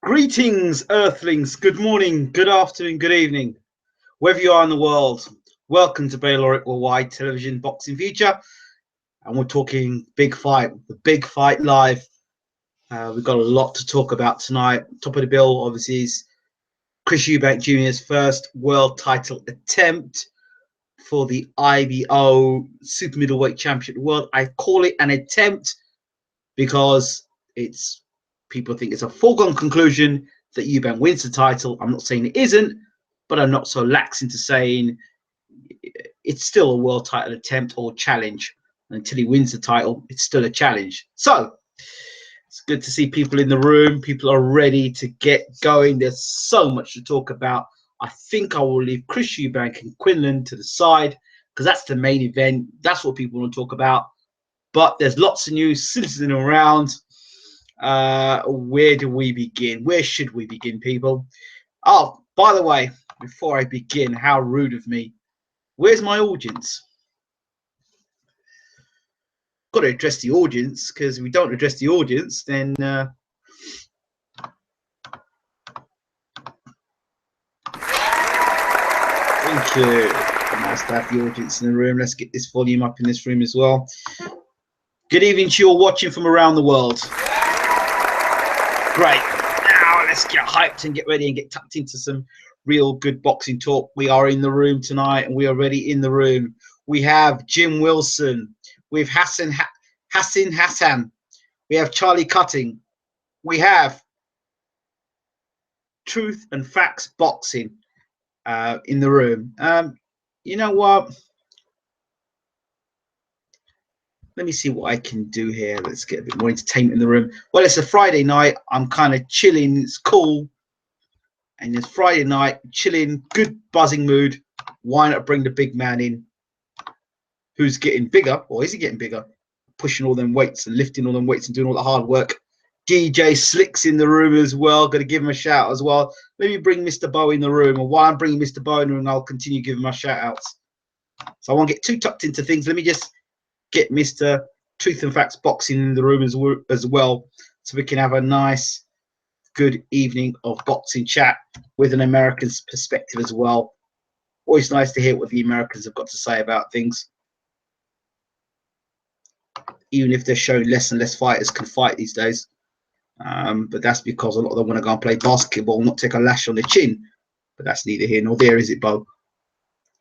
Greetings, Earthlings. Good morning, good afternoon, good evening. Wherever you are in the world, welcome to Bayloric Worldwide Television Boxing Feature. And we're talking big fight, the big fight live. We've got a lot to talk about tonight. Top of the bill, obviously, is Chris Eubank Jr.'s first world title attempt for the IBO Super Middleweight Championship of the World. I call it an attempt because people think it's a foregone conclusion that Eubank wins the title. I'm not saying it isn't, but I'm not so lax into saying it's still a world title attempt or challenge. Until he wins the title, it's still a challenge. So it's good to see people in the room. People are ready to get going. There's so much to talk about. I think I will leave Chris Eubank and Quinlan to the side because that's the main event. That's what people want to talk about. But there's lots of news sizzling around. Where do we begin? Where should we begin, people? Oh, by the way, before I begin, how rude of me. Where's my audience? Got to address the audience, because if we don't address the audience, then thank you. Nice to have the audience in the room. Let's get this volume up in this room as well. Good evening to you all watching from around the world. Great. Now let's get hyped and get ready and get tucked into some real good boxing talk. We are in the room tonight, and we are already in the room. We have Jim Wilson. We have Hassan. We have Charlie Cutting. We have Truth and Facts Boxing in the room. You know what? Let me see what I can do here. Let's get a bit more entertainment in the room. Well, it's a Friday night. I'm kind of chilling. It's cool. And it's Friday night, chilling, good buzzing mood. Why not bring the big man in? Who's getting bigger? Or is he getting bigger? Pushing all them weights and lifting all them weights and doing all the hard work. DJ Slick's in the room as well. Got to give him a shout as well. Let me bring Mr. Bow in the room. And while I'm bringing Mr. Bow in the room, I'll continue giving my shout outs. So I won't get too tucked into things. Let me just get Mr. Truth and Facts Boxing in the room as well, so we can have a nice, good evening of boxing chat with an American's perspective as well. Always nice to hear what the Americans have got to say about things, even if they're showing less and less fighters can fight these days. But that's because a lot of them want to go and play basketball, not take a lash on the chin. But that's neither here nor there, is it, Bo?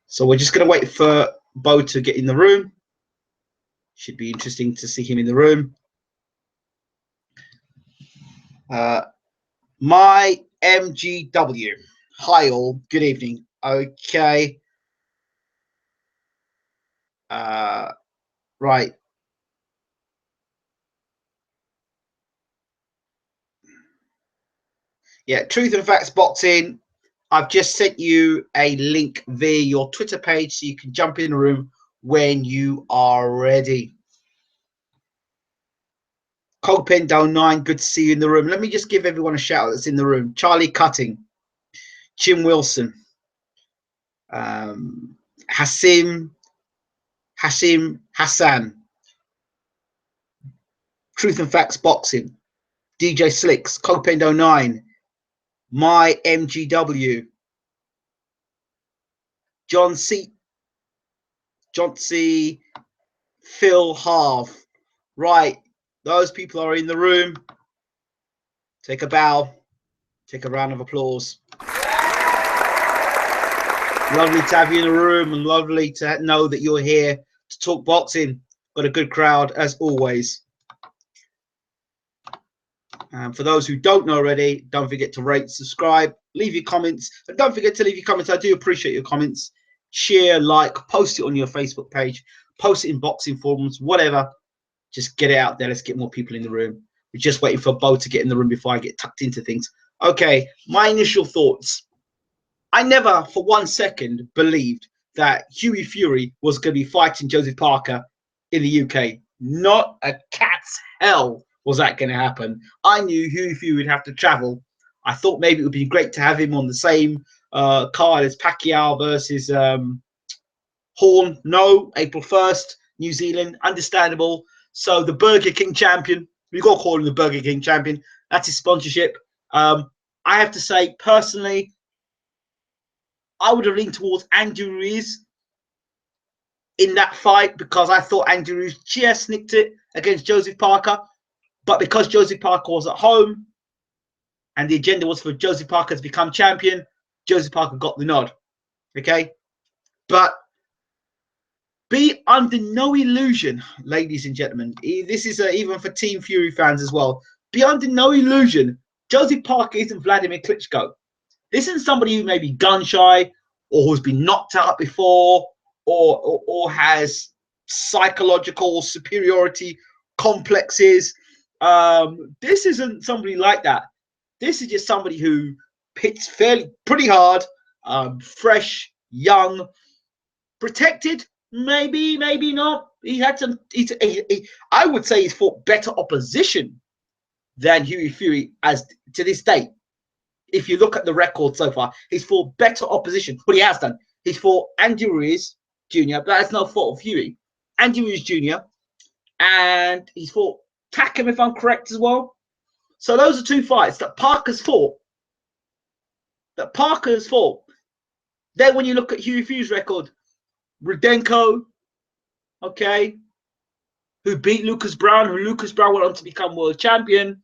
So we're just going to wait for Bo to get in the room. Should be interesting to see him in the room. My MGW. Hi all. Good evening. Okay. Right. Yeah, Truth and Facts Boxing. I've just sent you a link via your Twitter page so you can jump in the room when you are ready. Cogpendo 9, good to see you in the room. Let me just give everyone a shout out that's in the room. Charlie Cutting, Jim Wilson, Hassan, Truth and Facts Boxing, DJ Slicks, Cogpendo 9, My MGW, John C, Phil Harv. Right, those people are in the room. Take a bow, take a round of applause. Lovely to have you in the room, and lovely to know that you're here to talk boxing. Got a good crowd as always. For those who don't know already, don't forget to rate, subscribe, leave your comments, and don't forget to leave your comments. I do appreciate your comments. Share, like, post it on your Facebook page, post it in boxing forums, whatever. Just get it out there. Let's get more people in the room. We're just waiting for Bo to get in the room before I get tucked into things. Okay, my initial thoughts. I never for 1 second believed that Hughie Fury was going to be fighting Joseph Parker in the UK. Not a cat's hell was that going to happen. I knew Hughie Fury would have to travel. I thought maybe it would be great to have him on the same card as Pacquiao versus Horn. No, April 1st, New Zealand. Understandable. So the Burger King champion, we've got to call him the Burger King champion. That's his sponsorship. I have to say, personally, I would have leaned towards Andy Ruiz in that fight because I thought Andy Ruiz just nicked it against Joseph Parker. But because Joseph Parker was at home and the agenda was for Joseph Parker to become champion, Joseph Parker got the nod. Okay? But be under no illusion, ladies and gentlemen. This is even for Team Fury fans as well. Be under no illusion. Joseph Parker isn't Vladimir Klitschko. This isn't somebody who may be gun shy or who's been knocked out before or has psychological superiority complexes. This isn't somebody like that. This is just somebody who hits pretty hard, fresh, young, protected. Maybe not. He had some. I would say he's fought better opposition than Hughie Fury as to this date. If you look at the record so far, he's fought better opposition. But he has done. He's fought Andy Ruiz Jr. But that's no fault of Hughie. Andy Ruiz Jr. And he's fought Takam, if I'm correct, as well. So those are two fights that Parker's fought. Then when you look at Hughie Fury's record, Rudenko, okay, who beat Lucas Brown, who Lucas Brown went on to become world champion,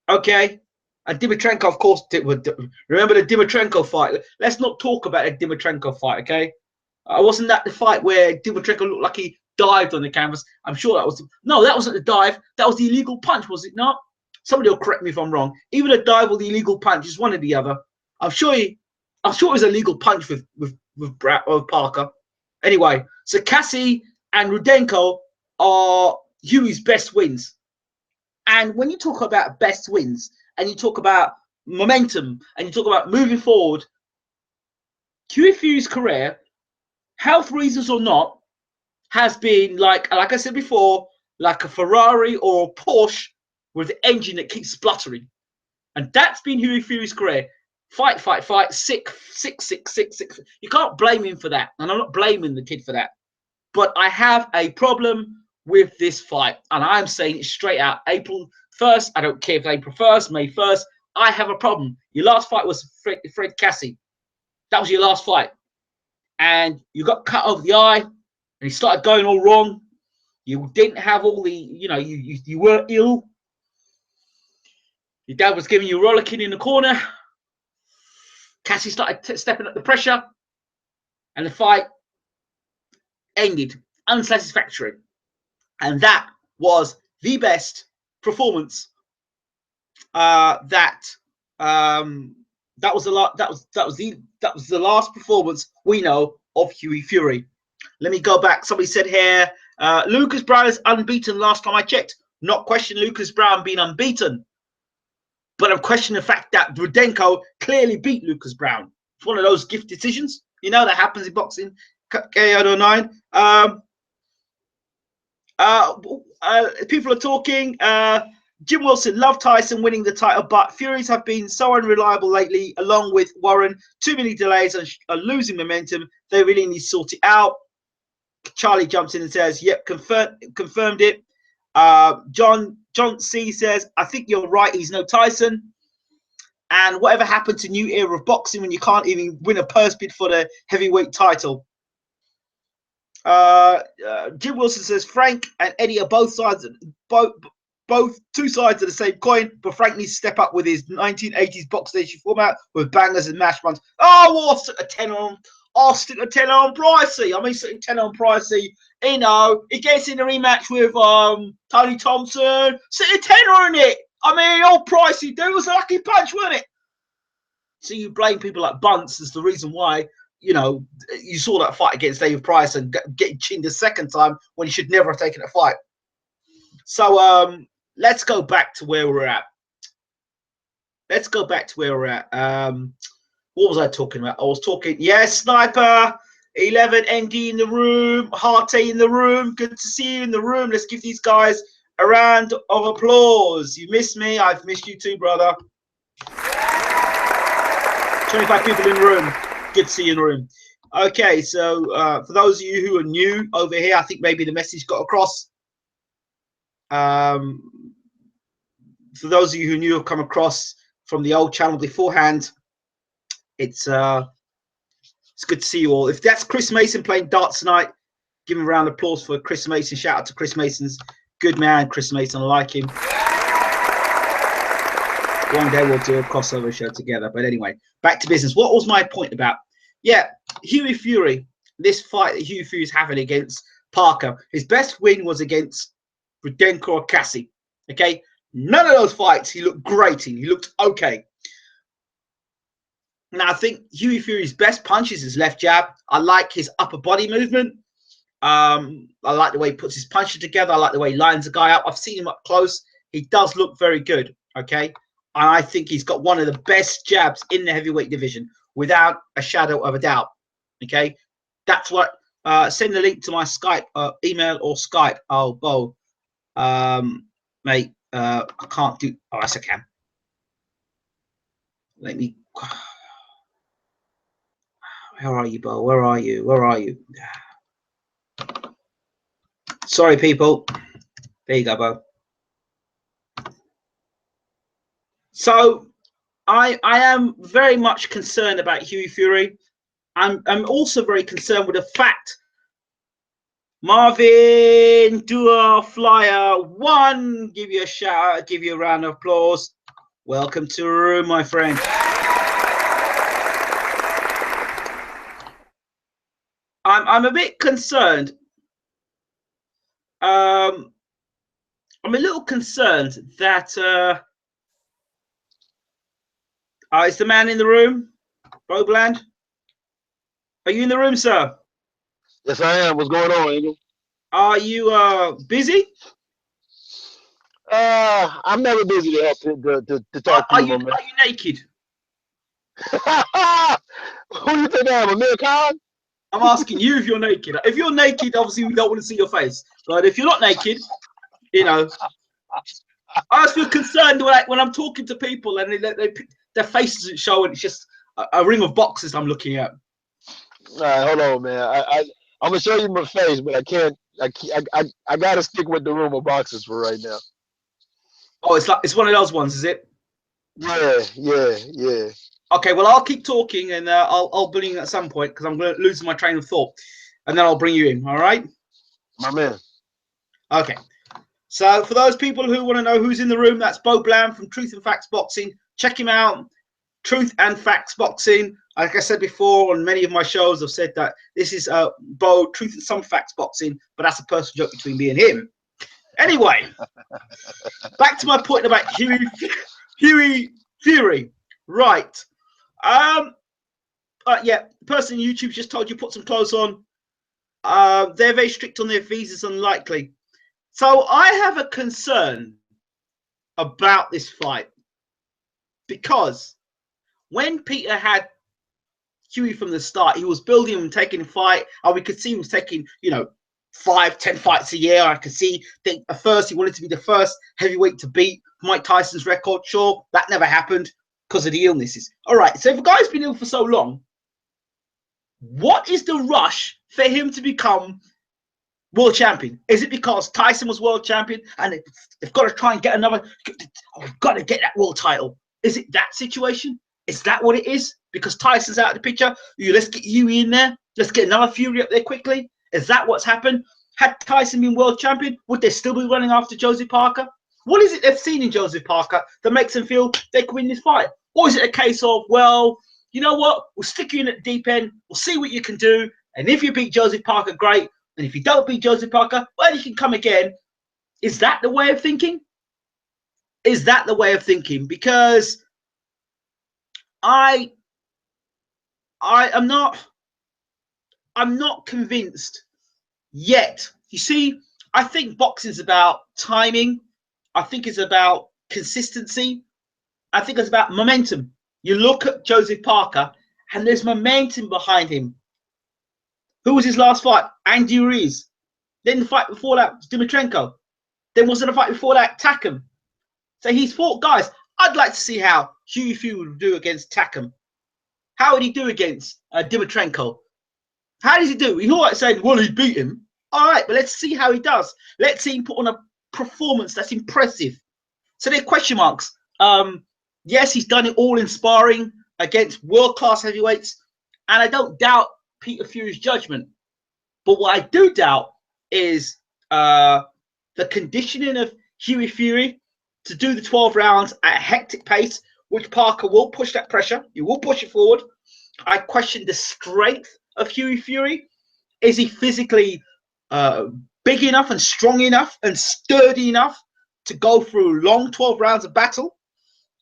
okay, and Dimitrenko, of course, remember the Dimitrenko fight. Let's not talk about a Dimitrenko fight, okay? Wasn't that the fight where Dimitrenko looked like he dived on the canvas? I'm sure that was, no, that wasn't the dive, that was the illegal punch, was it not? Somebody will correct me if I'm wrong. Either the dive or the illegal punch is one or the other. I'm sure it was a legal punch with Parker. Anyway, so Cassie and Rudenko are Hughie's best wins. And when you talk about best wins and you talk about momentum and you talk about moving forward, Hughie Fury's career, health reasons or not, has been like I said before, like a Ferrari or a Porsche with an engine that keeps spluttering. And that's been Hughie Fury's career. Fight, sick. You can't blame him for that. And I'm not blaming the kid for that. But I have a problem with this fight. And I'm saying it straight out. April 1st, I don't care if April 1st, May 1st, I have a problem. Your last fight was Fred Cassie. That was your last fight. And you got cut over the eye. And you started going all wrong. You didn't have all the, you were ill. Your dad was giving you a rollicking in the corner. Cassie started stepping up the pressure, and the fight ended unsatisfactory. And that was the best performance. That was the last performance we know of Hughie Fury. Let me go back. Somebody said here, Lucas Brown is unbeaten last time I checked. Not question Lucas Brown being unbeaten. But I'm questioning the fact that Rudenko clearly beat Lucas Brown. It's one of those gift decisions, that happens in boxing. KO09. People are talking. Jim Wilson, love Tyson winning the title, but Furies have been so unreliable lately, along with Warren. Too many delays and are losing momentum. They really need to sort it out. Charlie jumps in and says, yep, confirmed it. John C says, I think you're right. He's no Tyson. And whatever happened to new era of boxing when you can't even win a purse bid for the heavyweight title? Jim Wilson says, Frank and Eddie are both two sides of the same coin, but Frank needs to step up with his 1980s box station format with bangers and mash ones. Oh, I'll stick a 10 on. I'll stick a 10 on Pricey. I mean, stick a 10 on Pricey. He gets in a rematch with Tony Thompson. Stick a 10 on it. I mean, old Pricey, dude, was a lucky punch, wasn't it? So you blame people like Bunce as the reason why, you saw that fight against David Price and getting chinned a second time when he should never have taken a fight. So let's go back to where we're at. What was I talking about? I was talking, yes, Sniper, 11, ND in the room, Harte in the room. Good to see you in the room. Let's give these guys a round of applause. You missed me. I've missed you too, brother. 25 people in the room. Good to see you in the room. Okay, so for those of you who are new over here, I think maybe the message got across. For those of you who knew have come across, from the old channel beforehand. It's good to see you all. If that's Chris Mason playing darts tonight, give him a round of applause for Chris Mason. Shout out to Chris Mason's good man, Chris Mason. I like him. One day we'll do a crossover show together. But anyway, back to business. What was my point about? Yeah, Hughie Fury. This fight that Hughie Fury is having against Parker. His best win was against Rudenko or Cassie. Okay, none of those fights he looked great in. He looked okay. Now I think Hughie Fury's best punch is his left jab. I like his upper body movement. I like the way he puts his punches together. I like the way he lines the guy up. I've seen him up close. He does look very good. Okay. And I think he's got one of the best jabs in the heavyweight division, without a shadow of a doubt. Okay, that's what. Send the link to my Skype, email or Skype. Oh, Bo, mate, I can't do. Oh, yes, I can. Let me. Where are you, Bo? Where are you? Where are you? Sorry, people. There you go, Bo. So I am very much concerned about Hughie Fury. I'm also very concerned with the fact Marvin Dua Flyer 1, give you a shout out, give you a round of applause. Welcome to the room, my friend. I'm a bit concerned. I'm a little concerned that is the man in the room? Bobland? Are you in the room, sir? Yes, I am. What's going on, Ingram? Are you busy? I'm never busy to help to talk to you, my man. Are you naked? Who do you think I am, Amir Khan? I'm asking you if you're naked. If you're naked, obviously we don't want to see your face. But if you're not naked, you know, I just feel concerned when I'm talking to people and their faces isn't showing. It's just a ring of boxes I'm looking at. All right, hold on, man. I'm gonna show you my face, but I can't. I gotta stick with the room of boxes for right now. Oh, it's one of those ones, is it? Yeah. Okay, well I'll keep talking and I'll bring you at some point because I'm going to lose my train of thought, and then I'll bring you in. All right, my man. Okay. So for those people who want to know who's in the room, that's Bo Bland from Truth and Facts Boxing. Check him out. Truth and Facts Boxing. Like I said before on many of my shows, I've said that this is Bo, Truth and Some Facts Boxing, but that's a personal joke between me and him. Anyway, back to my point about Hughie Fury. Right. Yeah, the person on YouTube just told you put some clothes on. They're very strict on their visas, unlikely. So I have a concern about this fight because when Peter had Hughie from the start, he was building him and taking a fight, and we could see he was taking, 5-10 fights a year. I could see that at first he wanted to be the first heavyweight to beat Mike Tyson's record. Sure, that never happened because of the illnesses. All right, so if a guy's been ill for so long, what is the rush for him to become world champion? Is it because Tyson was world champion and they've got to try and get another? We've got to get that world title. Is it that situation? Is that what it is? Because Tyson's out of the picture. Let's get Hughie in there. Let's get another Fury up there quickly. Is that what's happened? Had Tyson been world champion, would they still be running after Joseph Parker? What is it they've seen in Joseph Parker that makes them feel they can win this fight? Or is it a case of, well, you know what? We'll stick you in at the deep end. We'll see what you can do. And if you beat Joseph Parker, great. And if you don't beat Joseph Parker, well, you can come again. Is that the way of thinking? Is that the way of thinking? Because I'm not convinced yet. You see, I think boxing is about timing. I think it's about consistency. I think it's about momentum. You look at Joseph Parker, and there's momentum behind him. Who was his last fight? Andy Ruiz. Then the fight before that was Dimitrenko. Then wasn't a fight before that Takam. So he's fought guys. I'd like to see how Hughie Fury would do against Takam. How would he do against Dimitrenko? How does he do? He's all right saying, well, he beat him. All right, but let's see how he does. Let's see him put on a performance that's impressive. So there are question marks. Yes, he's done it all in sparring against world-class heavyweights, and I don't doubt Peter Fury's judgment. But what I do doubt is the conditioning of Hughie Fury to do the 12 rounds at a hectic pace, which Parker will push that pressure. He will push it forward. I question the strength of Hughie Fury. Is he physically big enough and strong enough and sturdy enough to go through long 12 rounds of battle?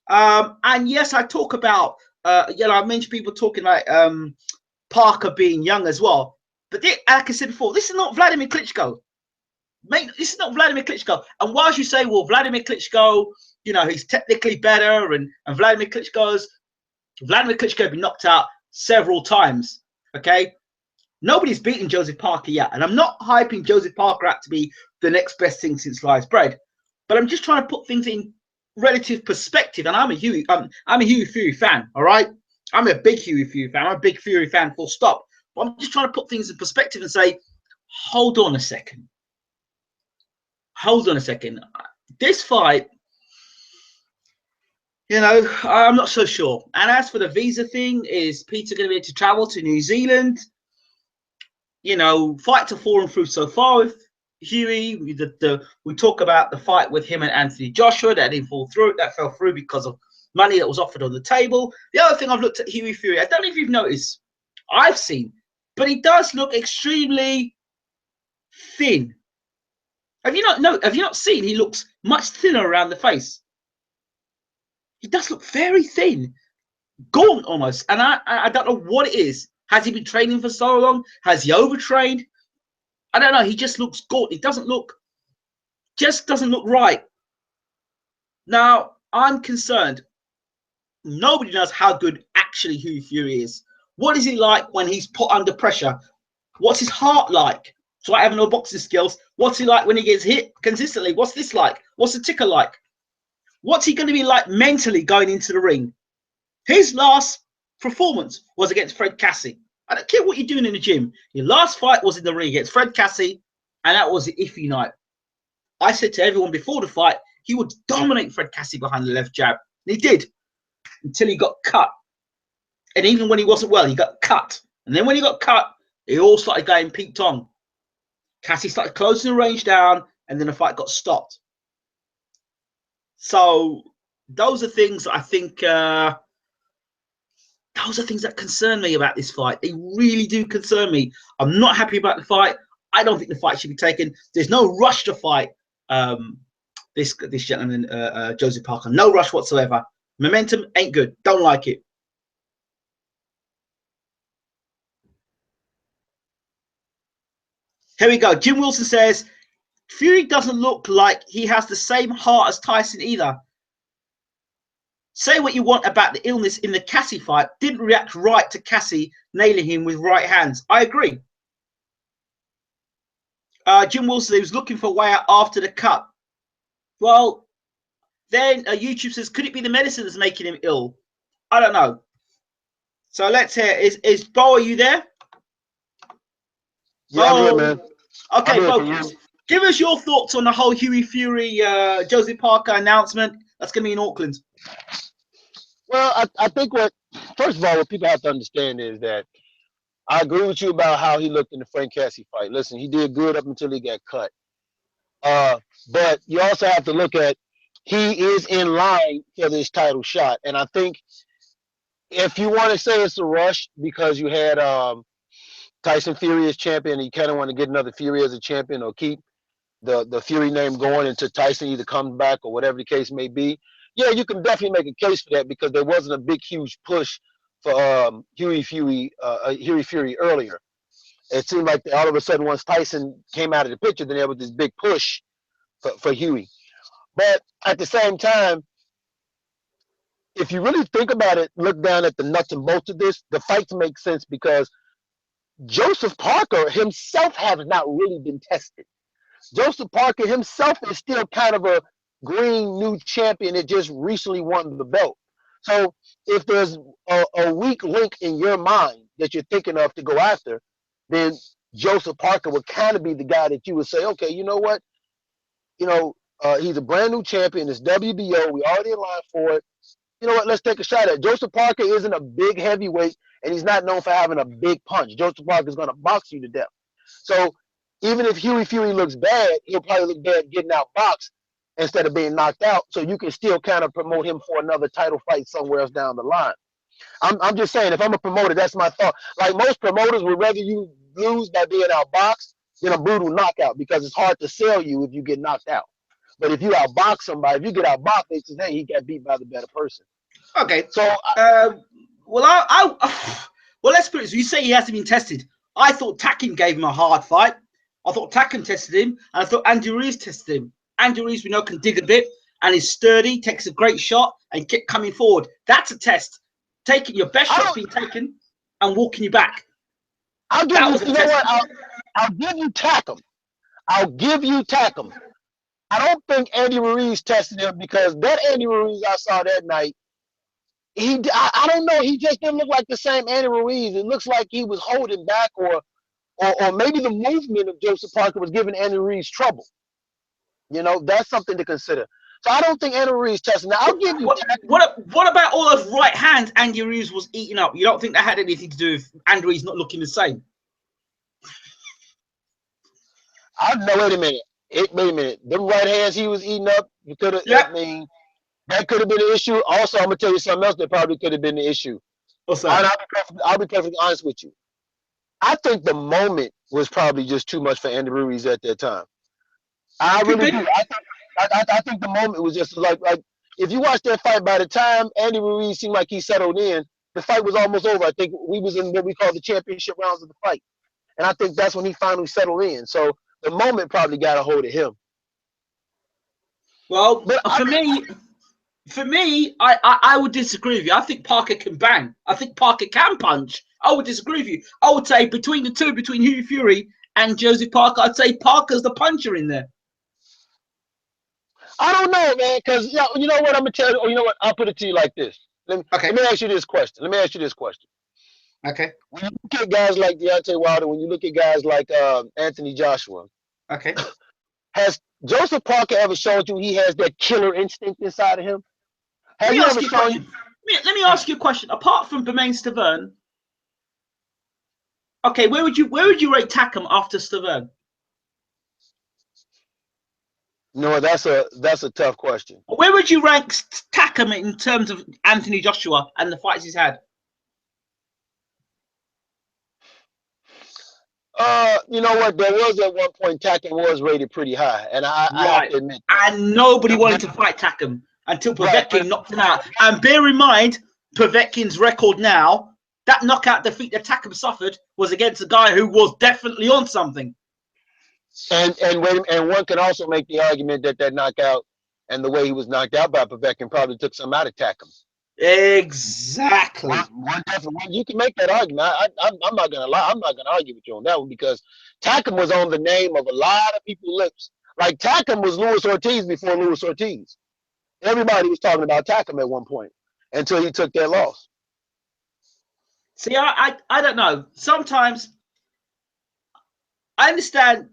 And yes, I talk about, I mentioned people talking like Parker being young as well. But like I said before, this is not Vladimir Klitschko. Mate, this is not Vladimir Klitschko. And whilst you say, well, Vladimir Klitschko, he's technically better, and Vladimir Klitschko's been knocked out several times. Okay, nobody's beaten Joseph Parker yet, and I'm not hyping Joseph Parker out to be the next best thing since sliced bread, but I'm just trying to put things in relative perspective. And I'm a Hughie Fury fan. All right, I'm a big Hughie Fury fan. I'm a big Fury fan. Full stop. But I'm just trying to put things in perspective and say, hold on a second. Hold on a second. This fight, I'm not so sure. And as for the visa thing, is Peter going to be able to travel to New Zealand? Fights are falling through so far with Hughie. We talk about the fight with him and Anthony Joshua. That didn't fall through. That fell through because of money that was offered on the table. The other thing I've looked at Hughie Fury, I don't know if you've noticed, I've seen, but he does look extremely thin. Have you not seen he looks much thinner around the face? He does look very thin, gaunt almost. And I don't know what it is. Has he been training for so long? Has he overtrained? I don't know. He just looks gaunt. He doesn't look right. Now, I'm concerned. Nobody knows how good actually Hughie Fury is. What is he like when he's put under pressure? What's his heart like? So I have no boxing skills. What's he like when he gets hit consistently? What's this like? What's the ticker like? What's he going to be like mentally going into the ring? His last performance was against Fred Cassie. I don't care what you're doing in the gym. Your last fight was in the ring against Fred Cassie, and that was the iffy night. I said to everyone before the fight, he would dominate Fred Cassie behind the left jab. And he did, until he got cut. And even when he wasn't well, he got cut. And then when he got cut, it all started going Pete Tong. Cassie started closing the range down, and then the fight got stopped. So those are things I think, those are things that concern me about this fight. They really do concern me. I'm not happy about the fight. I don't think the fight should be taken. There's no rush to fight this gentleman, Joseph Parker. No rush whatsoever. Momentum ain't good. Don't like it. Here we go. Jim Wilson says, Fury doesn't look like he has the same heart as Tyson either. Say what you want about the illness in the Cassie fight. Didn't react right to Cassie nailing him with right hands. I agree. Jim Wilson, he was looking for a way out after the cut. Well, then YouTube says, could it be the medicine that's making him ill? I don't know. So let's hear. Is Bo, are you there? Yeah, I'm here, man. Okay, Bo, give us your thoughts on the whole Hughie Fury, Joseph Parker announcement. That's going to be in Auckland. Well, I think first of all, what people have to understand is that I agree with you about how he looked in the Frank Cassie fight. Listen, he did good up until he got cut. But you also have to look at, he is in line for this title shot. And I think if you want to say it's a rush because you had Tyson Fury as champion, and you kind of want to get another Fury as a champion or keep the Fury name going until Tyson either comes back or whatever the case may be, yeah, you can definitely make a case for that because there wasn't a big, huge push for Hughie Fury earlier. It seemed like all of a sudden once Tyson came out of the picture, then there was this big push for Hughie. But at the same time, if you really think about it, look down at the nuts and bolts of this, the fights make sense because Joseph Parker himself has not really been tested. Joseph Parker himself is still kind of a green new champion that just recently won the belt. So if there's a weak link in your mind that you're thinking of to go after, then Joseph Parker would kind of be the guy that you would say, okay, you know what? He's a brand new champion. It's WBO. We already in line for it. you know what, let's take a shot at it. Joseph Parker isn't a big heavyweight, and he's not known for having a big punch. Joseph Parker is going to box you to death. So even if Huey Fury looks bad, he'll probably look bad getting out boxed instead of being knocked out. So you can still kind of promote him for another title fight somewhere else down the line. I'm just saying, if I'm a promoter, that's my thought. Like most promoters would rather you lose by being outboxed than a brutal knockout, because it's hard to sell you if you get knocked out. But if you outbox somebody, if you get outboxed, they say, hey, he got beat by the better person. Okay. So, well, let's put it. So you say he hasn't been tested. I thought Takin gave him a hard fight. I thought Takin tested him, and I thought Andy Ruiz tested him. Andy Ruiz, we know, can dig a bit, and is sturdy, takes a great shot, and kept coming forward. That's a test. Taking your best shot's being taken and walking you back. I'll give you. You know what? I'll give you Takum. I'll give you Takum. I don't think Andy Ruiz tested him, because that Andy Ruiz I saw that night, I don't know. He just didn't look like the same Andy Ruiz. It looks like he was holding back, or maybe the movement of Joseph Parker was giving Andy Ruiz trouble. You know, that's something to consider. So I don't think Andy Ruiz tested. Now I'll give you. What about all those right hands Andy Ruiz was eating up? You don't think that had anything to do with Andy Ruiz not looking the same? No, wait a minute. Wait a minute. Them right hands he was eating up, you could have. Yep. I mean, that could have been an issue. Also, I'm gonna tell you something else that probably could have been the issue. What's that? I'll be perfectly honest with you. I think the moment was probably just too much for Andy Ruiz at that time. I really do. I think the moment was just like if you watch that fight, by the time Andy Ruiz seemed like he settled in, the fight was almost over. I think we was in what we call the championship rounds of the fight, and I think that's when he finally settled in. So the moment probably got a hold of him. Well, but for me, I would disagree with you. I think Parker can bang. I think Parker can punch. I would disagree with you. I would say between the two, between Huey Fury and Joseph Parker, I'd say Parker's the puncher in there. I don't know, man, because you know what I'm gonna tell you. Or you know what? I'll put it to you like this. Let me ask you this question. Okay. When you look at guys like Deontay Wilder, when you look at guys like Anthony Joshua, okay, has Joseph Parker ever showed you he has that killer instinct inside of him? Let me ask you a question. Apart from Bermain Stavern, okay, where would you rate Takum after Stavern? No, that's a tough question. Where would you rank Takum in terms of Anthony Joshua and the fights he's had? You know what? There was at one point Takum was rated pretty high, and I have to admit that. And nobody wanted to fight Takum until Povetkin knocked him out. And bear in mind, Povetkin's record now, that knockout defeat that Takum suffered was against a guy who was definitely on something. And one can also make the argument that knockout and the way he was knocked out by Povetkin probably took some out of Takum. Exactly. You can make that argument. I'm not gonna lie. I'm not gonna argue with you on that one, because Takum was on the name of a lot of people's lips. Like Takum was Luis Ortiz before Luis Ortiz. Everybody was talking about Takum at one point until he took that loss. See, I don't know. Sometimes I understand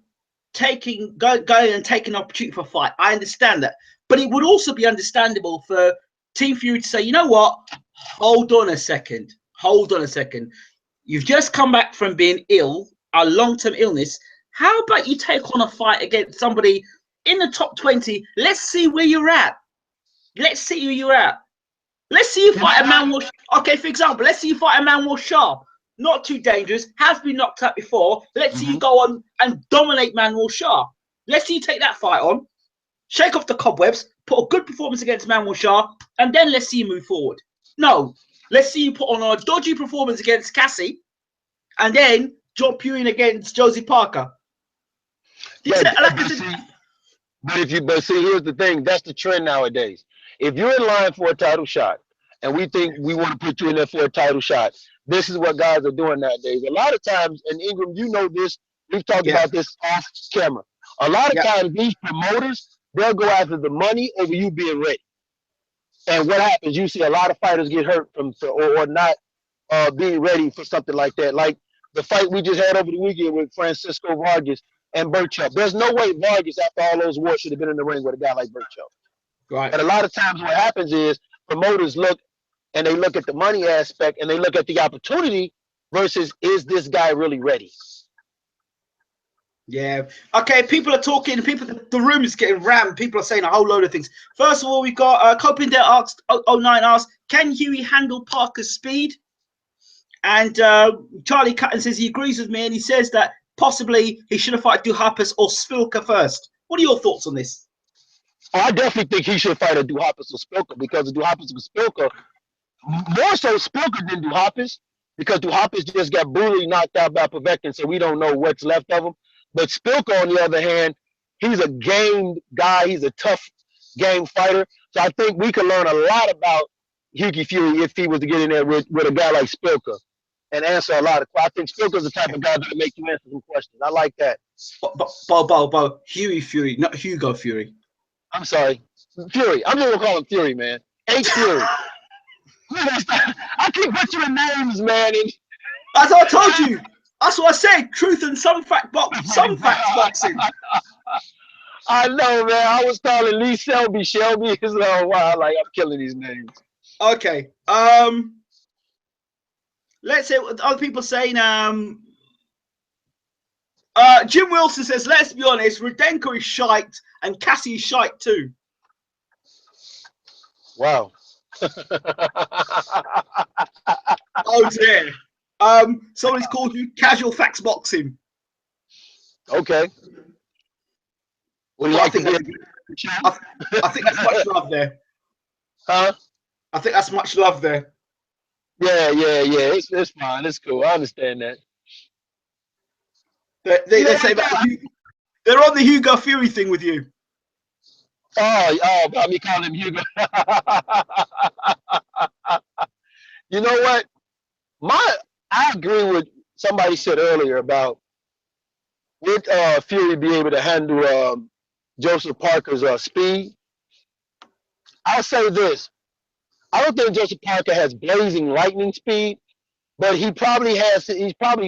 going and taking an opportunity for a fight. I understand that. But it would also be understandable for Team Fury to say, you know what? Hold on a second. You've just come back from being ill, a long-term illness. How about you take on a fight against somebody in the top 20? Let's see where you're at. Let's see who you're at. Let's see you fight a man. Okay, for example, let's see you fight a man sharp. Not too dangerous, has been knocked out before. Let's see you go on and dominate Manuel Shah. Let's see you take that fight on, shake off the cobwebs, put a good performance against Manuel Shah, and then let's see you move forward. No, let's see you put on a dodgy performance against Cassie, and then drop you in against Josie Parker. But see, here's the thing. That's the trend nowadays. If you're in line for a title shot, and we think we want to put you in there for a title shot, this is what guys are doing nowadays. A lot of times, and Ingram, you know this, we've talked about this off camera. A lot of times, these promoters, they'll go after the money over you being ready. And what happens? You see a lot of fighters get hurt or not being ready for something like that. Like the fight we just had over the weekend with Francisco Vargas and Burchell. There's no way Vargas, after all those wars, should have been in the ring with a guy like Burchell. Right. But a lot of times what happens is promoters look and they look at the money aspect and they look at the opportunity versus is this guy really ready? Yeah. Okay. People are talking. The room is getting rammed. People are saying a whole load of things. First of all, we got Coping asked. 09 asked, can Huey handle Parker's speed? And Charlie Cutton says he agrees with me, and he says that possibly he should have fought Duhaupas or Spilka first. What are your thoughts on this? Oh, I definitely think he should fight a Duhaupas or Spilka because of Duhaupas and Spilka, more so Spilka than Duhaupas, because Duhaupas just got brutally knocked out by Povetkin, so we don't know what's left of him. But Spilka, on the other hand, he's a game guy. He's a tough game fighter. So I think we could learn a lot about Hughie Fury if he was to get in there with a guy like Spilka and answer a lot of questions. I think Spilka's the type of guy that make you answer some questions. I like that. But Huey Fury, not Hugo Fury. I'm sorry. Fury. I'm going to call him Fury, man. H. Fury. I keep butchering names, man. As I told you. That's what I said. Truth and some facts boxing. I know, man. I was calling Lee Shelby. It's like, wow, like I'm killing these names. Okay. Let's say what other people saying. Jim Wilson says, let's be honest, Rudenko is shite and Cassie is shite too. Wow. Oh dear. Somebody's called you casual facts boxing. Okay. Well, I think that's much love there. Huh? I think that's much love there. Yeah. It's fine. It's cool. I understand that. They say about they're on the Hugo Fury thing with you. Oh, about me calling him Hugo. You know what? I agree with somebody said earlier about would Fury be able to handle Joseph Parker's speed? I'll say this. I don't think Joseph Parker has blazing lightning speed, but he's probably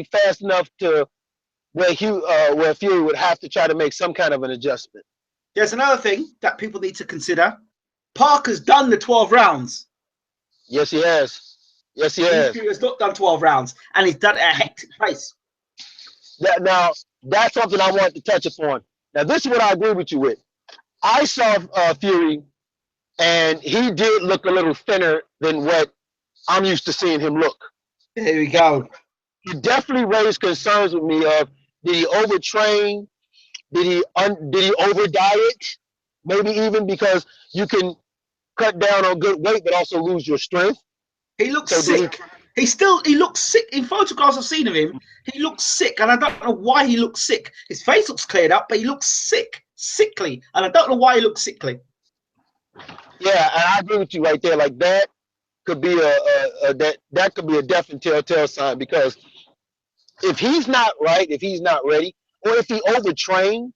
fast enough to where Fury would have to try to make some kind of an adjustment. There's another thing that people need to consider. Parker's done the 12 rounds. Yes, he has. Yes, he has. Fury has not done 12 rounds, and he's done it at a hectic pace. Now, that's something I want to touch upon. Now, this is what I agree with you with. I saw Fury, and he did look a little thinner than what I'm used to seeing him look. Here we go. He definitely raised concerns with me of, did he overtrain? Did he over diet? Maybe even because you can cut down on good weight, but also lose your strength. He looks sick. He looks sick. In photographs I've seen of him, he looks sick, and I don't know why he looks sick. His face looks cleared up, but he looks sickly, and I don't know why he looks sickly. Yeah, and I agree with you right there. Like that could be that could be a definite telltale sign, because if he's not right, if he's not ready, or if he overtrained,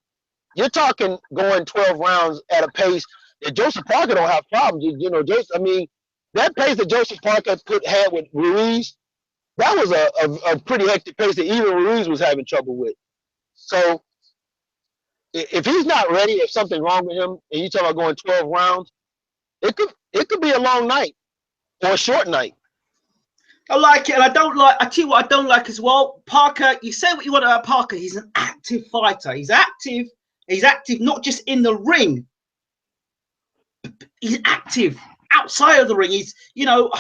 you're talking going 12 rounds at a pace that Joseph Parker don't have problems. You know, that pace that Joseph Parker had with Ruiz, that was a pretty hectic pace that even Ruiz was having trouble with. So if he's not ready, if something's wrong with him, and you talk about going 12 rounds, it could be a long night or a short night. I like it, and I don't like. I tell you what I don't like as well. Parker, you say what you want about Parker. He's an active fighter. He's active. He's active not just in the ring. He's active outside of the ring. He's, you know,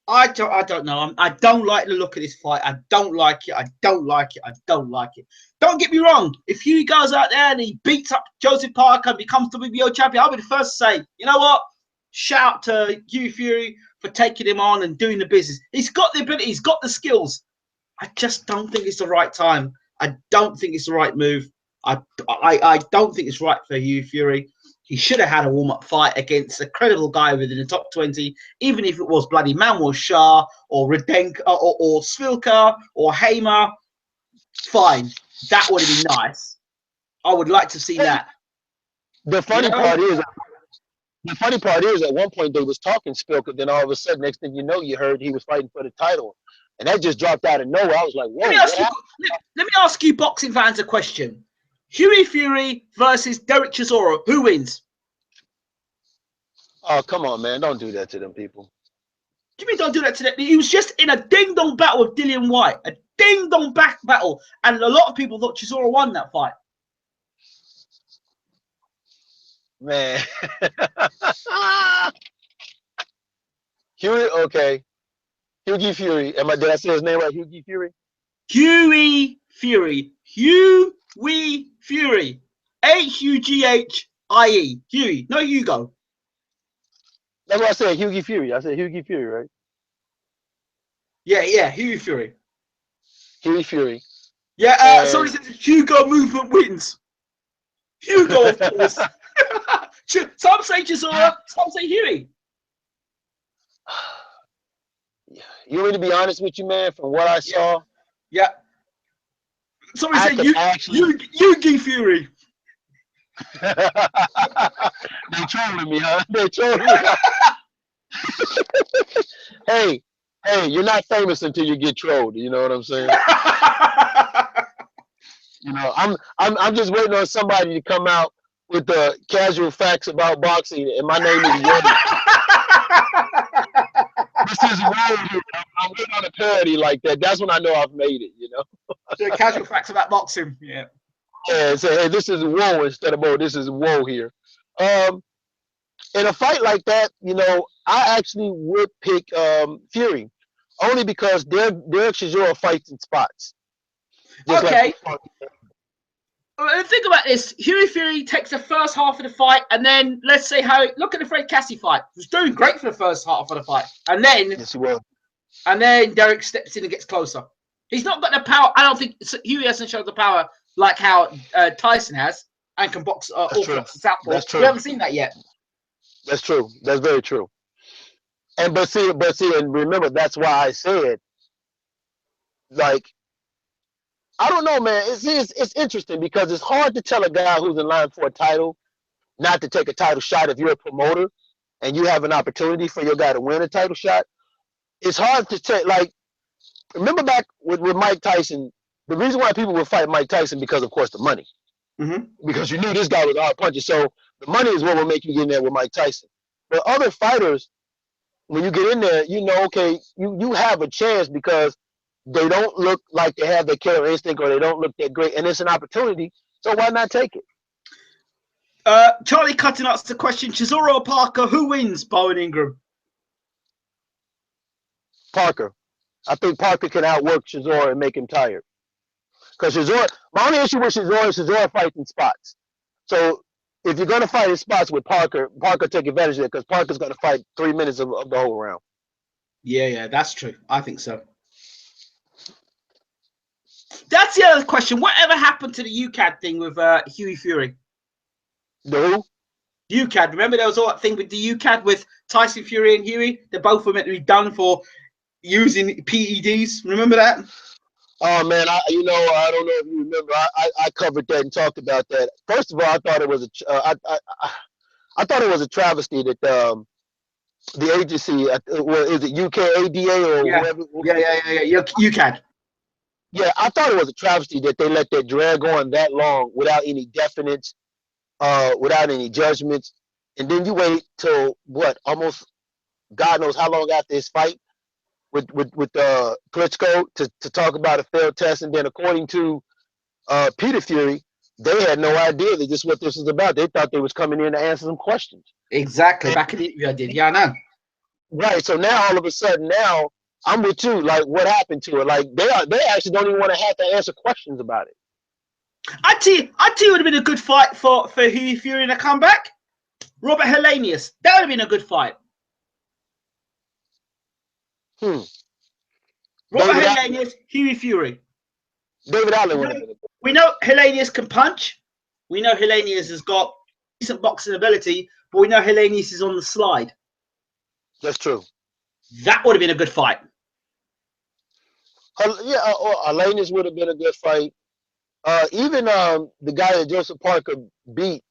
I don't know. I don't like the look of this fight. I don't like it. I don't like it. I don't like it. Don't get me wrong. If Huey goes out there and he beats up Joseph Parker and becomes the WBO champion, I'll be the first to say, you know what? Shout to Huey Fury for taking him on and doing the business. He's got the ability. He's got the skills. I just don't think it's the right time. I don't think it's the right move. I don't think it's right for Huey Fury. He should have had a warm-up fight against a credible guy within the top 20, even if it was bloody Manuel Shah or Rudenko or Svilka or Hamer. Fine. That would have been nice. I would like to see that. The funny part is, at one point they was talking Svilka, then all of a sudden, next thing you know, you heard he was fighting for the title. And that just dropped out of nowhere. I was like, whoa. Let me ask you boxing fans a question. Huey Fury versus Derek Chisora. Who wins? Oh, come on, man. Don't do that to them people. Do you mean don't do that to them? He was just in a ding-dong battle with Dillian White. A ding-dong back battle. And a lot of people thought Chisora won that fight. Man. Hughie, okay. Hughie Fury. Did I say his name right? Hughie Fury? Hughie Fury. Hughie Fury. Hughie. Hughie. No Hugo. That's what I said, Hughie Fury. I said Hughie Fury, right? Yeah. Hughie Fury. Hughie Fury. Yeah, somebody says Hugo movement wins. Hugo, of course. Some say Chisora, some say Hughie. You want me to be honest with you, man? From what I saw, yeah. Somebody said Yugi Fury. They trolling me, huh? They trolling me. Hey, you're not famous until you get trolled. You know what I'm saying? You know, I'm just waiting on somebody to come out with the casual facts about boxing, and my name is Yogi. This is Woe. I'm waiting on a parody like that. That's when I know I've made it. You know, the casual facts about boxing. Yeah. Yeah. Say, hey, this is Woe instead of Woe. This is Woe here. In a fight like that, you know, I actually would pick Fury, only because Derek Chisora fights in spots. Just okay. Think about this. Hughie Fury takes the first half of the fight, and then let's say look at the Frank Cassie fight. He was doing great for the first half of the fight, and then yes, he was. And then Derek steps in and gets closer. He's not got the power. I don't think Hughie hasn't shown the power like how Tyson has and can box orthodox and southpaw. That's true. We haven't seen that yet. That's true. That's very true. And but see, and remember, that's why I said, like, I don't know, man. It's interesting because it's hard to tell a guy who's in line for a title not to take a title shot if you're a promoter and you have an opportunity for your guy to win a title shot. It's hard to take. Like, remember back with Mike Tyson, the reason why people would fight Mike Tyson because, of course, the money. Mm-hmm. Because you knew this guy was a hard puncher. So the money is what will make you get in there with Mike Tyson. But other fighters, when you get in there, you know, okay, you have a chance because they don't look like they have the killer instinct or they don't look that great. And it's an opportunity. So why not take it? Charlie Cutting asks the question, Chisora or Parker, who wins, Bowen Ingram? Parker. I think Parker can outwork Chisora and make him tired. Because Chisora, my only issue with Chisora is Chisora fights in spots. So if you're going to fight in spots with Parker take advantage of it because Parker's going to fight 3 minutes of the whole round. Yeah, that's true. I think so. That's the other question. Whatever happened to the UCAD thing with Hughie Fury? The who? UCAD. Remember there was all that thing with the UCAD with Tyson Fury and Hughie? They both were meant to be done for using PEDs. Remember that? Oh man, I don't know if you remember. I covered that and talked about that. First of all, I thought it was I thought it was a travesty that the agency, is it UKADA or whatever? Yeah, UCAD. Yeah, I thought it was a travesty that they let that drag on that long without any definites, without any judgments, and then you wait till what, almost God knows how long after his fight with Klitschko to talk about a failed test, and then according to Peter Fury, they had no idea that this is what this was about. They thought they was coming in to answer some questions. Exactly. Back in the interview I did. Yeah, I know. Right. So now all of a sudden, now I'm with you. Like, what happened to it? Like, they actually don't even want to have to answer questions about it. I tell you, it would have been a good fight for Hughie Fury in a comeback. Robert Helenius. That would have been a good fight. Robert Helenius, Hughie Fury. David Allen would have been a good fight. We know Helenius can punch. We know Helenius has got decent boxing ability, but we know Helenius is on the slide. That's true. That would have been a good fight. Helenius would have been a good fight. Even the guy that Joseph Parker beat,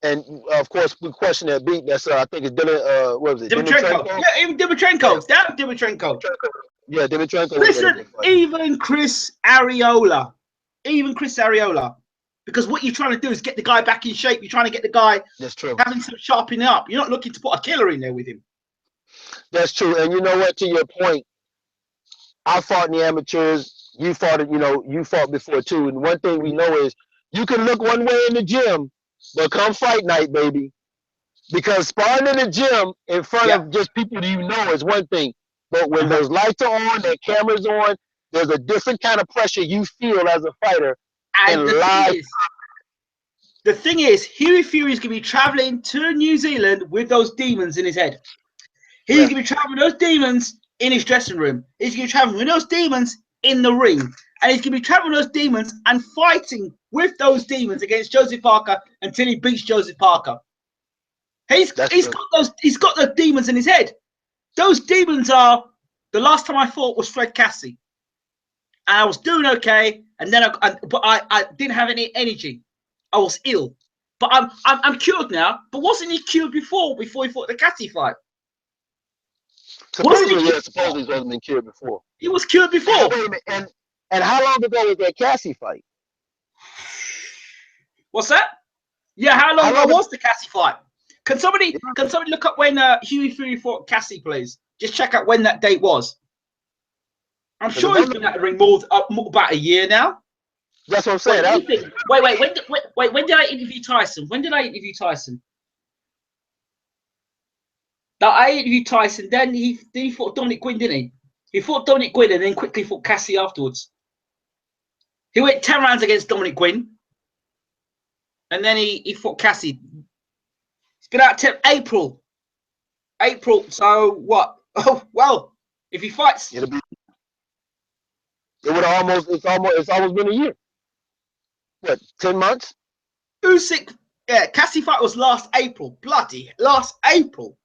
and of course we question that beat. That's I think it's Dylan. What was it? Dimitrenko. Yeah, even Dimitrenko. Damn Dimitrenko. Yeah, Dimitrenko. Listen, even Chris Arreola. because what you're trying to do is get the guy back in shape. You're trying to get the guy That's true. having some sharpening up. You're not looking to put a killer in there with him. That's true. And you know what? To your point, I fought in the amateurs. You fought it. You fought before too. And one thing we know is you can look one way in the gym, but come fight night, baby. Because sparring in the gym in front of just people you know is one thing. But when those lights are on, that camera's on, there's a different kind of pressure you feel as a fighter. And the thing is, Hughie Fury's going to be traveling to New Zealand with those demons in his head. He's going to be traveling with those demons in his dressing room. He's going to be traveling with those demons in the ring. And he's going to be traveling with those demons and fighting with those demons against Joseph Parker until he beats Joseph Parker. He's got those demons in his head. Those demons are, the last time I fought was Fred Cassie. And I was doing okay, and then I didn't have any energy. I was ill. But I'm cured now. But wasn't he cured before he fought the Cassie fight? Supposedly he wasn't been cured before. He was cured before. Wait a minute, and how long ago was that Cassie fight? What's that? Yeah, how long ago was the Cassie fight? Can somebody look up when Hughie Fury fought Cassie, please? Just check out when that date was. I'm sure he's been at the ring more about a year now. That's what I'm saying. Wait, when did I interview Tyson? Now, I interviewed Tyson, then he fought Dominic Gwynn, didn't he? He fought Dominic Gwynn and then quickly fought Cassie afterwards. He went 10 rounds against Dominic Gwynn. And then he fought Cassie. It's been out till April. So what? Oh well, if he fights, it's almost been a year. What, 10 months? Usyk, Cassie fight was last April. Bloody last April.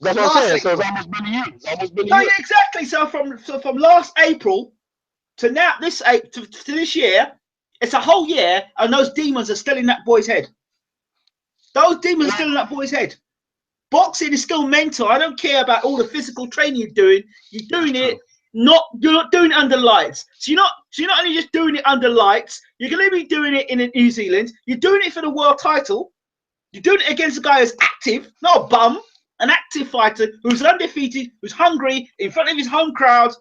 That's what I'm saying. So it's almost been a year. Yeah, exactly. So from last April to now, to this year, it's a whole year, and those demons are still in that boy's head. Those demons are still in that boy's head. Boxing is still mental. I don't care about all the physical training you're doing. You're doing it you're not doing it under lights. So you're not only just doing it under lights, you're going to be doing it in New Zealand. You're doing it for the world title. You're doing it against a guy who's active, not a bum, an active fighter who's undefeated, who's hungry in front of his home crowd,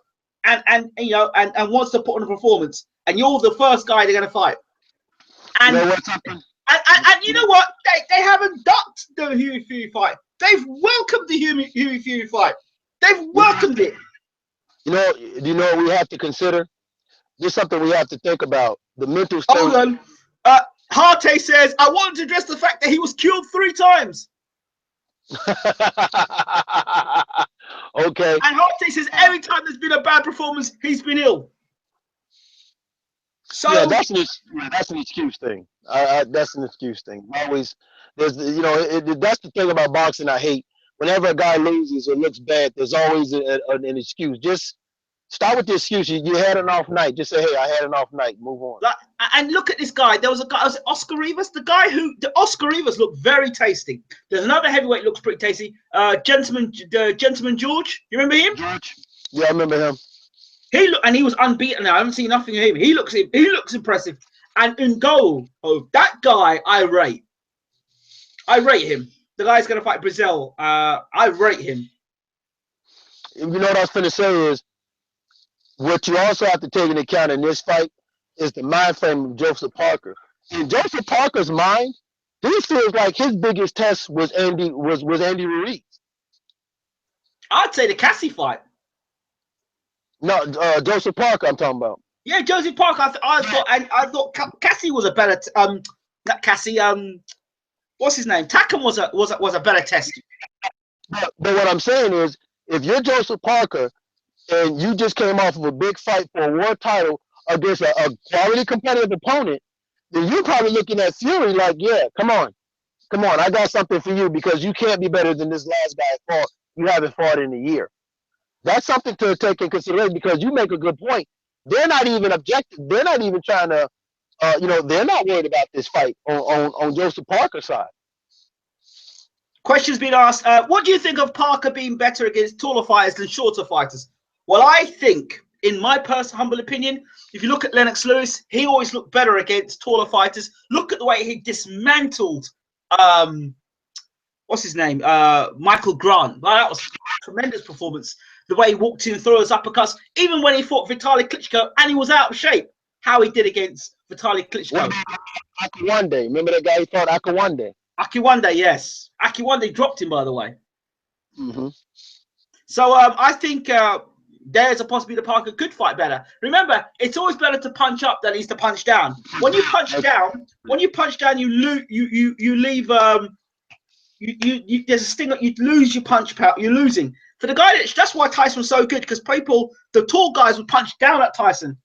and wants to put on a performance. And you're the first guy they're going to fight. And you know what's happened? And you know what? They haven't ducked the Hughie Fury fight. They've welcomed the Hughie Fury fight. They've welcomed it. You know what we have to consider? There's something we have to think about. The mental state. Hold on. Harte says, I wanted to address the fact that he was killed 3 times. Okay. And Harte says, every time there's been a bad performance, he's been ill. So yeah, that's an excuse thing. That's an excuse thing. Always, that's the thing about boxing I hate. Whenever a guy loses or looks bad, there's always an excuse. Just start with the excuse. You had an off night. Just say, hey, I had an off night. Move on. And look at this guy. There was a guy, was it Oscar Rivas? The Oscar Rivas looked very tasty. There's another heavyweight looks pretty tasty. Gentleman George. You remember him? George. Yeah, I remember him. He was unbeaten. I haven't seen nothing of him. He looks impressive. And Ngo, that guy, I rate him. The guy's going to fight Brazil. I rate him. You know what I was going to say is, what you also have to take into account in this fight is the mind frame of Joseph Parker. In Joseph Parker's mind, this feels like his biggest test was Andy Ruiz. I'd say the Cassie fight. No, Joseph Parker I'm talking about. Yeah, Joseph Parker. I thought Cassie was a better. Not Cassie. What's his name? Takam was a better test. But what I'm saying is, if you're Joseph Parker and you just came off of a big fight for a world title against a quality competitive opponent, then you're probably looking at Fury like, yeah, come on, I got something for you because you can't be better than this last guy you haven't fought in a year. That's something to take in consideration because you make a good point. They're not even objective. They're not even trying to, they're not worried about this fight on Joseph Parker's side. Questions being asked. What do you think of Parker being better against taller fighters than shorter fighters? Well, I think in my personal humble opinion, if you look at Lennox Lewis, he always looked better against taller fighters. Look at the way he dismantled, what's his name? Michael Grant. Well, that was a tremendous performance. The way he walked in, threw his uppercuts, even when he fought Vitaly Klitschko and he was out of shape, how he did against Vitaly Klitschko. Akiwande. Remember that guy he fought, Akiwande? Akiwande, yes. Akiwande dropped him, by the way. Mm-hmm. So I think there's a possibility that Parker could fight better. Remember, it's always better to punch up than it is to punch down. When you punch down, you leave there's a sting that you lose your punch power. You're losing. For the guy, that's why Tyson was so good, because the tall guys would punch down at Tyson,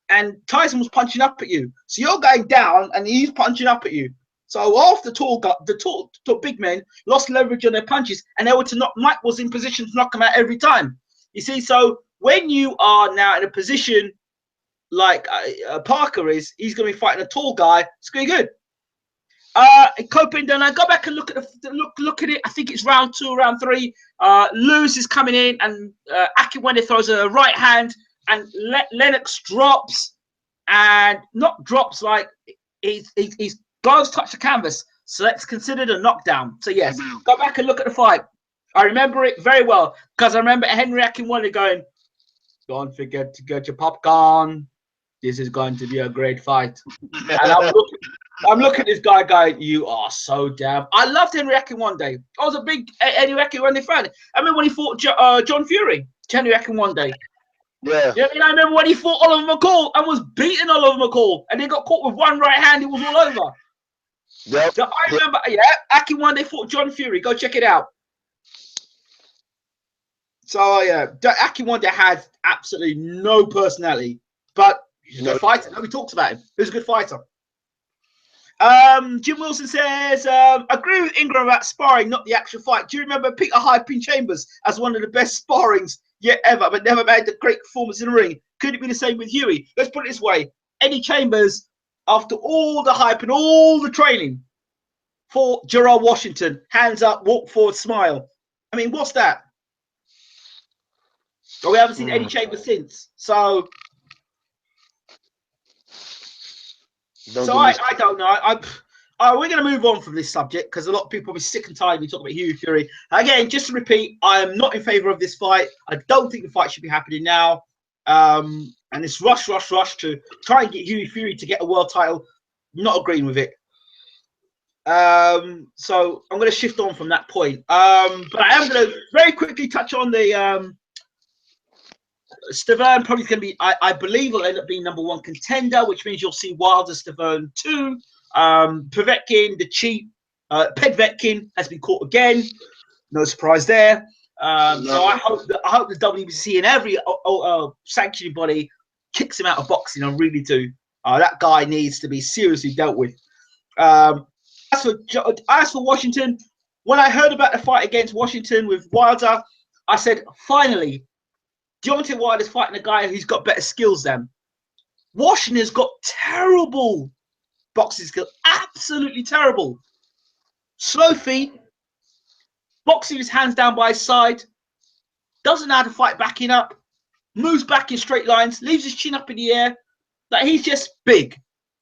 and Tyson was punching up at you. So you're going down, and he's punching up at you. So after the big men lost leverage on their punches, and they were to knock. Mike was in position to knock him out every time. You see, so when you are now in a position like Parker is, he's going to be fighting a tall guy. It's going to be good. Coping, then I go back and look at look at it. I think it's round 2, round 3. Lewis is coming in, and Akiwande throws a right hand, and Lennox drops, and not drops like his gloves touch the canvas. So that's considered a knockdown. So yes, go back and look at the fight. I remember it very well because I remember Henry Akinwande going, "Don't forget to get your popcorn. This is going to be a great fight." And I'm looking at this guy going, "You are so damn." I loved Henry Akinwande. I was a big Henry Akinwande fan. I remember when he fought John Fury, Henry Akinwande. Yeah. You know what I mean? I remember when he fought Oliver McCall and was beating Oliver McCall, and he got caught with one right hand. He was all over. Yep. So I remember, Akinwande fought John Fury. Go check it out. So yeah, Akinwande had absolutely no personality, but he's a good fighter. Nobody talks about him. He was a good fighter. Jim Wilson says, agree with Ingram about sparring, not the actual fight. Do you remember Peter Hyping Chambers as one of the best sparrings yet ever, but never made the great performance in the ring? Could it be the same with Huey? Let's put it this way. Eddie Chambers, after all the hype and all the training, for Gerard Washington, hands up, walk forward, smile. I mean, what's that? Well, we haven't seen Eddie Chambers since. So I don't know. We're going to move on from this subject because a lot of people will be sick and tired of me talking about Hughie Fury. Again, just to repeat, I am not in favour of this fight. I don't think the fight should be happening now. And this rush to try and get Hughie Fury to get a world title, not agreeing with it. So I'm going to shift on from that point. But I am going to very quickly touch on the Stavern. Probably going to be, I believe, will end up being #1 contender, which means you'll see Wilder Stavern 2. Povetkin, the cheap Pedvetkin has been caught again. No surprise there. So I hope the WBC and every sanctioning body kicks him out of boxing. I really do. That guy needs to be seriously dealt with. As for Washington, when I heard about the fight against Washington with Wilder, I said, finally, Deontay Wilder's fighting a guy who's got better skills than. Washington's got terrible boxing skills, absolutely terrible. Slow feet, boxing his hands down by his side, doesn't know how to fight backing up, moves back in straight lines, leaves his chin up in the air. Like, he's just big.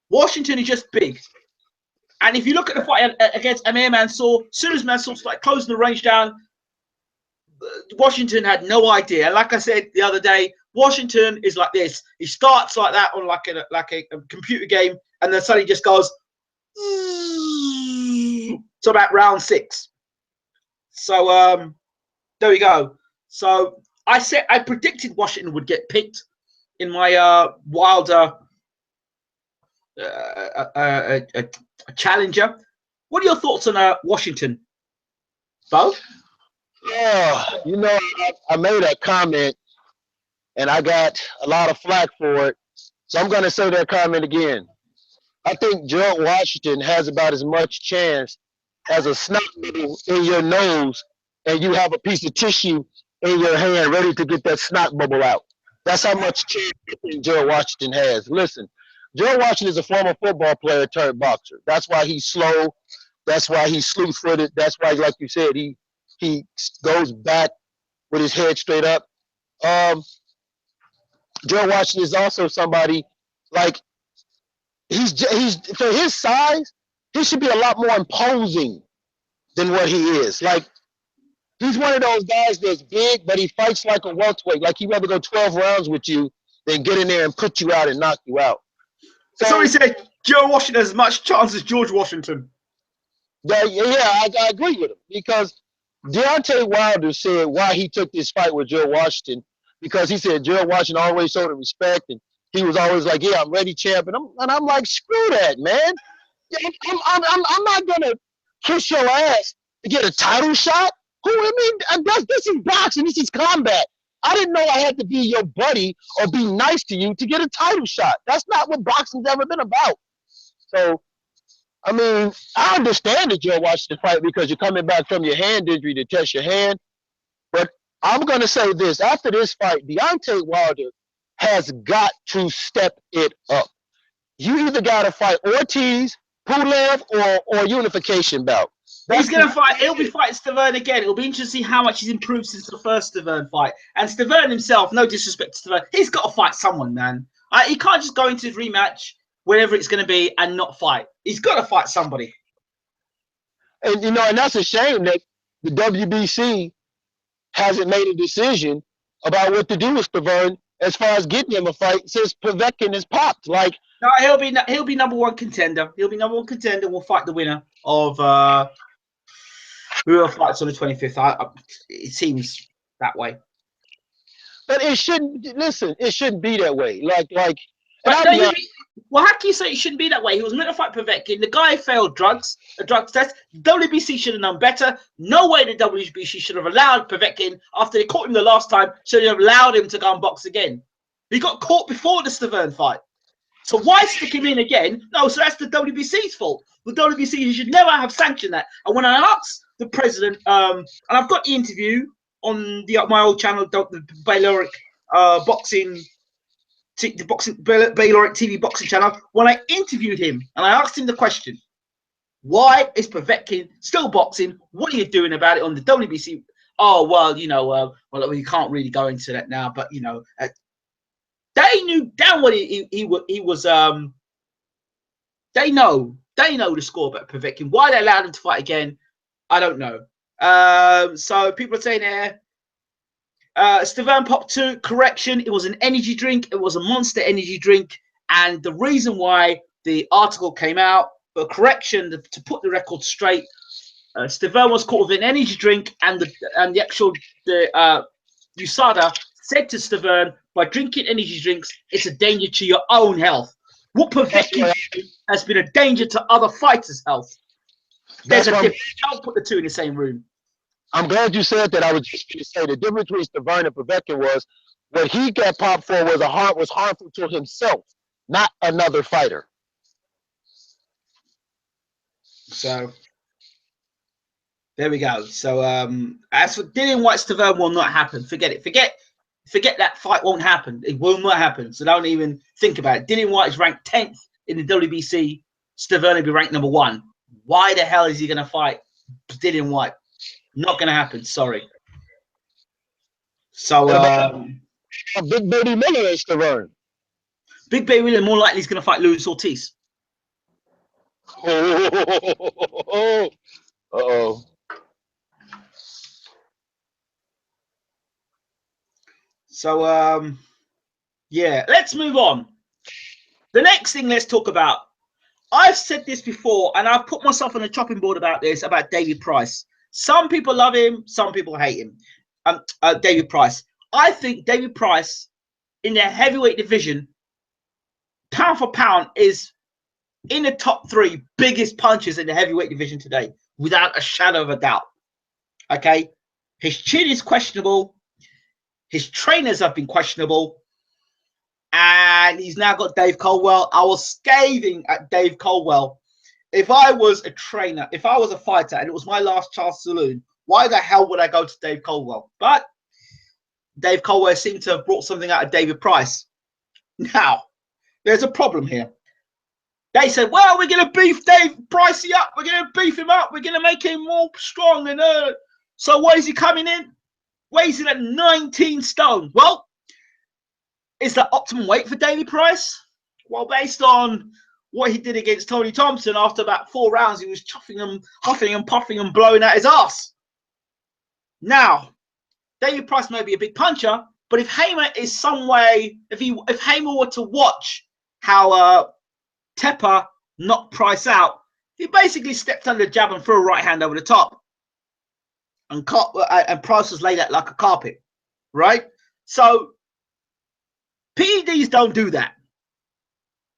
Washington is just big. And if you look at the fight against Amir Mansour, as soon as Mansour started closing the range down, Washington had no idea. And like I said the other day, Washington is like this. He starts like that on like a computer game, and then suddenly just goes to about round 6. So there we go. So I predicted Washington would get picked in my Wilder challenger. What are your thoughts on Washington, Bo? Yeah, you know, I made a comment and I got a lot of flack for it. So I'm going to say that comment again. I think Gerald Washington has about as much chance as a snot bubble in your nose and you have a piece of tissue in your hand ready to get that snot bubble out. That's how much chance I think Gerald Washington has. Listen, Gerald Washington is a former football player turned boxer. That's why he's slow. That's why he's slew-footed. That's why, like you said, he goes back with his head straight up. Joe Washington is also somebody like he's for his size, he should be a lot more imposing than what he is. Like he's one of those guys that's big, but he fights like a welterweight. Like he'd rather go 12 rounds with you than get in there and put you out and knock you out. So somebody said Joe Washington has as much chance as George Washington. yeah, I agree with him because Deontay Wilder said why he took this fight with Joe Washington because he said Joe Washington always showed him respect and he was always like, yeah, I'm ready, champ. And I'm like, screw that, man. I'm not gonna kiss your ass to get a title shot. Who I mean, this is boxing. This is combat. I didn't know I had to be your buddy or be nice to you to get a title shot. That's not what boxing's ever been about. So, I mean, I understand the Joe Washington fight because you're coming back from your hand injury to test your hand. But I'm going to say this. After this fight, Deontay Wilder has got to step it up. You either got to fight Ortiz, Pulev, or unification bout. He's going to fight. He'll be fighting Stavern again. It'll be interesting to see how much he's improved since the first Stavern fight. And Stavern himself, no disrespect to Stavern, he's got to fight someone, man. He can't just go into his rematch, wherever it's going to be, and not fight. He's got to fight somebody. And, you know, and that's a shame that the WBC hasn't made a decision about what to do with Stavern as far as getting him a fight since Povetkin has popped. Like, no, he'll be number one contender. He'll be number one contender. We'll fight the winner of whoever fights on the 25th. It seems that way. But it shouldn't. Listen, it shouldn't be that way. Well, how can you say it shouldn't be that way? He was meant to fight Povetkin. The guy failed a drugs test. WBC should have known better. No way the WBC should have allowed Povetkin, after they caught him the last time, should have allowed him to go and box again. He got caught before the Stavern fight. So why stick him in again? No, so that's the WBC's fault. The WBC should never have sanctioned that. And when I asked the president, and I've got the interview on my old channel, the Bayloric boxing. The Bayloric TV boxing channel, when I interviewed him and I asked him the question, why is Povetkin still boxing? What are you doing about it on the WBC? Oh, well, you know, well, we can't really go into that now, but, you know, they knew damn well he was, they know the score about Povetkin. Why they allowed him to fight again, I don't know. So people are saying there, Stavern Pop 2, correction, it was an energy drink. It was a Monster energy drink. And the reason why the article came out, for correction, to put the record straight, Stavern was caught with an energy drink, and the actual USADA said to Stavern, by drinking energy drinks, it's a danger to your own health. What Povetkin has been a danger to other fighters' health. There's a difference. Don't put the two in the same room. I'm glad you said that. I was just going to say the difference between Stavern and Povetkin was what he got popped for was harmful to himself, not another fighter. So there we go. So as for Dillian White Stavern will not happen. Forget it. Forget that fight won't happen. It will not happen. So don't even think about it. Dillian White is ranked 10th in the WBC. Stavern will be ranked number 1. Why the hell is he going to fight Dillian White? Not going to happen. Sorry. So, Big Baby Miller is Stavern. Big Baby Miller more likely is going to fight Luis Ortiz. Uh-oh. So, yeah, let's move on. The next thing let's talk about. I've said this before, and I've put myself on a chopping board about this, about David Price. Some people love him, some people hate him. David Price. I think David Price in the heavyweight division, pound for pound, is in the top 3 biggest punches in the heavyweight division today, without a shadow of a doubt. Okay? His chin is questionable. His trainers have been questionable. And he's now got Dave Coldwell. I was scathing at Dave Coldwell. If I was a trainer, if I was a fighter, and it was my last Charles Saloon, why the hell would I go to Dave Coldwell? But Dave Coldwell seemed to have brought something out of David Price. Now, there's a problem here. They said, well, we're going to beef Dave Pricey up. We're going to beef him up. We're going to make him more strong. And so what is he coming in? Weighs in at 19 stone. Well, is that optimum weight for Davy Price? Well, based on what he did against Tony Thompson, after about 4 rounds, he was chuffing him, huffing and puffing and blowing out his ass. Now, Davy Price may be a big puncher, but if Hamer is some way, if Hamer were to watch how Tepper knocked Price out, he basically stepped under the jab and threw a right hand over the top, and Price was laid out like a carpet, right? So PEDs don't do that.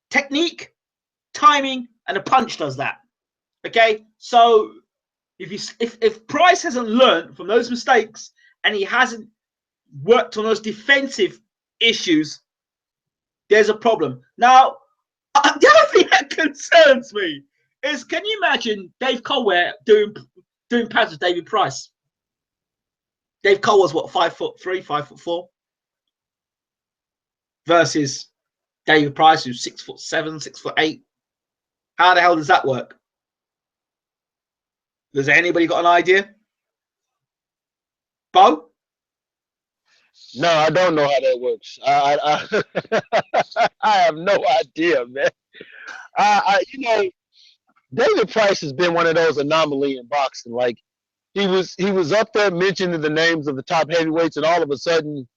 Technique, timing, and a punch does that. Okay, so if Price hasn't learned from those mistakes and he hasn't worked on those defensive issues, there's a problem. Now, the other thing that concerns me is, can you imagine Dave Colware doing pads with David Price? Dave Cole was what, 5'3", 5'4", versus David Price, who's 6'7", 6'8". How the hell does that work? Does anybody got an idea? Bo? No, I don't know how that works. I have no idea, man. You know, David Price has been one of those anomalies in boxing. Like, he was up there mentioning the names of the top heavyweights, and all of a sudden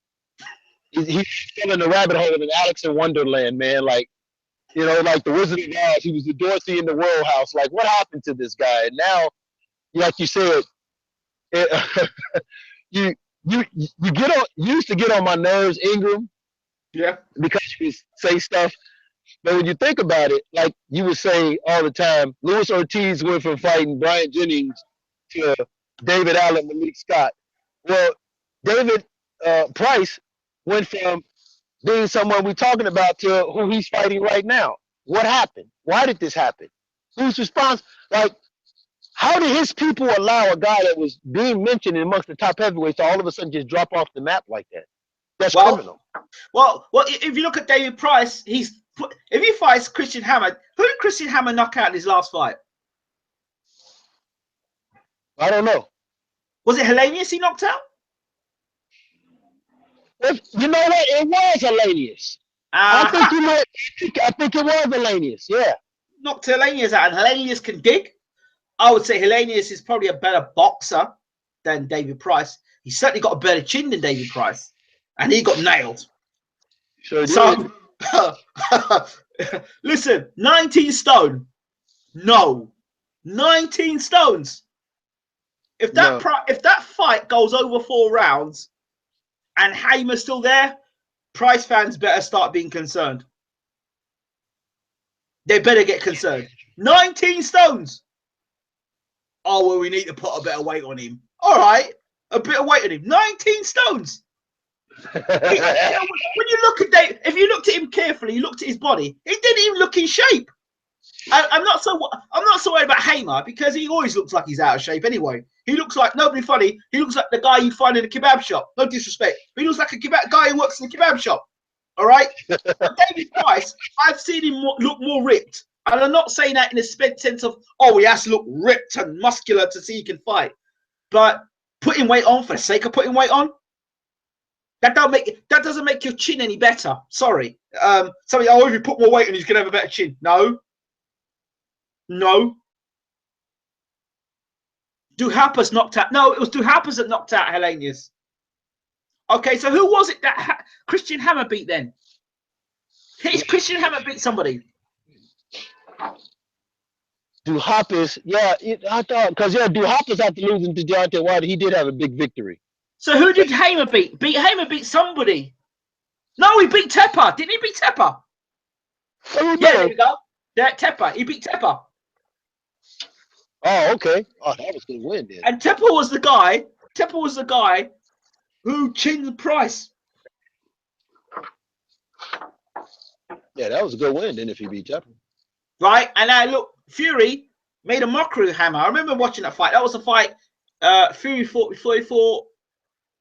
he fell in the rabbit hole of an Alex in Wonderland, man. Like, you know, like the Wizard of Oz, he was the Dorothy in the World House. Like, what happened to this guy? And now, like you said, you used to get on my nerves, Ingram. Yeah. Because you say stuff. But when you think about it, like you would say all the time, Luis Ortiz went from fighting Brian Jennings to David Allen, Malik Scott. Well, David Price went from being someone we're talking about to who he's fighting right now. What happened? Why did this happen? Who's responsible? Like, how did his people allow a guy that was being mentioned amongst the top heavyweights to all of a sudden just drop off the map like that? That's criminal. Well, if you look at David Price, if he fights Christian Hammer, who did Christian Hammer knock out in his last fight? I don't know. Was it Helenius he knocked out? You know what? It was Helenius. I think it was Helenius. Yeah. Knocked Helenius out, and Helenius can dig. I would say Helenius is probably a better boxer than David Price. He's certainly got a better chin than David Price, and he got nailed. Sure so, listen, 19 stone. No. 19 stones. If that fight goes over 4 rounds and Hamer's still there, Price fans better start being concerned. They better get concerned. 19 stones. Oh, well, we need to put a bit of weight on him. All right, a bit of weight on him. 19 stones. When you look at Dave, if you looked at him carefully, you looked at his body, he didn't even look in shape. I'm not so worried about Hamer, because he always looks like he's out of shape anyway. He looks like, nobody funny, he looks like the guy you find in a kebab shop. No disrespect, but he looks like a guy who works in a kebab shop. All right. But David Price, I've seen him look more ripped, and I'm not saying that in a sense of, oh, he has to look ripped and muscular to see he can fight. But putting weight on for the sake of putting weight on, that doesn't make your chin any better. Sorry. Somebody, oh, if you put more weight on, he's gonna have a better chin. No. Duhaupas knocked out. No, it was Duhaupas that knocked out Helenius. Okay, so who was it that Christian Hammer beat then? Christian Hammer beat somebody. Duhaupas, yeah, I thought, because Duhaupas after losing to Deontay Wilder, he did have a big victory. So who did Hamer beat? Hamer beat somebody. No, he beat Tepper. Didn't he beat Tepper? Oh, yeah, there you go. Tepper. He beat Tepper. Oh, okay. Oh, that was a good win then. And Tepper was the guy who chinned Price. Yeah, that was a good win then if he beat Tepper. Right, and now look, Fury made a mockery of Hammer. I remember watching that fight. That was a fight Fury fought before he fought.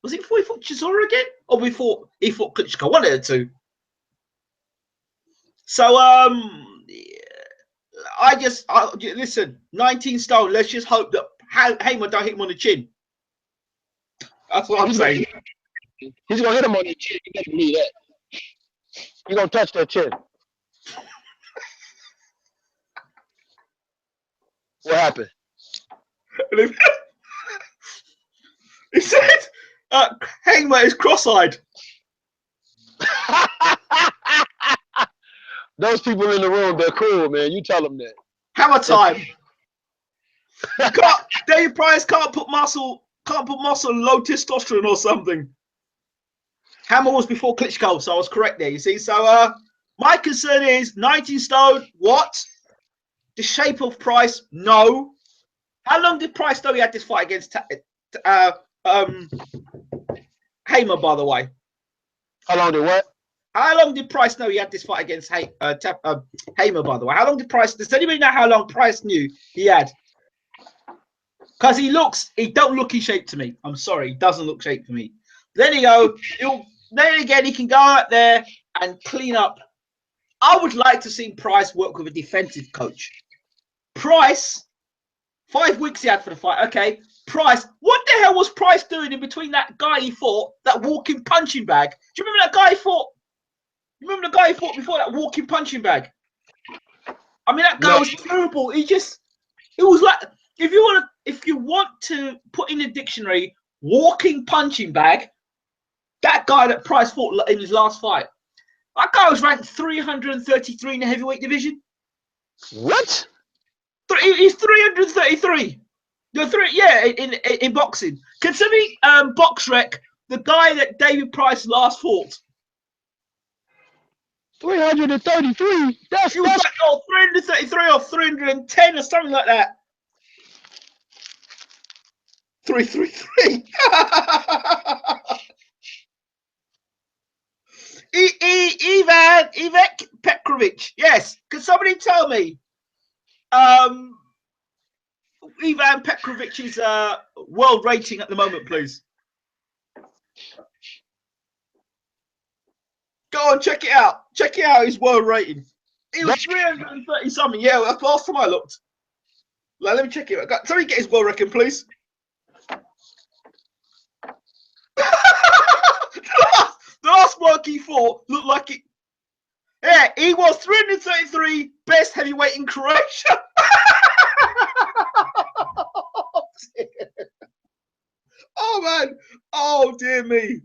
Was it before he fought Chisora again? Or before he fought Klitschko? One of the two. So listen, 19 stone. Let's just hope that Hamer don't hit him on the chin. That's what I'm saying. He's gonna hit him on the chin. You better believe that. He gonna touch that chin. What happened? He said, Hamer is cross-eyed. Those people in the room, they're cool, man. You tell them that. Hammer time. David Price can't put muscle low testosterone or something. Hammer was before Klitschko, so I was correct there, you see. So my concern is 19 stone, what? The shape of Price, no. How long did Price know he had this fight against Hamer, by the way? How long did what? How long did Price know he had this fight against Hamer, by the way? How long did Price, does anybody know how long Price knew he had? Because he don't look in shape to me. I'm sorry, he doesn't look shape for me. Then then again, he can go out there and clean up. I would like to see Price work with a defensive coach. Price, 5 weeks he had for the fight. Okay, Price, what the hell was Price doing in between that guy he fought, that walking punching bag? Do you remember that guy he fought? You remember the guy he fought before that walking punching bag? I mean, that guy was terrible. It was like, if you want to put in a dictionary, walking punching bag, that guy that Price fought in his last fight, that guy was ranked 333 in the heavyweight division. What? He's 333. In boxing. Considering BoxRec, the guy that David Price last fought. 333. That's like, 333 or 310 or something like that. 333. Ivek Petrovic. Yes. Can somebody tell me? Ivan Petrovic's world rating at the moment, please. Go on, check it out. Check it out, his world rating. It was 330 something. Yeah, that's the last time I looked. Let me check it out. Somebody get his world record, please. the last work he fought looked like it. Yeah, he was 333, best heavyweight in Croatia. Oh man! Oh dear me!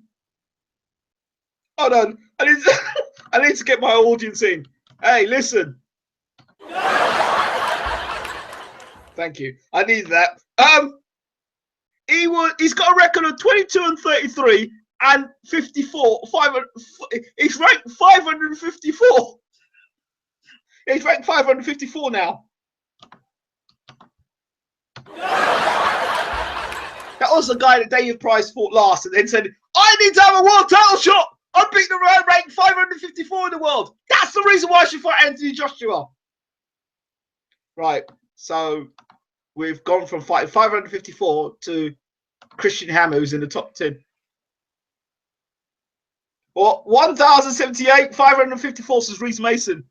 Hold on, I need to get my audience in. Hey, listen. Thank you. I need that. He's got a record of 22 and 33 and 54. He's ranked 554. He's ranked 554 now. That was the guy that David Price fought last and then said, I need to have a world title shot. I'm beating the rank 554 in the world. That's the reason why I should fight Anthony Joshua. Right. So we've gone from fighting 554 to Christian Hammer, who's in the top 10. Well, 1,078, 554 is Reese Mason.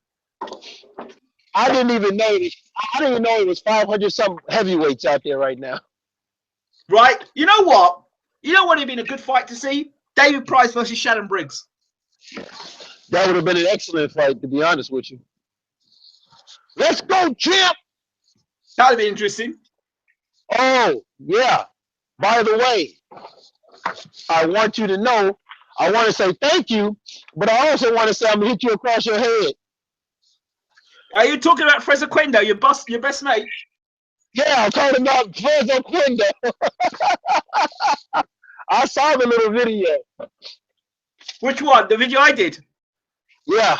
I didn't even know it was 500 some heavyweights out there right now. Right? You know what? You know what would have been a good fight to see? David Price versus Shannon Briggs. That would have been an excellent fight, to be honest with you. Let's go, champ! That would be interesting. Oh, yeah. By the way, I want you to know, I want to say thank you, but I also want to say I'm going to hit you across your head. Are you talking about Fraser Quendo, your best mate? Yeah, I'm talking about Fraser Quendo. I saw the little video. Which one? The video I did? Yeah.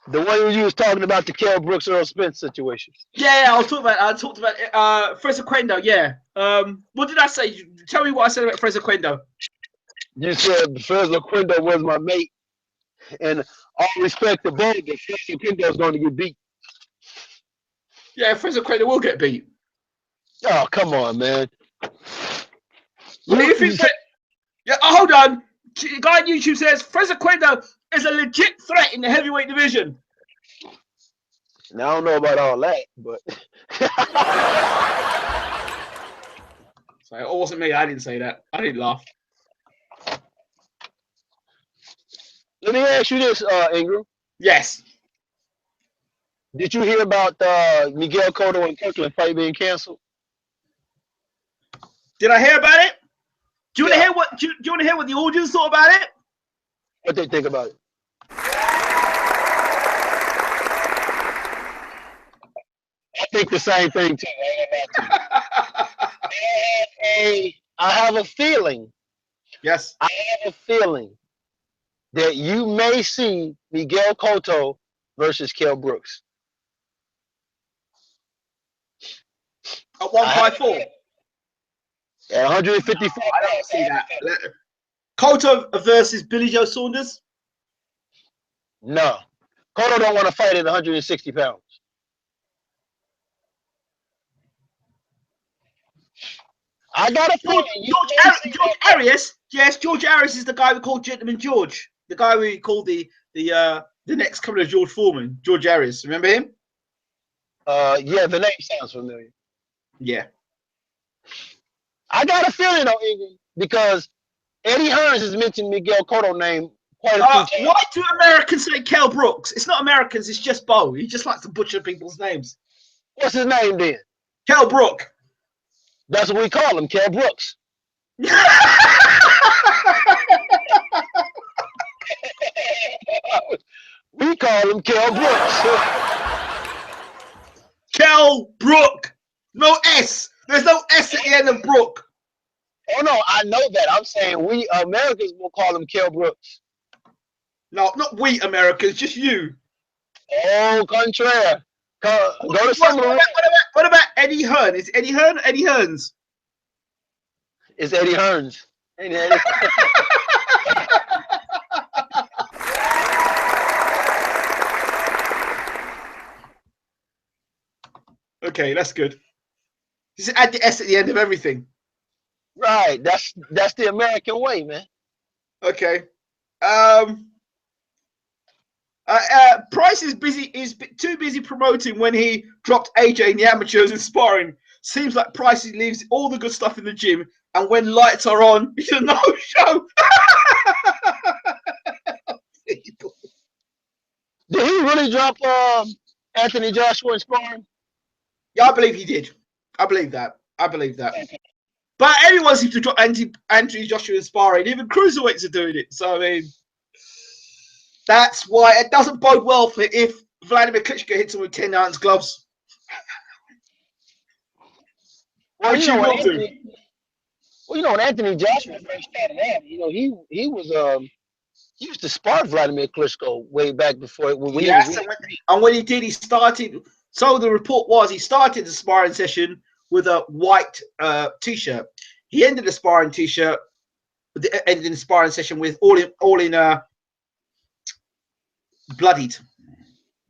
The one where you was talking about the Kell Brooks Earl Spence situation. Yeah, I talked about Fraser Quendo, yeah. What did I say? Tell me what I said about Fraser Quendo. You said Fraser Quendo was my mate. And all respect to both, but Fraser Quendo is going to get beat. Yeah, Fraser Quendo will get beat. Oh, come on, man. What do you think that? Yeah, hold on. The guy on YouTube says Fraser Quendo is a legit threat in the heavyweight division. Now, I don't know about all that, but so it wasn't me. I didn't say that. I didn't laugh. Let me ask you this, Ingram. Yes. Did you hear about Miguel Cotto and Kirkland fight being canceled? Did I hear about it? Do you want to Yeah. hear what? Do you want to hear what the audience thought about it? What they think about it? I think the same thing too. I have a feeling. Yes. I have a feeling that you may see Miguel Cotto versus Kell Brooks. At 154. At 154. I don't see that. Cotto versus Billy Joe Saunders. No. Cotto don't want to fight at 160 pounds. I got a feeling. George Arias. Yes, George Arias is the guy we call Gentleman George. The guy we call the next coming of George Foreman. George Arias. Remember him? Yeah, the name sounds familiar. Yeah. I got a feeling though, Ingram, because Eddie Hearns has mentioned Miguel Cotto name quite a few times. Why do Americans say Kell Brooks? It's not Americans, it's just Bo. He just likes to butcher people's names. What's his name then? Kell Brook. That's what we call him, Kell Brooks. We call him Kell Brooks. Kell Brook. No S. There's no S at the end of Brook. Oh no, I know that. I'm saying we Americans will call him Kell Brooks. No, not we Americans, just you. Oh, contraire. Go to some of the. What about Eddie Hearn? Is Eddie Hearn or Eddie Hearns? It's Eddie Hearns. Eddie. Okay, that's good. Just add the S at the end of everything. Right. That's the American way, man. Okay. Price is too busy promoting when he dropped AJ in the amateurs and sparring. Seems like Price leaves all the good stuff in the gym, and when lights are on, he's a no-show. Did he really drop Anthony Joshua in sparring? Yeah, I believe he did. I believe that. But everyone seems to drop Anthony Joshua in sparring. Even cruiserweights are doing it. So, I mean, that's why it doesn't bode well for if Vladimir Klitschko hits him with 10-ounce gloves. Well, Which he will do. Well, you know, when Anthony Joshua first started out, you know, he used to spar Vladimir Klitschko way back before when he was. And when he did, he started. So the report was he started the sparring session with a white t-shirt. He ended the sparring t-shirt, ended the sparring session with all in bloodied.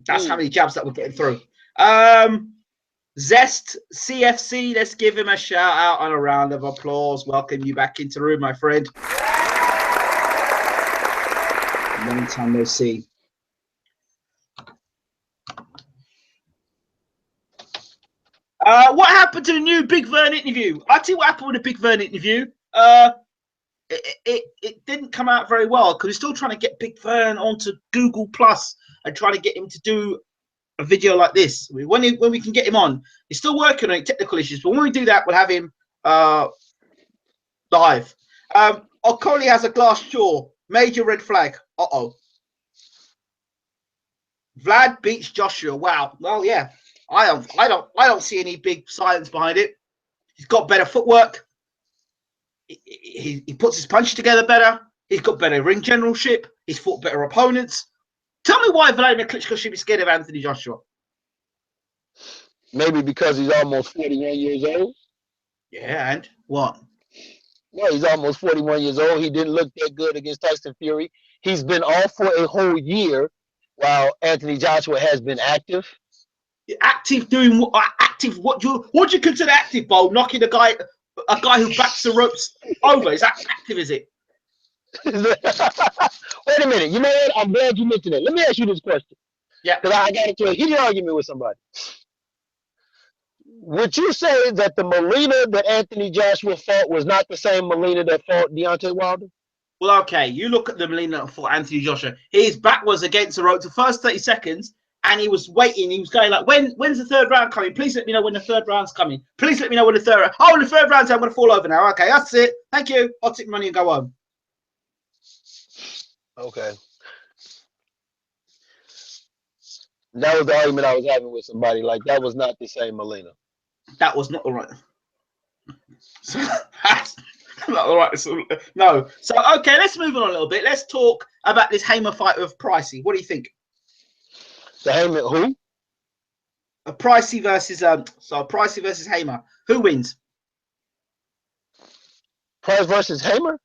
That's how many jabs that we're getting through. Zest CFC, let's give him a shout out and a round of applause. Welcome you back into the room, my friend. Long time no see. What happened to the new Big Vern interview? I'll tell you what happened with the Big Vern interview. It didn't come out very well because we're still trying to get Big Vern onto Google Plus and trying to get him to do a video like this. When we can get him on, he's still working on technical issues, but when we do that, we'll have him live. O'Coley has a glass jaw. Major red flag. Vlad beats Joshua. Wow. Well, yeah. I don't see any big science behind it. He's got better footwork. He puts his punches together better. He's got better ring generalship. He's fought better opponents. Tell me why Vladimir Klitschko should be scared of Anthony Joshua. Maybe because he's almost 41 years old. Yeah, and what? Well, he's almost 41 years old. He didn't look that good against Tyson Fury. He's been off for a whole year while Anthony Joshua has been active. Active doing active? What do you consider active, Bo? Knocking a guy who backs the ropes over. Is that active? Is it? Wait a minute. You know what? I'm glad you mentioned it. Let me ask you this question. Yeah. Because I got into a heated argument with somebody. Would you say that the Molina that Anthony Joshua fought was not the same Molina that fought Deontay Wilder? Well, okay, you look at the Molina for Anthony Joshua. His back was against the rope the first 30 seconds, and he was waiting. He was going like, when's the third round coming? Please let me know when the third round's coming. Please let me know when the third. Oh, the third round's, I'm going to fall over now. Okay, that's it. Thank you. I'll take money and go home. Okay. That was the argument I was having with somebody. Like, that was not the same Molina. That was not all right. So that's not all right. So, no. So, okay, let's move on a little bit. Let's talk about this Hamer fight with Pricey. What do you think? The Hamer, who? A Pricey versus Pricey versus Hamer. Who wins? Price versus Hamer?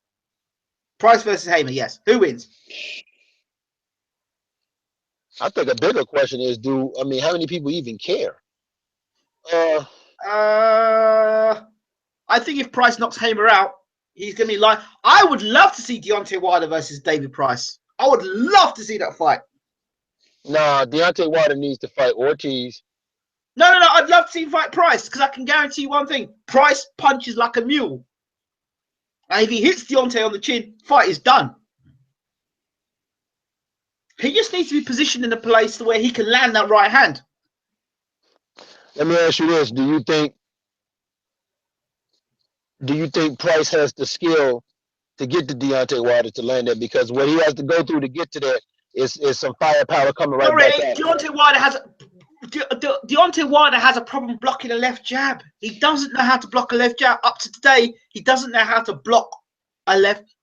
Price versus Hamer, yes. Who wins? I think a bigger question is, how many people even care? I think if Price knocks Hamer out, he's going to be like, I would love to see Deontay Wilder versus David Price. I would love to see that fight. Nah, Deontay Wilder needs to fight Ortiz. No. I'd love to see him fight Price because I can guarantee you one thing. Price punches like a mule. And if he hits Deontay on the chin, fight is done. He just needs to be positioned in a place where he can land that right hand. Let me ask you this. Do you think Price has the skill to get to Deontay Wilder to land that? Because what he has to go through to get to that is some firepower coming right back at him. Deontay Wilder has a problem blocking a left jab. He doesn't know how to block a left jab. Up to today, he doesn't know how to block a left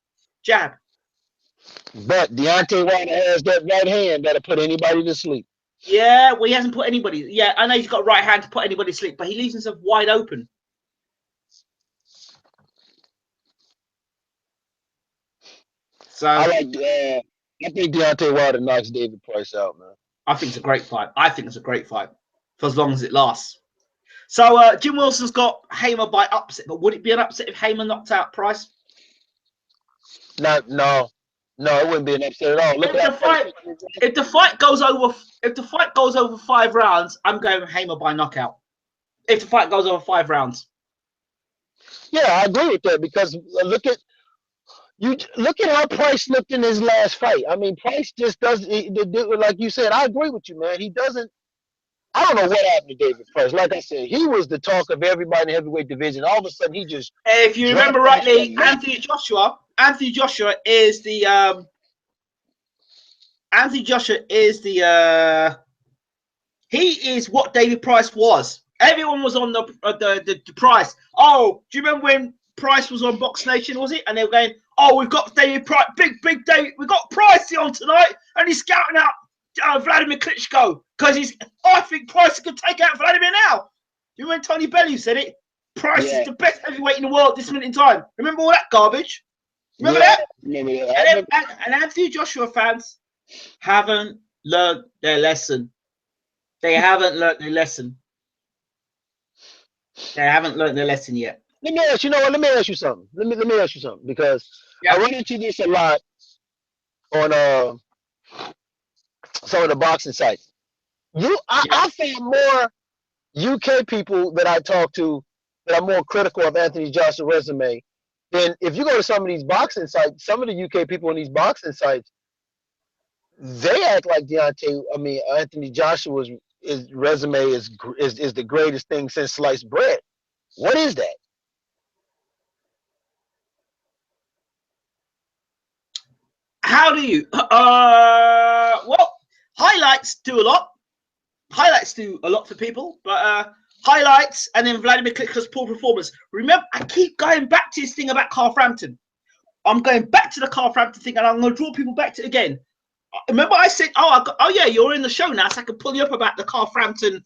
jab. But Deontay Wilder has that right hand that'll put anybody to sleep. Yeah, well, he hasn't put anybody. Yeah, I know he's got a right hand to put anybody to sleep, but he leaves himself wide open. So I think Deontay Wilder knocks David Price out, man. I think it's a great fight. For as long as it lasts. So Jim Wilson's got Hamer by upset, but would it be an upset if Hamer knocked out Price? No, it wouldn't be an upset at all. If the fight goes over 5 rounds, I'm going Hamer by knockout. If the fight goes over 5 rounds. Yeah, I agree with that because look at how Price looked in his last fight. I mean, Price just doesn't, like you said. I agree with you, man. He doesn't. I don't know what happened to David Price. Like I said, he was the talk of everybody in the heavyweight division. All of a sudden, he just. If you remember rightly, Anthony Joshua is the. He is what David Price was. Everyone was on the Price. Oh, do you remember when Price was on Box Nation? Was it? And they were going, "Oh, we've got David Price, big David. We've got Pricey on tonight, and he's scouting out Vladimir Klitschko because I think Price could take out Vladimir now." You remember Tony Bellew said it? Price is the best heavyweight in the world this minute in time. Remember all that garbage? Remember that? And Anthony Joshua fans haven't learned their lesson. They haven't learned their lesson. They haven't learned their lesson yet. Let me ask you something. Let me ask you something because I run into this a lot on some of the boxing sites. I found more UK people that I talk to that are more critical of Anthony Joshua's resume than if you go to some of these boxing sites. Some of the UK people on these boxing sites, they act like Anthony Joshua's resume is the greatest thing since sliced bread. What is that? How do you? Well, highlights do a lot. Highlights do a lot for people, but highlights and then Vladimir Klitschko's poor performance. Remember, I keep going back to this thing about Carl Frampton. I'm going back to the Carl Frampton thing, and I'm going to draw people back to it again. Remember, I said, "Oh yeah, you're in the show now, so I can pull you up about the Carl Frampton,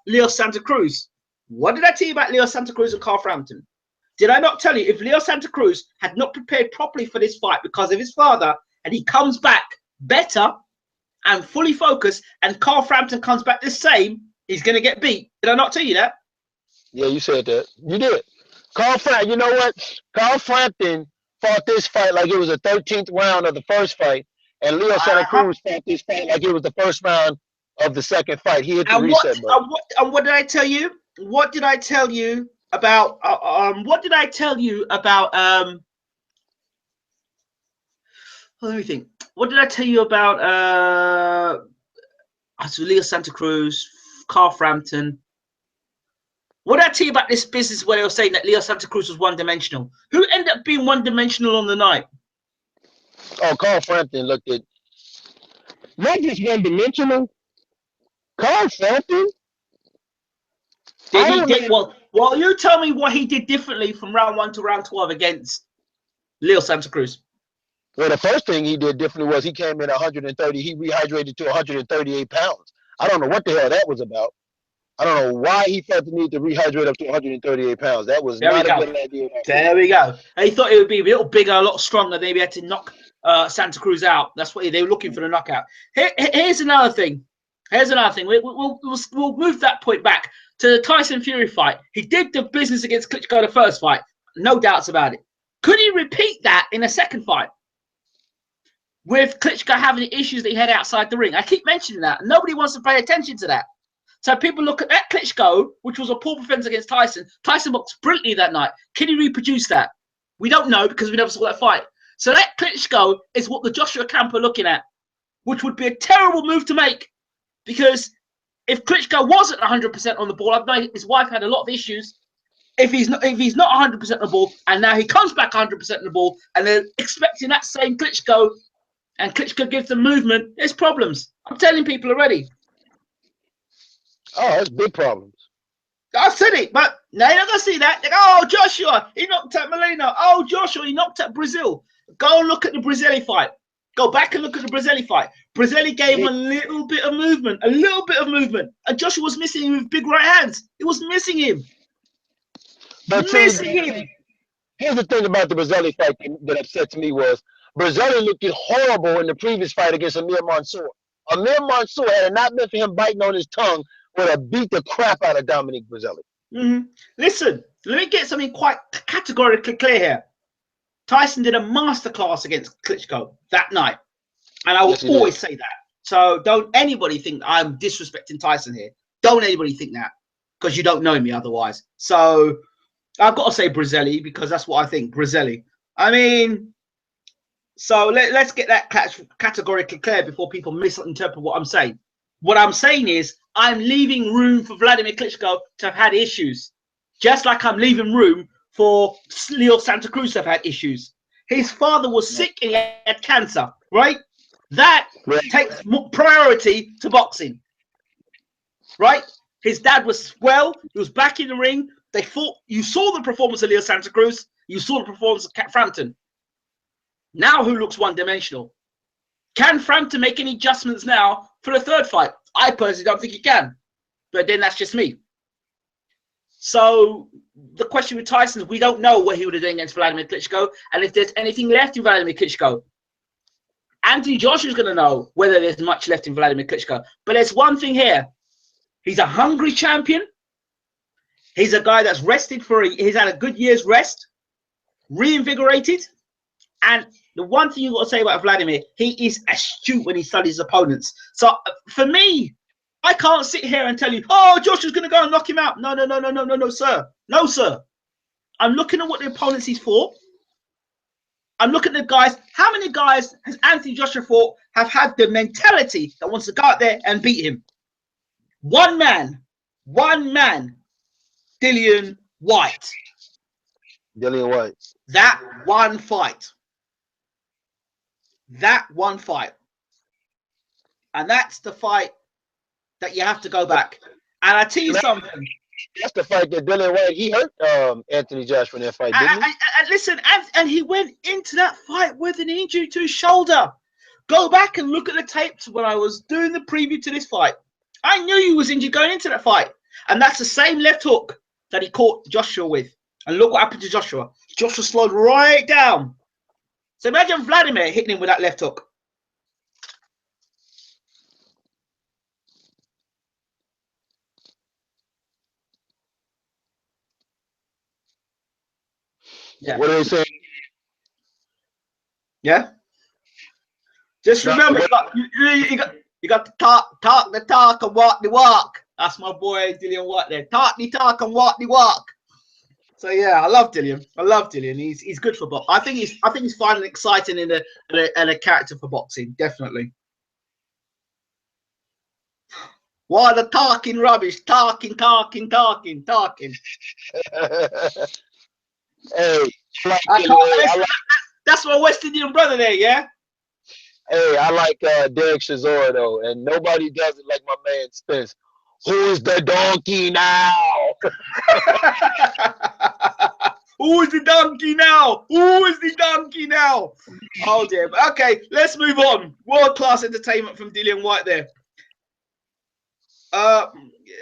Leo Santa Cruz." What did I tell you about Leo Santa Cruz and Carl Frampton? Did I not tell you if Leo Santa Cruz had not prepared properly for this fight because of his father, and he comes back better and fully focused, and Carl Frampton comes back the same, he's going to get beat? Did I not tell you that? Yeah, you said that. You did. Carl Frampton, you know what? Carl Frampton fought this fight like it was the 13th round of the first fight, and Leo Santa Cruz fought this fight like it was the first round of the second fight. He hit the reset button. And what did I tell you? What did I tell you about? What did I tell you about? Let me think. What did I tell you about Leo Santa Cruz, Carl Frampton? What did I tell you about this business where they were saying that Leo Santa Cruz was one-dimensional? Who ended up being one-dimensional on the night? Oh, Carl Frampton looked at not just one-dimensional. Carl Frampton. Well, you tell me what he did differently from round 1 to round 12 against Leo Santa Cruz. Well, the first thing he did differently was he came in 130. He rehydrated to 138 pounds. I don't know what the hell that was about. I don't know why he felt the need to rehydrate up to 138 pounds. That was not a good idea. There we go. He thought it would be a little bigger, a lot stronger. Maybe had to knock Santa Cruz out. That's what they were looking for, the knockout. Here's another thing. We'll move that point back to the Tyson Fury fight. He did the business against Klitschko the first fight. No doubts about it. Could he repeat that in a second fight? With Klitschko having the issues that he had outside the ring. I keep mentioning that. Nobody wants to pay attention to that. So people look at that Klitschko, which was a poor performance against Tyson. Tyson boxed brilliantly that night. Can he reproduce that? We don't know because we never saw that fight. So that Klitschko is what the Joshua camp are looking at, which would be a terrible move to make, because if Klitschko wasn't 100% on the ball, I've known his wife had a lot of issues. If he's not 100% on the ball, and now he comes back 100% on the ball, and they're expecting that same Klitschko, and Klitschko gives them movement, there's problems. I'm telling people already. Oh, that's big problems. I said it, but now you're not going to see that. They go, oh, Joshua, he knocked out Molina. Oh, Joshua, he knocked out Brazil. Go and look at the Brazili fight. Go back and look at the Brazili fight. Brazili gave him a little bit of movement, and Joshua was missing him with big right hands. He was missing him. But here's the thing about the Brazili fight that upsets me was Brazili looked horrible in the previous fight against Amir Mansour. Amir Mansour, had it not been for him biting on his tongue, would have beat the crap out of Dominic Brazili. Listen, let me get something quite categorically clear here. Tyson did a masterclass against Klitschko that night, and I will always say that. So don't anybody think I'm disrespecting Tyson here. Don't anybody think that, because you don't know me otherwise. So I've got to say Brazili, because that's what I think. Brazili. I mean, so let's get that categorically clear before people misinterpret what I'm saying. What I'm saying is I'm leaving room for Vladimir Klitschko to have had issues, just like I'm leaving room for Leo Santa Cruz to have had issues. His father was sick and he had cancer, right? That takes priority to boxing, right? His dad was well, he was back in the ring. They fought. You saw the performance of Leo Santa Cruz. You saw the performance of Frampton. Now who looks one-dimensional? Can Frampton make any adjustments now for the third fight? I personally don't think he can. But then that's just me. So the question with Tyson is we don't know what he would have done against Vladimir Klitschko, and if there's anything left in Vladimir Klitschko. Anthony Joshua's going to know whether there's much left in Vladimir Klitschko. But there's one thing here. He's a hungry champion. He's a guy that's rested he's had a good year's rest, reinvigorated. And the one thing you've got to say about Vladimir, he is astute when he studies opponents. So for me, I can't sit here and tell you, oh, Joshua's going to go and knock him out. No, sir. No, sir. I'm looking at what the opponents he's fought. I'm looking at the guys. How many guys has Anthony Joshua fought have had the mentality that wants to go out there and beat him? One man, Dillian Whyte. That one fight. And that's the fight that you have to go back. And I tell you something. That's the fight that Dillian Whyte, he hurt Anthony Joshua in that fight, didn't he? And listen, and he went into that fight with an injury to his shoulder. Go back and look at the tapes when I was doing the preview to this fight. I knew he was injured going into that fight. And that's the same left hook that he caught Joshua with. And look what happened to Joshua. Joshua slowed right down. So imagine Vladimir hitting him with that left hook. Yeah. What are they saying? Yeah. Just remember, you got to talk the talk and walk the walk. That's my boy Dillian Whyte there. Talk the talk and walk the walk. So yeah, I love Dillian. I love Dillian. He's good for boxing. I think he's fun and exciting in a character for boxing. Definitely. What the talking rubbish? Talking. Hey, like, I hey, can't I listen. like, That's my West Indian brother there, yeah? hey, I like Derek Chisora though, and nobody does it like my man Spence. Who's the donkey now? Who is the donkey now? Who is the donkey now? Oh dear. Okay, let's move on. World class entertainment from Dillian White there.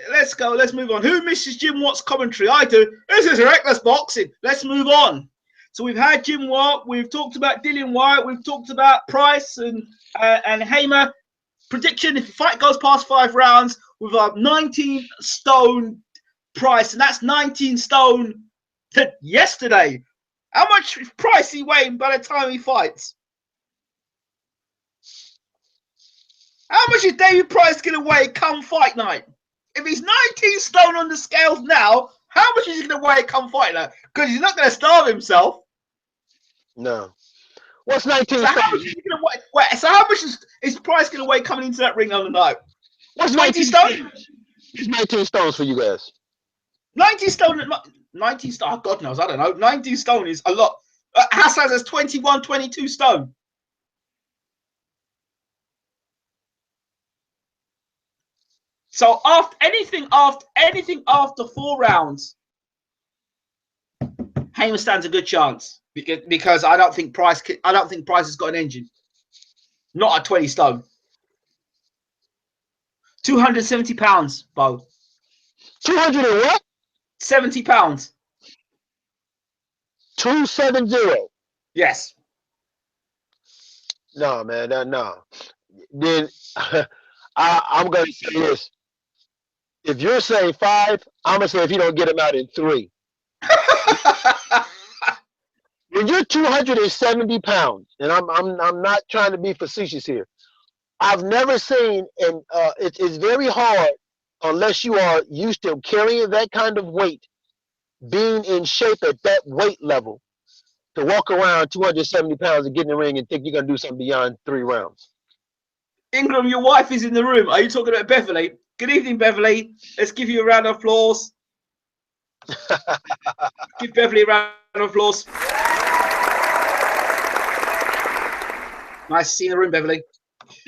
Let's go. Let's move on. Who misses Jim Watt's commentary? I do. This is reckless boxing. Let's move on. So we've had Jim Watt. We've talked about Dillian White. We've talked about Price and Hamer. Prediction: if the fight goes past 5 rounds, with a 19 stone Price, and that's 19 stone yesterday. How much Price he weighing by the time he fights? How much is David Price going to weigh come fight night? If he's 19 stone on the scales now, how much is he going to weigh come fight night? Because he's not going to starve himself. No. What's 19 So how much is he going to weigh? So how much is Price going to weigh coming into that ring on the night? What's 20 stone? It's 19 stones for you guys. 19 stone. 19 stone. Oh, God knows. I don't know. 19 stone is a lot. Hassan has 21, 22 stone. So anything after 4 rounds, Hamer stands a good chance because I don't think Price has got an engine. Not at 20 stone. 270 pounds, Bo. 200 and what? 70 pounds. 270. Yes. No, man, no. Then I'm gonna say this. If you're saying 5, I'm gonna say if you don't get him out in 3. When you're 270 pounds, and I'm not trying to be facetious here. I've never seen, and it's very hard unless you are used to carrying that kind of weight, being in shape at that weight level, to walk around 270 pounds and get in the ring and think you're gonna do something beyond 3 rounds. Ingram, your wife is in the room. Are you talking about Beverly? Good evening, Beverly. Let's give you a round of applause. Give Beverly a round of applause. Nice to see you in the room, Beverly.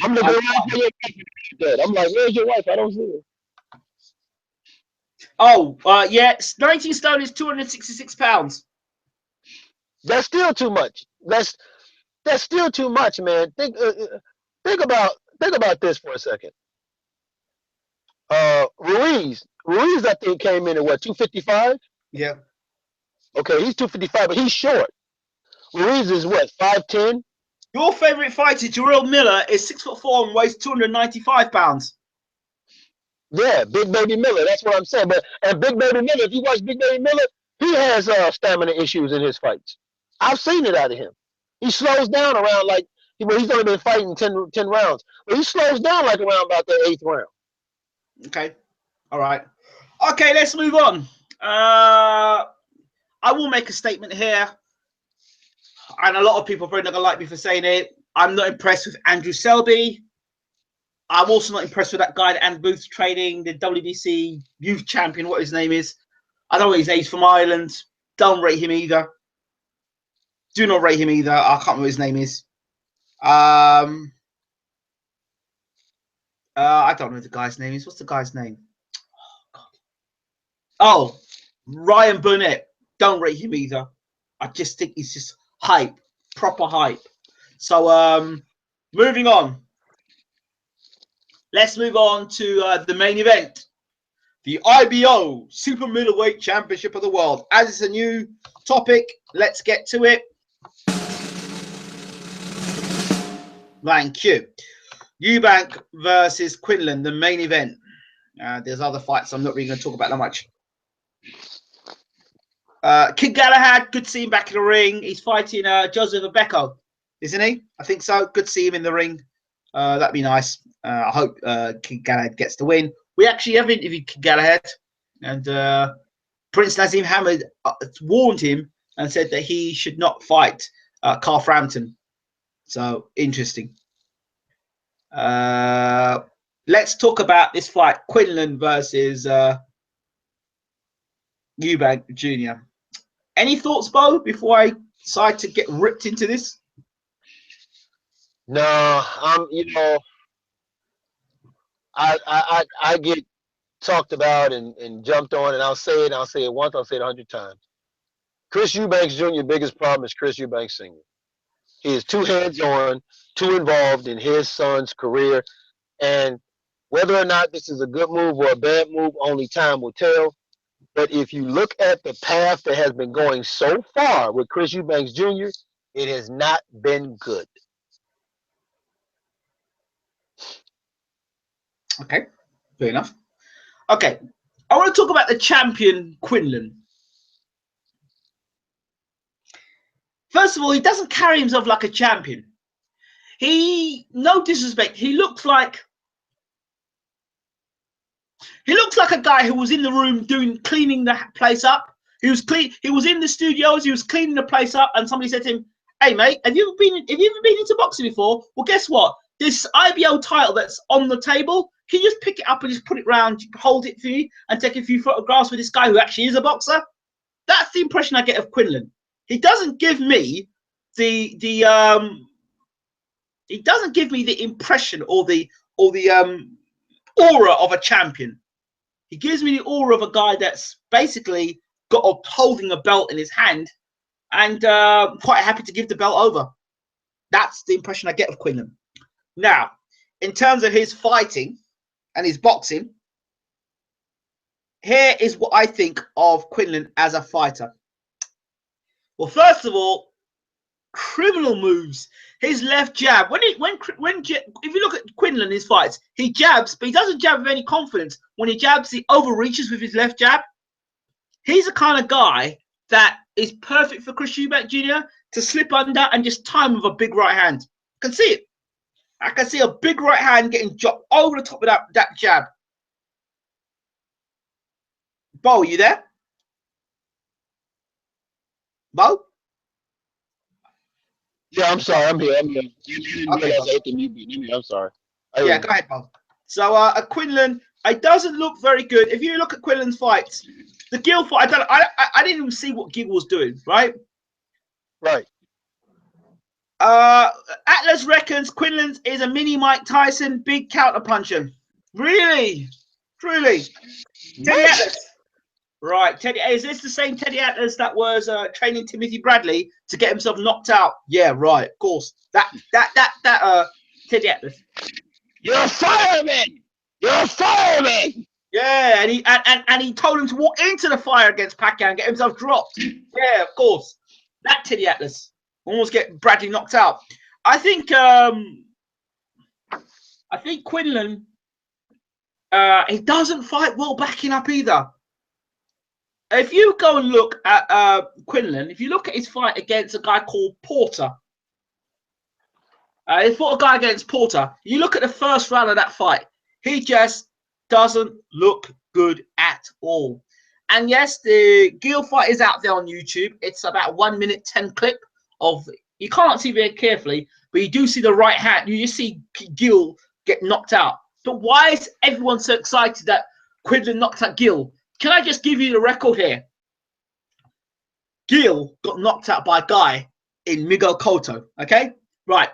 I'm looking around for your wife. I'm like, where's your wife? I don't see her. Oh, yeah. 19 stone is 266 pounds. That's still too much. That's still too much, man. Think about this for a second. Ruiz, I think came in at what, 255? Yeah. Okay, he's 255, but he's short. Ruiz is what, 5'10"? Your favorite fighter, Jarrell Miller, is 6'4" and weighs 295 pounds. Yeah, Big Baby Miller. That's what I'm saying. And Big Baby Miller, if you watch Big Baby Miller, he has stamina issues in his fights. I've seen it out of him. He slows down around like he's only been fighting 10 rounds, but he slows down like around about the 8th round. Okay, all right. Okay, let's move on. I will make a statement here, and a lot of people are probably not gonna like me for saying it. I'm not impressed with Andrew Selby. I'm also not impressed with that guy that Ann Booth's training, the WBC youth champion, what his name is. I don't know his name. He's from Ireland. Don't rate him either. Do not rate him either. I can't remember what his name is. I don't know what the guy's name is. What's the guy's name? Oh, Ryan Burnett. Don't rate him either. I just think he's just hype, proper hype. So, moving on. Let's move on to the main event, the IBO Super Middleweight Championship of the World. As it's a new topic, let's get to it. Thank you. Eubank versus Quinlan, the main event. There's other fights I'm not really going to talk about that much. Kid Galahad, good to see him back in the ring. He's fighting Joseph Abeko, isn't he? I think so. Good to see him in the ring. That'd be nice. I hope Kid Galahad gets the win. We actually have interviewed Kid Galahad, and Prince Nazim Hamid warned him and said that he should not fight Carl Frampton. So interesting. Let's talk about this fight, Quinlan versus Eubank Jr. Any thoughts, Bo, before I decide to get ripped into this? No, you know, I get talked about and jumped on, and I'll say it once, I'll say it 100 times. Chris Eubanks Jr. biggest problem is Chris Eubanks Sr. He is too hands-on, too involved in his son's career, and whether or not this is a good move or a bad move, only time will tell. But if you look at the path that has been going so far with Chris Eubanks Jr., it has not been good. Okay, fair enough. Okay, I want to talk about the champion, Quinlan. First of all, he doesn't carry himself like a champion. No disrespect, he looks like a guy who was in the room cleaning the place up. He was in the studios, he was cleaning the place up, and somebody said to him, "Hey mate, have you ever been into boxing before? Well, guess what? This IBO title that's on the table, can you just pick it up and just put it round, hold it for me, and take a few photographs with this guy who actually is a boxer?" That's the impression I get of Quinlan. He doesn't give me the impression or the aura of a champion. He gives me the aura of a guy that's basically holding a belt in his hand and quite happy to give the belt over. That's the impression I get of Quinlan. Now, in terms of his fighting and his boxing, here is what I think of Quinlan as a fighter. Well, first of all, criminal moves. His left jab. If you look at Quinlan in his fights, he jabs, but he doesn't jab with any confidence. When he jabs, he overreaches with his left jab. He's the kind of guy that is perfect for Chris Eubank Jr. to slip under and just time with a big right hand. I can see it. I can see a big right hand getting dropped over the top of that jab. Bo, you there? Bo? Yeah, I'm sorry. I'm here. You didn't Okay, realize I hit the mute button. I'm sorry. Yeah, go ahead, Bo. So Quinlan, it doesn't look very good. If you look at Quinlan's fights, the Gill fight, I didn't even see what Gill was doing, right? Right. Atlas reckons Quinlan is a mini Mike Tyson, big counter puncher. Really? Truly? Teddy Atlas. Right, Teddy. Is this the same Teddy Atlas that was training Timothy Bradley to get himself knocked out? Yeah, right. Of course. That Teddy Atlas. You're a fireman. You're a fireman. Yeah, and he told him to walk into the fire against Pacquiao and get himself dropped. Yeah, of course. That Teddy Atlas almost get Bradley knocked out. I think Quinlan he doesn't fight well backing up either. If you go and look at Quinlan, if you look at his fight against a guy called Porter, he fought a guy against Porter. You look at the first round of that fight, he just doesn't look good at all. And yes, the Gill fight is out there on YouTube. It's about 1 minute 10 clip of, you can't see very carefully, but you do see the right hand. You just see Gill get knocked out. But why is everyone so excited that Quinlan knocked out Gill? Can I just give you the record here? Gill got knocked out by a guy in Miguel Cotto, okay? Right.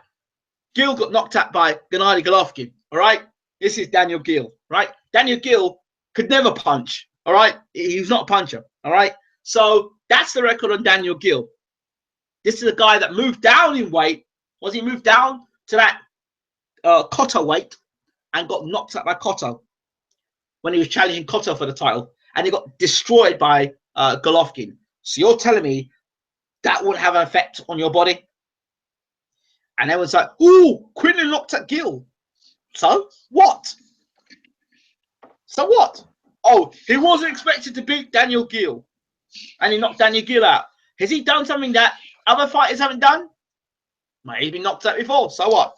Gill got knocked out by Gennady Golovkin, all right? This is Daniel Gill, right? Daniel Gill could never punch, all right? He's not a puncher, all right? So that's the record on Daniel Gill. This is a guy that moved down in weight. He moved down to that Cotto weight and got knocked out by Cotto when he was challenging Cotto for the title. And he got destroyed by Golovkin. So you're telling me that wouldn't have an effect on your body? And everyone's like, ooh, Quinlan knocked out Gill. So what? So what? Oh, he wasn't expected to beat Daniel Gill. And he knocked Daniel Gill out. Has he done something that other fighters haven't done? Might he's been knocked out before. So what?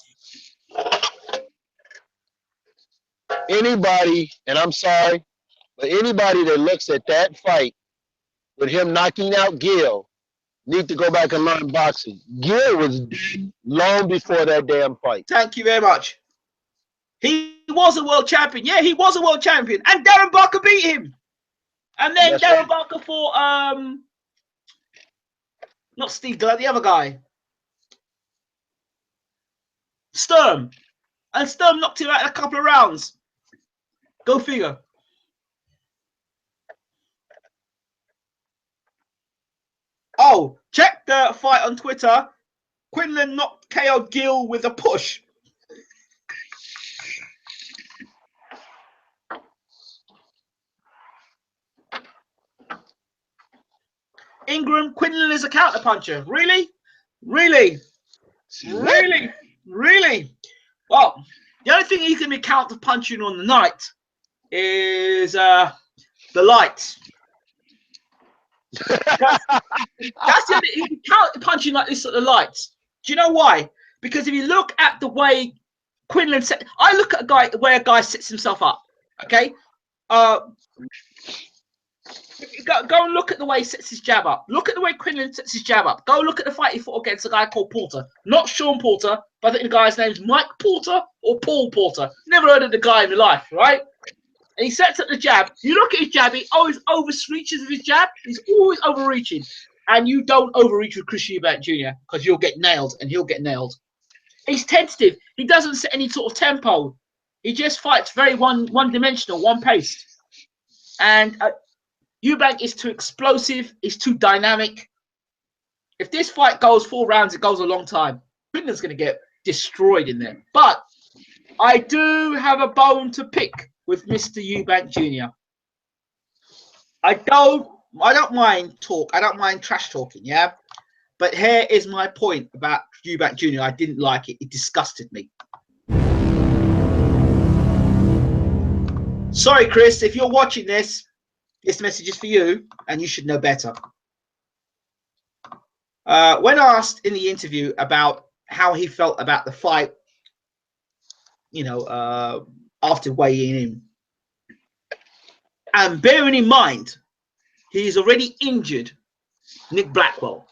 Anybody, and I'm sorry, but anybody that looks at that fight with him knocking out Gil, need to go back and learn boxing. Gil was dead long before that damn fight. Thank you very much. He was a world champion. Yeah, he was a world champion. And Darren Barker beat him. And then That's Darren right. Barker fought not Steve Glenn, the other guy. Sturm. And Sturm knocked him out in a couple of rounds. Go figure. Oh, check the fight on Twitter. Quinlan knocked KO Gil with a push. Ingram, Quinlan is a counterpuncher. Really? Really? Really? Really? Well, the only thing he can be counterpunching on the night is the lights. That's the only, he can counterpunching like this at the lights. Do you know why? Because if you look at the way Quinlan set, I look at a guy, the way a guy sets himself up. Okay, go and look at the way he sets his jab up. Look at the way Quinlan sets his jab up. Go look at the fight he fought against a guy called Porter. Not Sean Porter, but I think the guy's name's Mike Porter or Paul Porter. Never heard of the guy in my life, right? And he sets up the jab. You look at his jab, he always overreaches with his jab. He's always overreaching. And you don't overreach with Chris Eubank Jr. because you'll get nailed and he'll get nailed. He's tentative. He doesn't set any sort of tempo. He just fights very one-dimensional, one-paced. And Eubank is too explosive. He's too dynamic. If this fight goes 4 rounds, it goes a long time. Quinlan's going to get destroyed in there. But I do have a bone to pick with Mr. Eubank Jr. I don't mind talk. I don't mind trash talking, yeah? But here is my point about Eubank Jr. I didn't like it. It disgusted me. Sorry, Chris, if you're watching this message is for you, and you should know better. When asked in the interview about how he felt about the fight, you know, after weighing in, and bearing in mind, he's already injured Nick Blackwell.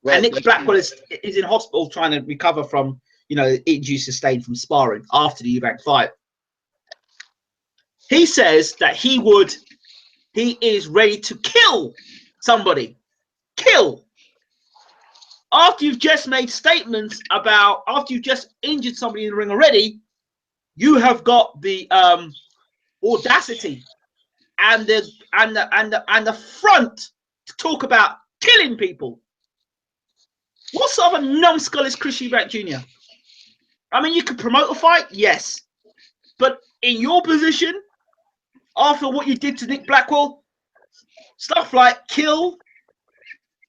Right, and Nick Blackwell is in hospital trying to recover from, you know, injury sustained from sparring after the Eubank fight. He says that he is ready to kill somebody. Kill. After you've just made statements about, after you've just injured somebody in the ring already, you have got the audacity and the front to talk about killing people. What sort of a numbskull is Chris Eubank Jr.? I mean, you could promote a fight, yes, but in your position, after what you did to Nick Blackwell, stuff like kill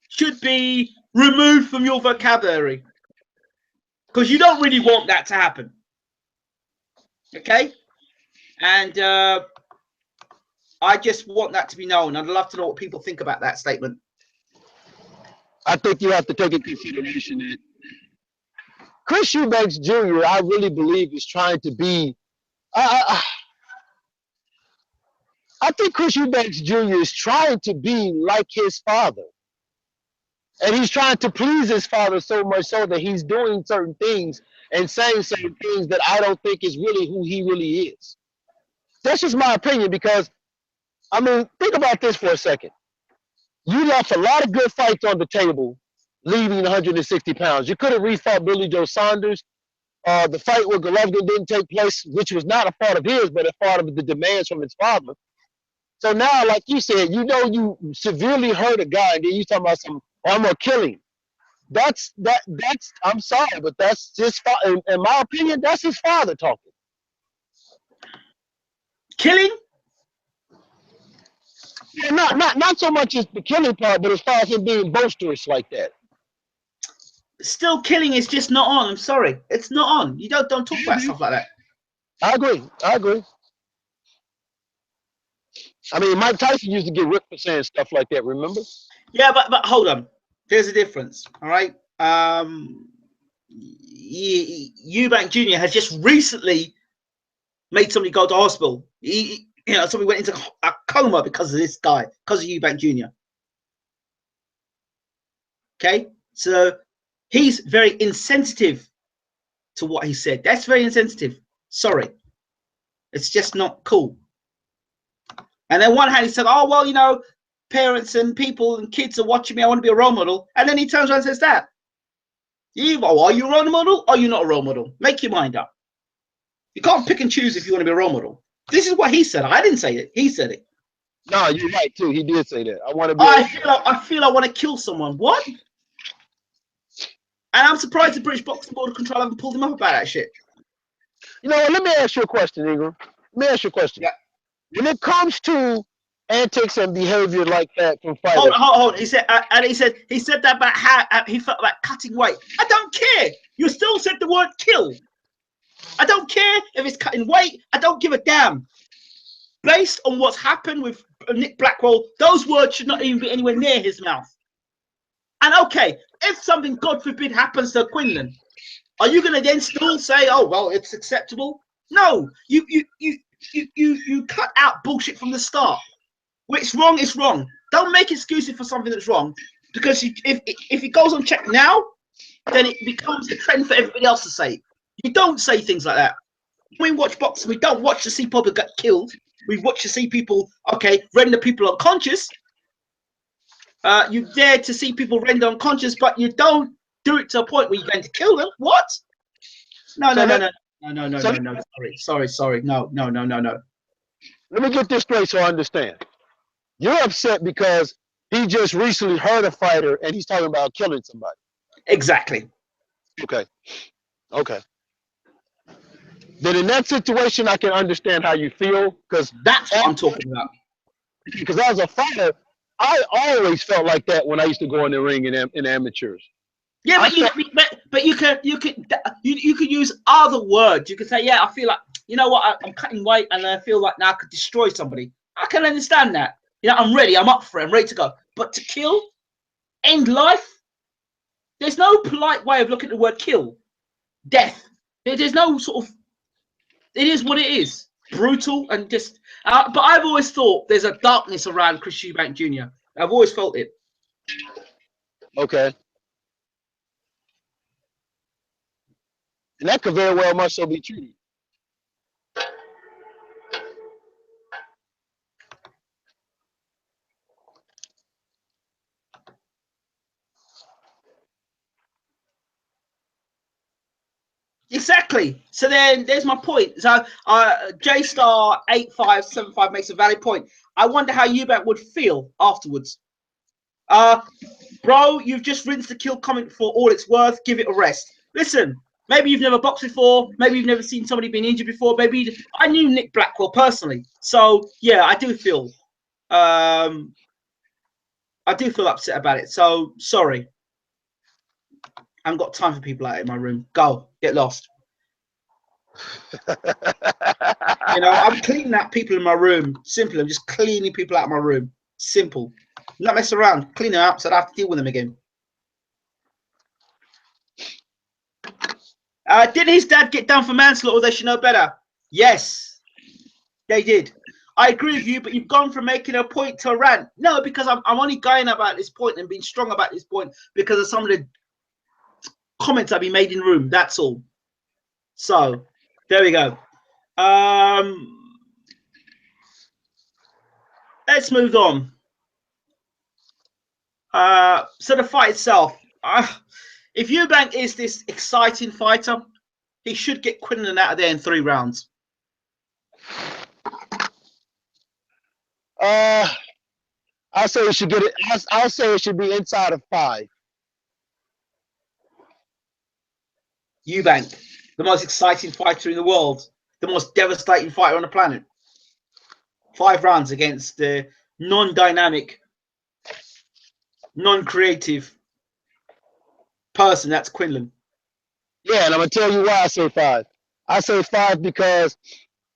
should be removed from your vocabulary, because you don't really want that to happen. Okay? And I just want that to be known. I'd love to know what people think about that statement. I think you have to take into consideration that Chris Eubanks Jr., I really believe, is trying to be. I think Chris Eubanks Jr. is trying to be like his father. And he's trying to please his father so much so that he's doing certain things and saying certain things that I don't think is really who he really is. That's just my opinion, because, I mean, think about this for a second. You left a lot of good fights on the table, leaving 160 pounds. You could have refought Billy Joe Saunders. The fight with Golovkin didn't take place, which was not a fault of his, but a fault of the demands from his father. So now, like you said, you know, you severely hurt a guy, and then you talking about some, oh, I'm gonna kill him. That's I'm sorry, but that's his father. In my opinion, that's his father talking. Killing? Yeah, not so much as the killing part, but as far as him being boisterous like that. Still, killing is just not on. I'm sorry, it's not on. You don't talk about stuff like that. I agree. I mean, Mike Tyson used to get ripped for saying stuff like that, remember? Yeah, but hold on. There's a difference, all right? Eubank Jr. has just recently made somebody go to hospital. Somebody went into a coma because of this guy, because of Eubank Jr. Okay, so he's very insensitive to what he said. That's very insensitive. Sorry, it's just not cool. And then one hand he said, "Oh well, you know, parents and people and kids are watching me. I want to be a role model." And then he turns around and says that. Are you a role model? Or are you not a role model? Make your mind up. You can't pick and choose if you want to be a role model. This is what he said. I didn't say it. He said it. No, you're right too. He did say that. I want to be. I feel I want to kill someone. What? And I'm surprised the British Boxing Board of Control haven't pulled him up about that shit. You know what? Let me ask you a question, Ingram. Let me ask you a question. Yeah. When it comes to antics and behavior like that from fighters, hold. He said, and he said that about how he felt about cutting weight. I don't care. You still said the word kill. I don't care if it's cutting weight. I don't give a damn. Based on what's happened with Nick Blackwell, those words should not even be anywhere near his mouth. And okay, if something, God forbid, happens to Quinlan, are you going to then still say, "Oh well, it's acceptable"? No, you cut out bullshit from the start. What's wrong is wrong. Don't make excuses for something that's wrong, because if it goes on check now, then it becomes a trend for everybody else to say. You don't say things like that. When we watch boxing, we don't watch to see people get killed. We watch to see people, render people unconscious. You dare to see people render unconscious, but you don't do it to a point where you're going to kill them. What? No. Sorry. No. let me get this straight so I understand. You're upset because he just recently hurt a fighter and he's talking about killing somebody. Exactly. Okay. Then in that situation, I can understand how you feel, because that's what I'm talking about. Because as a fighter, I always felt like that when I used to go in the ring in amateurs. Yeah, but you could use other words. You could say, yeah, I feel like, you know what, I'm cutting weight and I feel like now I could destroy somebody. I can understand that. You know, I'm ready. I'm up for it. I'm ready to go. But to kill, end life, there's no polite way of looking at the word kill. Death. There's no sort of. It is what it is. Brutal and just. But I've always thought there's a darkness around Chris Eubank Jr. I've always felt it. Okay. And that could very well much so be true. Exactly. So then there's my point. So J-Star 8575 makes a valid point. I wonder how Eubank would feel afterwards. Bro, you've just rinsed the kill comment for all it's worth. Give it a rest. Listen, maybe you've never boxed before. Maybe you've never seen somebody being injured before. Maybe I knew Nick Blackwell personally. So yeah, I do feel upset about it. So sorry. I haven't got time for people out in my room. Go, get lost. You know, I'm cleaning out people in my room. Simple. I'm just cleaning people out of my room. Simple. Not mess around. Clean them out so I don't have to deal with them again. Did his dad get done for manslaughter? They should know better. Yes, they did. I agree with you, but you've gone from making a point to a rant. No, because I'm only going about this point and being strong about this point because of some of the comments that be made in the room. That's all. So there we go. Let's move on. So the fight itself. If Eubank is this exciting fighter, he should get Quinlan out of there in 3 rounds. I'll say it should get it. I'll say it should be inside of 5. Eubank, the most exciting fighter in the world, the most devastating fighter on the planet. 5 rounds against the non-dynamic, non-creative person. That's Quinlan. Yeah, and I'm gonna tell you why I say 5. I say 5 because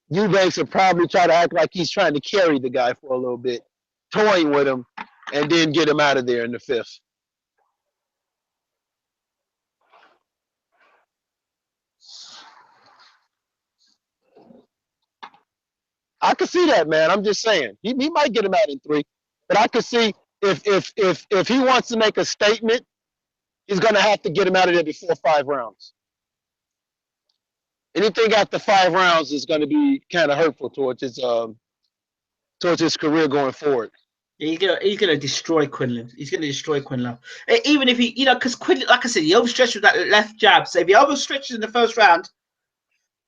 Eubanks will probably try to act like he's trying to carry the guy for a little bit, toying with him, and then get him out of there in the 5th. I could see that, man. I'm just saying he might get him out in 3, but I could see if he wants to make a statement he's going to have to get him out of there before 5 rounds. Anything after 5 rounds is going to be kind of hurtful towards his career going forward. He's gonna destroy Quinlan. He's gonna destroy Quinlan. Even if he, because Quinlan, like I said, he overstretched with that left jab. So if he overstretches in the first round,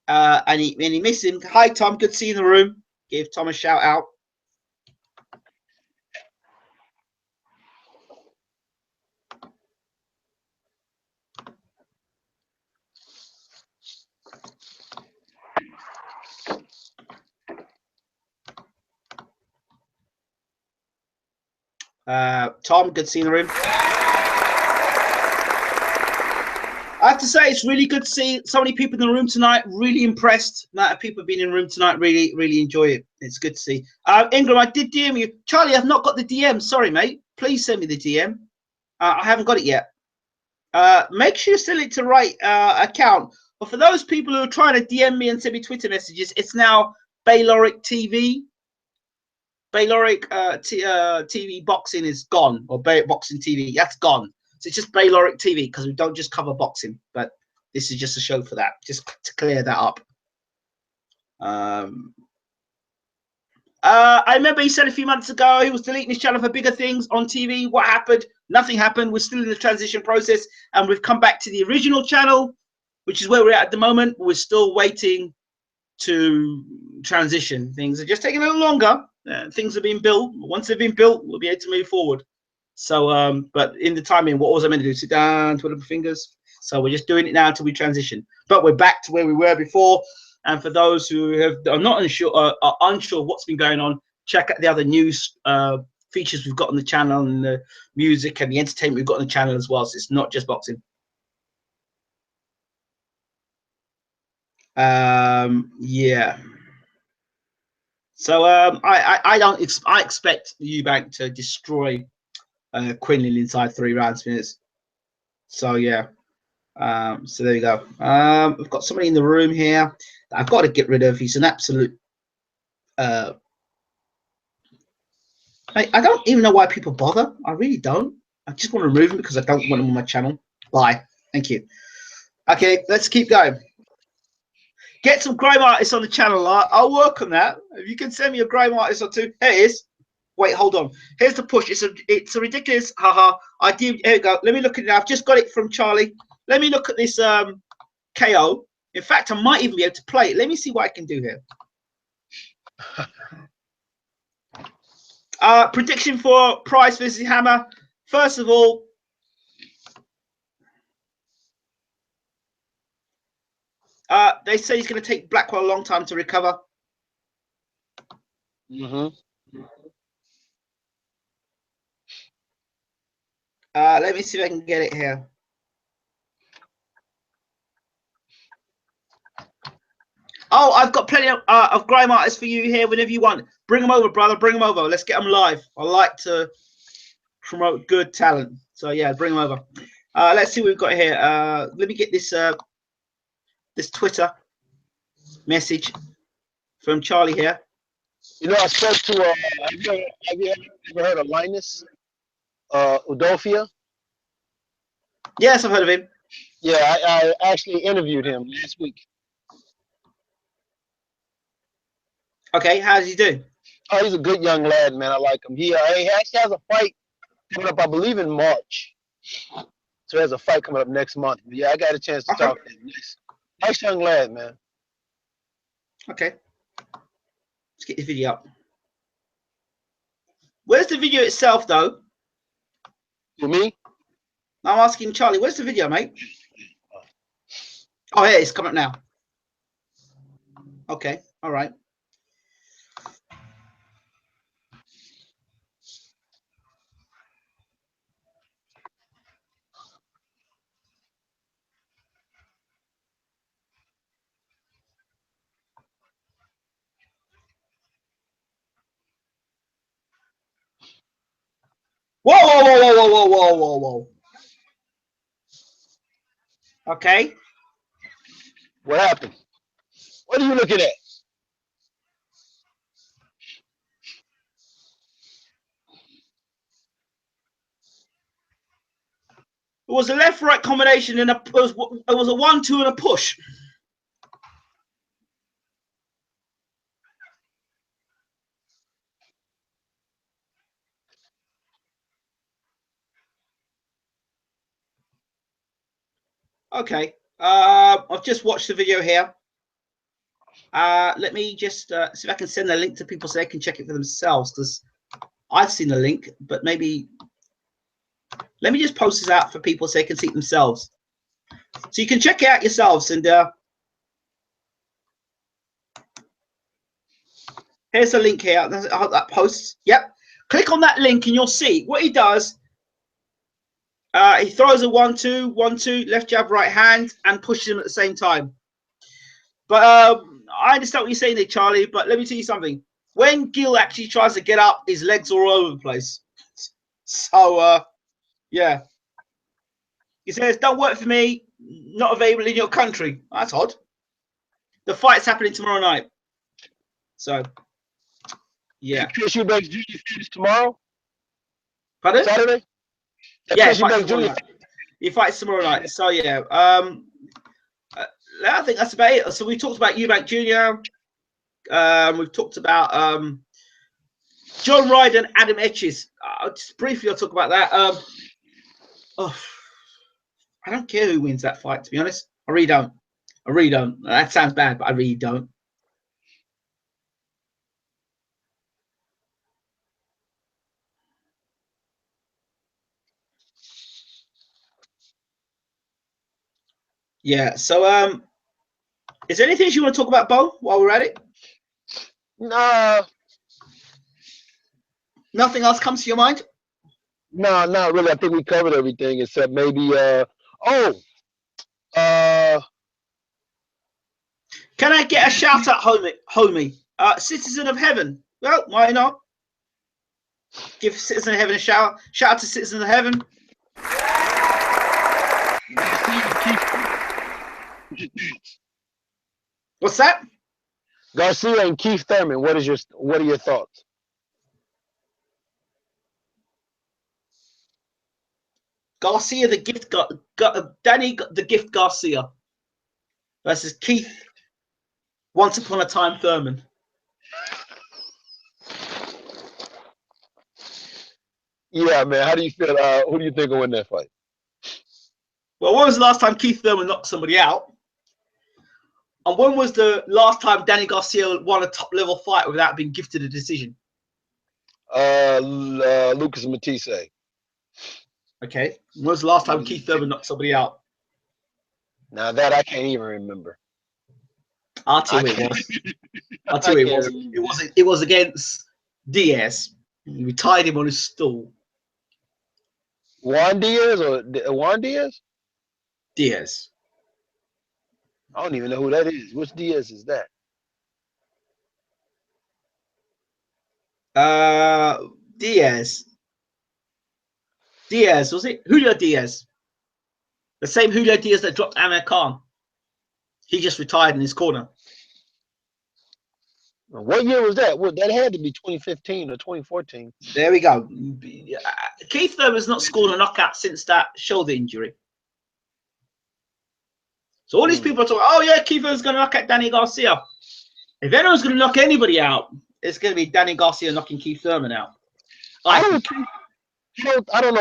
and he missed him. Hi Tom, good to see you in the room. Give Tom a shout out. Tom, good to see you in the room. I have to say, it's really good to see so many people in the room tonight. Really impressed. The amount of people have been in the room tonight. Really enjoy it. It's good to see. Ingram, I did DM you. Charlie, I've not got the DM. Sorry, mate. Please send me the DM. I haven't got it yet. Make sure you send it to the right account. But for those people who are trying to DM me and send me Twitter messages, it's now Bayloric TV. Bayloric TV boxing is gone, or boxing TV, that's gone. So it's just Bayloric TV because we don't just cover boxing, but this is just a show for that, just to clear that up. I remember he said a few months ago he was deleting his channel for bigger things on TV. What happened? Nothing happened. We're still in the transition process, and we've come back to the original channel, which is where we're at the moment. We're still waiting to transition. Things are just taking a little longer. Things are being built. Once they've been built, we'll be able to move forward. So, but in the timing, what was I meant to do? Sit down, twiddle my fingers. So we're just doing it now until we transition. But we're back to where we were before. And for those who are not unsure, are unsure of what's been going on, check out the other news features we've got on the channel, and the music and the entertainment we've got on the channel as well. So it's not just boxing. Yeah. So I expect Eubank to destroy Quinlan inside 3 rounds minutes. So yeah. So there you go. We've got somebody in the room here that I've got to get rid of. He's an absolute I don't even know why people bother. I really don't. I just want to remove him because I don't want him on my channel. Bye. Thank you. Okay, let's keep going. Get some grime artists on the channel. I'll work on that. If you can send me a grime artist or two. Here it is. Wait, hold on. Here's the push. It's a ridiculous. Haha. I did. Here we go. Let me look at it. I've just got it from Charlie. Let me look at this KO. In fact, I might even be able to play it. Let me see what I can do here. Prediction for Price versus Hammer. First of all, they say he's going to take Blackwell a long time to recover. Let me see if I can get it here. Oh, I've got plenty of grime artists for you here whenever you want. Bring them over, brother. Bring them over. Let's get them live. I like to promote good talent. So, yeah, bring them over. Let's see what we've got here. Let me get this this Twitter message from Charlie here. You know, I spoke to, have you ever heard of Linus Udofia? Yes, I've heard of him. Yeah, I actually interviewed him last week. Okay, how does he do? Oh, he's a good young lad, man. I like him. He actually has a fight coming up, I believe, in March. So he has a fight coming up next month. But yeah, I got a chance to talk to him. Nice young lad, man. Okay. Let's get the video up. Where's the video itself, though? For me? I'm asking Charlie, where's the video, mate? Oh, yeah, it's coming up now. Okay, all right. Whoa, whoa, whoa, whoa, whoa, whoa, whoa, whoa. Okay. What happened? What are you looking at? It was a left-right combination, and it was a 1-2 and a push. Okay, I've just watched the video here. Let me just see if I can send a link to people so they can check it for themselves, because I've seen the link, but maybe let me just post this out for people so they can see it themselves. So you can check it out yourselves. And here's a link here. That posts. Yep. Click on that link and you'll see what he does. He throws a 1-2, 1-2, left jab, right hand, and pushes him at the same time. But I understand what you're saying there, Charlie, but let me tell you something. When Gil actually tries to get up, his legs are all over the place. So, yeah. He says, don't work for me, not available in your country. That's odd. The fight's happening tomorrow night. So, yeah. Chris Eubank Jr. fights tomorrow? Pardon? Saturday? Yeah, he fights tomorrow night. So, yeah. I think that's about it. So we talked about Eubank Jr. We've talked about John Ryder and Adam Etches. Just briefly, I'll talk about that. I don't care who wins that fight, to be honest. I really don't. I really don't. That sounds bad, but I really don't. Yeah. So, is there anything you want to talk about, Bo, while we're at it? No. Nothing else comes to your mind? No, not really. I think we covered everything except maybe can I get a shout out, homie? Citizen of Heaven. Well, why not? Give Citizen of Heaven a shout. Shout out to Citizen of Heaven. What's that? Garcia and Keith Thurman. What are your thoughts? Garcia, the gift, Danny, the gift Garcia versus Keith, Once Upon a Time Thurman. Yeah, man. How do you feel? Who do you think will win that fight? Well, when was the last time Keith Thurman knocked somebody out? And when was the last time Danny Garcia won a top-level fight without being gifted a decision? Lucas Matisse. Okay. When was the last time Keith Thurman knocked somebody out? Now that I can't even remember. I'll tell you it was. I'll tell you it was. It was against Diaz. He retired him on his stool. Juan Diaz or Juan Diaz? Diaz. I don't even know who that is. Which Diaz is that? Diaz. Diaz, was it? Julio Diaz. The same Julio Diaz that dropped Amir Khan. He just retired in his corner. What year was that? Well, that had to be 2015 or 2014. There we go. Keith Thurman's not scored a knockout since that shoulder injury. So all these people are talking, oh yeah, Keith Thurman's going to knock out Danny Garcia. If anyone's going to knock anybody out, it's going to be Danny Garcia knocking Keith Thurman out. I don't know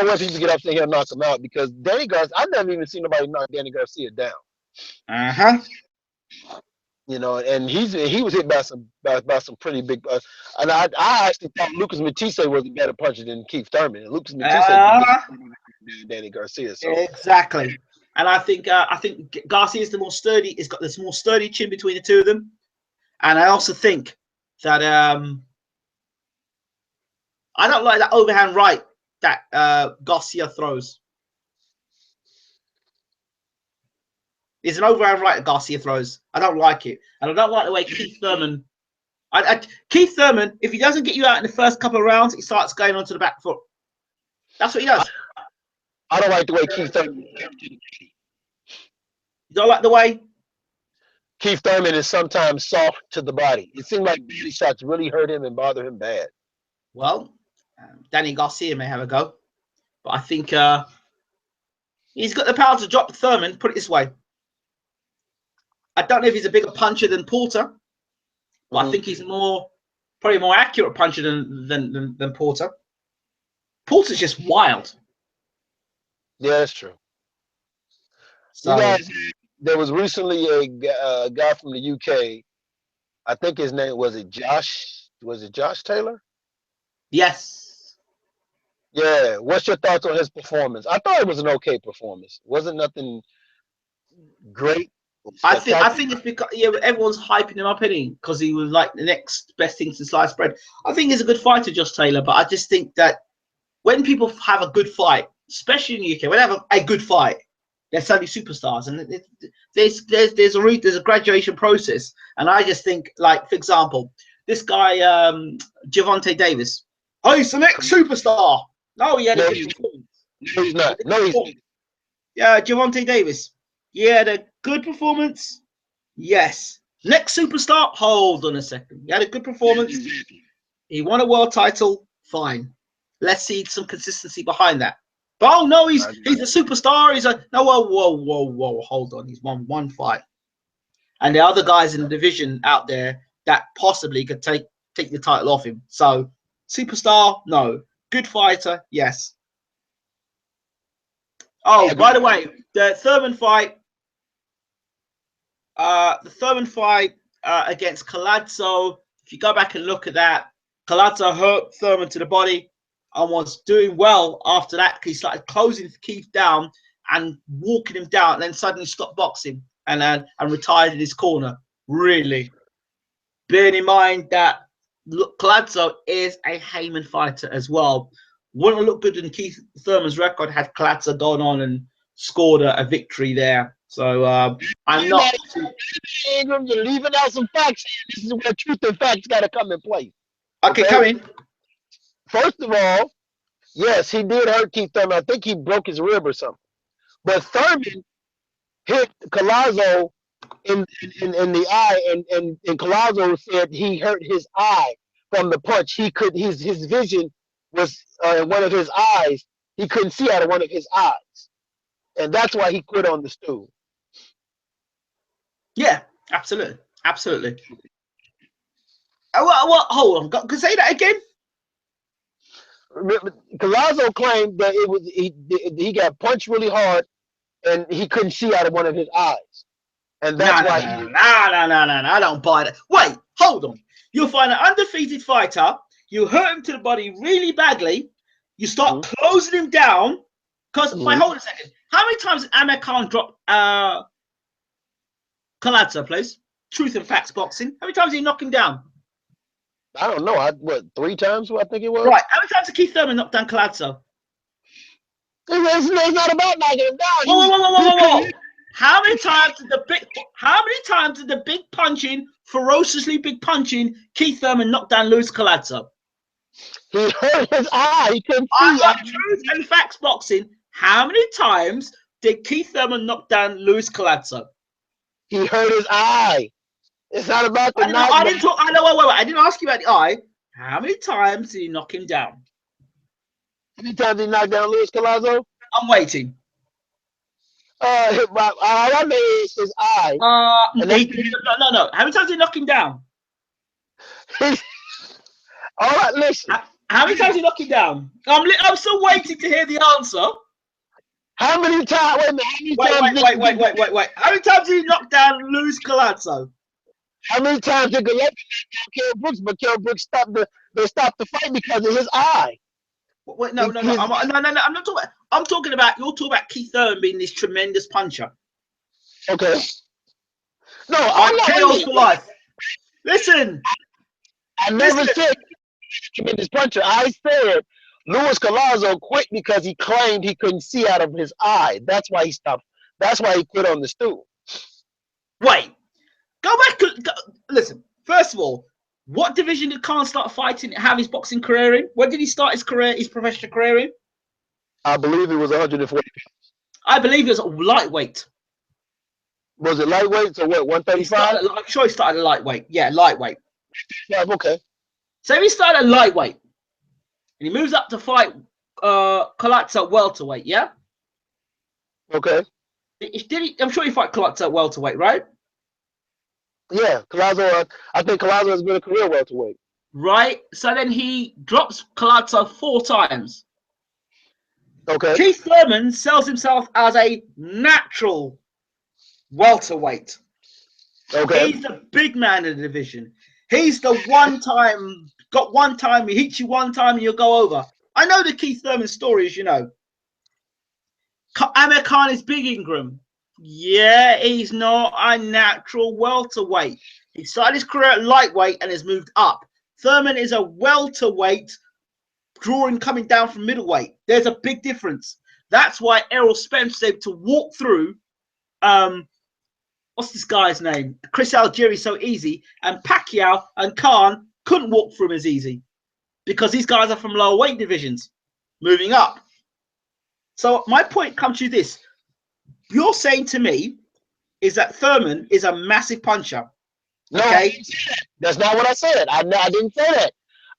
when people get up there and knock him out, because Danny Garcia, I've never even seen nobody knock Danny Garcia down. You know, and he was hit by some pretty big. And I actually thought Lucas Matisse was a better puncher than Keith Thurman. And Lucas Matisse than Danny Garcia. So. Exactly. And I think Garcia is the more sturdy. He's got this more sturdy chin between the two of them. And I also think that I don't like that overhand right that Garcia throws. It's an overhand right that Garcia throws. I don't like it. And I don't like the way Keith Thurman... Keith Thurman, if he doesn't get you out in the first couple of rounds, he starts going onto the back foot. That's what he does. I don't like the way Keith Thurman... You don't like the way? Keith Thurman is sometimes soft to the body. It seems like body shots really hurt him and bother him bad. Well, Danny Garcia may have a go. But I think... He's got the power to drop Thurman. Put it this way. I don't know if he's a bigger puncher than Porter, but I think he's probably more accurate puncher than Porter. Porter's just wild. Yeah, that's true. So, you guys, there was recently a guy from the UK. I think his name was it Josh. Was it Josh Taylor? yes. Yeah. What's your thoughts on his performance? I thought it was an okay performance. Wasn't nothing great. I think it's because everyone's hyping him up, because he was like the next best thing to sliced bread. I think he's a good fighter, Josh Taylor, but I just think that when people have a good fight, especially in the UK, when they have a good fight, they're suddenly superstars, and there's a graduation process. And I just think, like, for example, this guy Gervonta Davis, oh, he's the next superstar. No, he had a good performance. No, he's not. No, he's not. Yeah, Gervonta Davis. He had a good performance. Yes. Next superstar. Hold on a second. He had a good performance. He won a world title. Fine. Let's see some consistency behind that. But oh no, he's a superstar. He's a no. Whoa. Hold on. He's won one fight, and there are other guys in the division out there that possibly could take the title off him. So, superstar, no. Good fighter, yes. Oh, by the way, the Thurman fight. Against Collazo. If you go back and look at that, Collazo hurt Thurman to the body and was doing well after that. He started closing Keith down and walking him down, and then suddenly stopped boxing and retired in his corner. Really, bearing in mind that Collazo is a Heyman fighter as well. Wouldn't have looked good in Keith Thurman's record had Collazo gone on and scored a victory there. So I'm not. Ingram, you're leaving out some facts. This is where truth and facts got to come in place. Okay, come in. First of all, yes, he did hurt Keith Thurman. I think he broke his rib or something. But Thurman hit Collazo in the eye, and Collazo said he hurt his eye from the punch. He could his vision was in one of his eyes. He couldn't see out of one of his eyes, and that's why he quit on the stool. Yeah, absolutely. What? Hold on. Can say that again? Collazo claimed that it was he got punched really hard, and he couldn't see out of one of his eyes, and that's why. No, I don't buy that. Wait, hold on. You'll find an undefeated fighter. You hurt him to the body really badly. You start closing him down. Because wait, hold on a second. How many times did Amir Khan drop Collazo, please? Truth and Facts Boxing. How many times did he knock him down? I don't know. What, 3 times? I think it was. Right. How many times did Keith Thurman knock down Collazo? It's not about knocking him down. Whoa. How many times did the big punching, ferociously big punching Keith Thurman knock down Luis Collazo? He hurt his eye. He couldn't see. Truth and Facts Boxing. How many times did Keith Thurman knock down Luis Collazo? He hurt his eye. It's not about the knock. I didn't ask you about the eye. How many times did he knock him down? How many times did he knock down Luis Collazo? I'm waiting. I know it's his eye. No. How many times did he knock him down? All right, listen. How many times did he knock him down? I'm still waiting to hear the answer. How many times? Wait. How many times did he knock down Luis Collazo? How many times did Golovkin knock down Kell Brooks? But Kell Brooks stopped the fight because of his eye. Wait, no. I'm not talking. I'm talking about you're talking about Keith Thurman being this tremendous puncher. Okay. No, I'm not chaos for life. Listen. I never said tremendous puncher. I said Luis Collazo quit because he claimed he couldn't see out of his eye. That's why he stopped. That's why he quit on the stool. Wait. Go back. Listen. First of all, what division did Khan start fighting? Have his boxing career in? When did he start his professional career in? I believe it was 140 pounds. I believe it was lightweight. Was it lightweight? So what? 135? I'm sure he started at lightweight. Yeah, lightweight. Yeah, okay. So he started at lightweight, and he moves up to fight Collazo at welterweight. Yeah. Okay. I'm sure he fought Klotz at welterweight, right? Yeah, Collazo. I think Collazo has been a career welterweight. Right. So then he drops Collazo 4 times. Okay. Keith Thurman sells himself as a natural welterweight. Okay. He's the big man in the division. He's the one time, he hits you one time and you'll go over. I know the Keith Thurman story, as you know. Amir Khan is big Ingram. Yeah, he's not a natural welterweight. He started his career at lightweight and has moved up. Thurman is a welterweight coming down from middleweight. There's a big difference. That's why Errol Spence was able to walk through what's this guy's name? Chris Algieri so easy, and Pacquiao and Khan couldn't walk through him as easy because these guys are from lower weight divisions moving up. So my point comes to this. You're saying to me is that Thurman is a massive puncher. No, okay? That's not what I said. I didn't say that.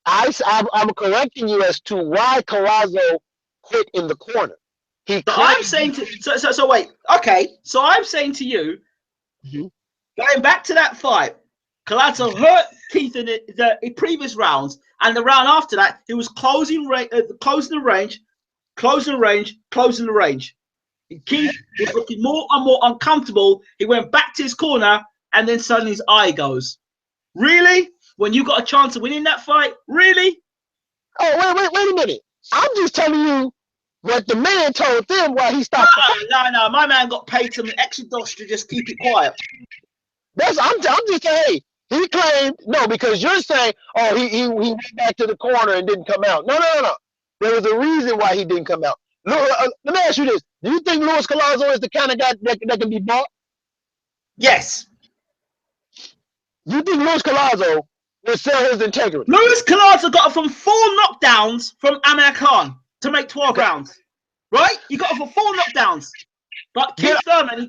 I'm correcting you as to why Collazo quit in the corner. I'm saying so wait. Okay, so I'm saying to you, going back to that fight, Collazo hurt Keith in the previous rounds, and the round after that, he was closing the range. Keith was looking more and more uncomfortable. He went back to his corner, and then suddenly his eye goes. Really? When you got a chance of winning that fight? Really? Oh, wait a minute. I'm just telling you what the man told them why he stopped. No. My man got paid some extra dosh to just keep it quiet. I'm just saying, hey, he claimed, no, because you're saying, oh, he went back to the corner and didn't come out. No. There was a reason why he didn't come out. Let me ask you this. Do you think Luis Collazo is the kind of guy that can be bought? Yes. You think Luis Collazo will sell his integrity? Luis Collazo got it from 4 knockdowns from Amir Khan to make 12 rounds. Right? You got it for 4 knockdowns. But Keith Thurman, he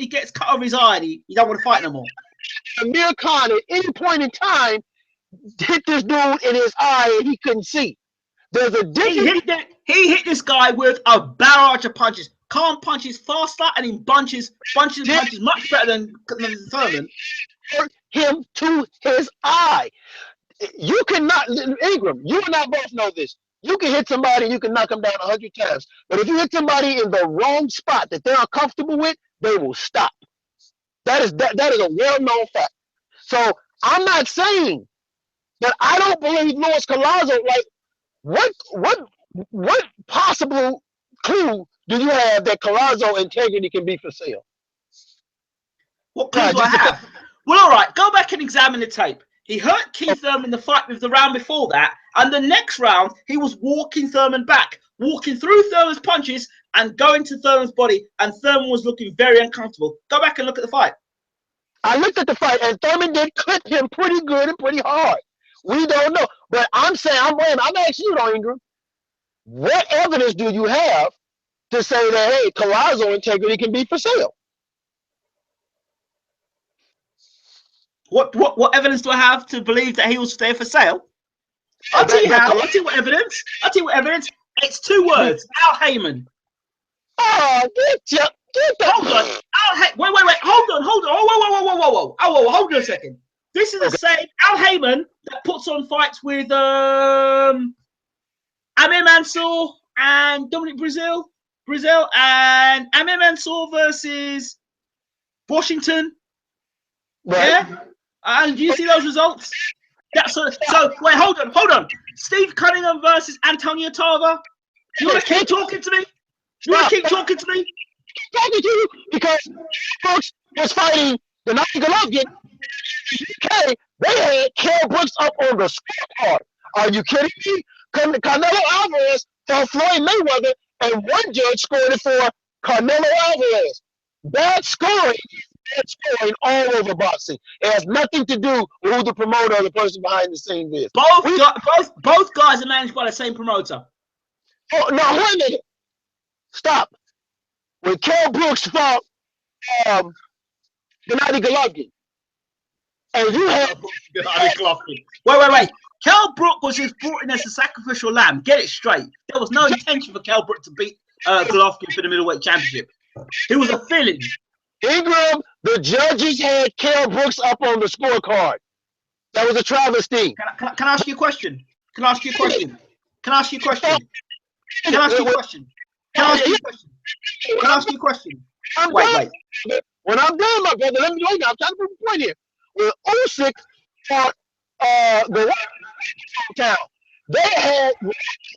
gets cut off his eye and he don't want to fight no more. Amir Khan at any point in time hit this dude in his eye and he couldn't see. There's a difference. He hit this guy with a barrage of punches. Khan punches faster and he punches much better than Thurman. Hurt him to his eye. You cannot, Ingram, you and I both know this. You can hit somebody and you can knock them down 100 times. But if you hit somebody in the wrong spot that they're uncomfortable with, they will stop. That is a well-known fact. So I'm not saying that I don't believe Luis Collazo. Like, what possible clue do you have that Collazo integrity can be for sale? What clue do I have? Well, all right, go back and examine the tape. He hurt Keith Thurman in the fight with the round before that, and the next round he was walking Thurman back, walking through Thurman's punches and going to Thurman's body, and Thurman was looking very uncomfortable. Go back and look at the fight. I looked at the fight, and Thurman did clip him pretty good and pretty hard. We don't know, but I'm saying I'm asking you, though, Ingram. What evidence do you have to say that hey, Collazo integrity can be for sale? What evidence do I have to believe that he will stay for sale? I'll tell you how. I'll tell you what evidence. It's 2 words. Al Heyman. Oh, get that. Hold on. Wait. Hold on. Whoa. Hold on a second. This is the same Al Heyman that puts on fights with Amir Mansour and Dominic Brazil, and Amir Mansour versus Washington. Right. Yeah. And do you see those results? Yeah, so wait, hold on. Steve Cunningham versus Antonio Tarver. You want to keep talking to me? Talking to you because Brooks was fighting the Nike Golovkin. Okay, they had Kell Brooks up on the scorecard. Are you kidding me? Canelo Alvarez fought Floyd Mayweather, and one judge scored it for Canelo Alvarez. Bad scoring all over boxing. It has nothing to do with who the promoter or the person behind the scenes is. Both guys are managed by the same promoter. Oh, no, wait a minute. Stop. When Kell Brooks fought Gennady Golovkin, and you had Gennady Golovkin. Wait. Kell Brook was just brought in as a sacrificial lamb. Get it straight. There was no intention for Kell Brook to beat Golovkin for the middleweight championship. He was a fill-in. Ingram, the judges had Kell Brooks up on the scorecard. That was a travesty. Can I ask you a question? Can I ask you a question? Can I ask you a question? Can I ask you a question? Can I ask you a question? Can I ask you a question? Wait. When I'm done, my brother, let me wait. I'm trying to put a point here. When Usyk fought the town, they had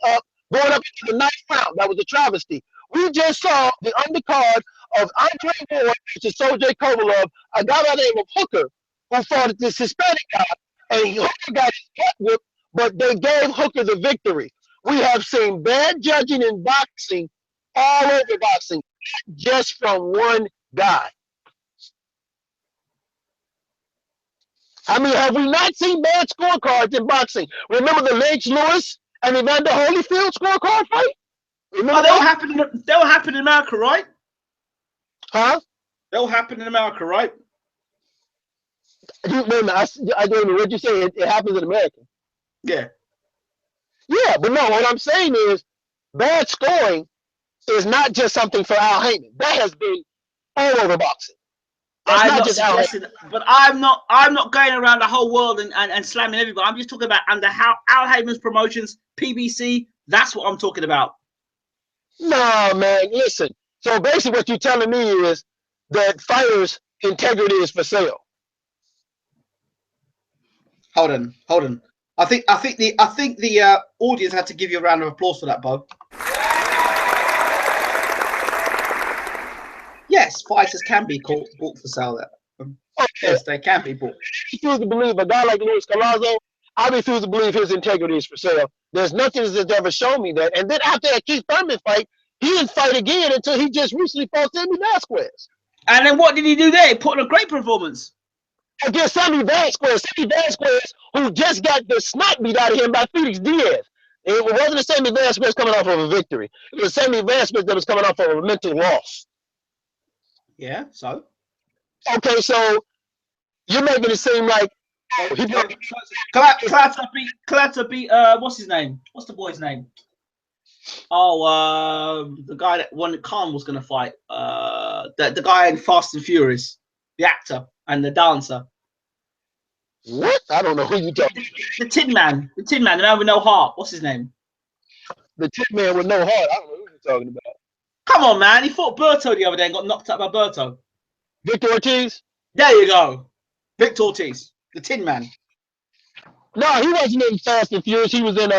up going up to the ninth round. That was a travesty. We just saw the undercard of Andre Ward, which is Sergey Kovalov, a guy by the name of Hooker, who fought this Hispanic guy, and Hooker got his butt whipped, but they gave Hooker the victory. We have seen bad judging in boxing all over boxing, just from one guy. I mean, have we not seen bad scorecards in boxing? Remember the Lennox Lewis and Evander Holyfield scorecard fight? Remember they'll happen in America, right? Huh? They'll happen in America, right? Wait a minute, I don't know what you say. It happens in America. Yeah. Yeah, but no, what I'm saying is bad scoring is not just something for Al Heyman. That has been all over boxing. That's I'm not not just suggesting, but I'm not going around the whole world and slamming everybody. I'm just talking about under how Al Heyman's promotions, PBC. That's what I'm talking about. No, man, listen. So basically, what you're telling me is that fighters' integrity is for sale. Hold on. I think the audience had to give you a round of applause for that, Bo. Yes, fighters can be bought for sale. Yes, they can be bought. I refuse to believe a guy like Luis Collazo. I refuse to believe his integrity is for sale. There's nothing that's ever shown me that. And then after that Keith Thurman fight, he didn't fight again until he just recently fought Sammy Vasquez. And then what did he do there? He put in a great performance against Sammy Vasquez. Sammy Vasquez, who just got the snot beat out of him by Felix Diaz. It wasn't a Sammy Vasquez coming off of a victory. It was Sammy Vasquez that was coming off of a mental loss. Yeah, so? Okay, so you're making it seem like Clatter beat what's his name? What's the boy's name? Oh, the guy that won Khan was gonna fight. The guy in Fast and Furious, the actor and the dancer. What? I don't know who you talking. The Tin Man, the man with no heart. What's his name? The Tin Man with no heart. I don't know who you're talking about. Come on, man. He fought Berto the other day and got knocked out by Berto. Victor Ortiz? There you go. Victor Ortiz, the Tin Man. No, he wasn't in Fast and Furious. He was in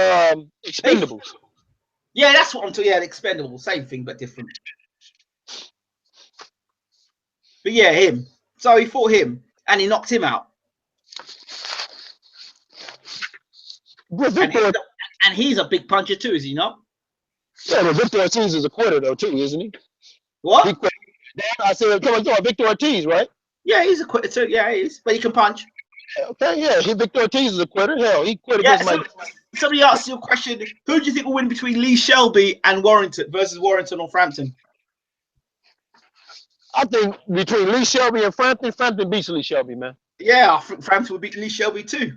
Expendables. Yeah, that's what I'm talking about. Yeah, Expendables. Same thing, but different. But yeah, him. So he fought him and he knocked him out. And he's a big puncher too, is he not? Yeah, but Victor Ortiz is a quitter though too, isn't he? What? I said, come on, Victor Ortiz, right? Yeah, he's a quitter too. Yeah, he is. But he can punch. Okay, yeah. Victor Ortiz is a quitter. Hell, he quit against somebody asked you a question. Who do you think will win between Lee Shelby and Warrington versus Warrington or Frampton? I think between Lee Shelby and Frampton, Frampton beats Lee Shelby, man. Yeah, I think Frampton will beat Lee Shelby too.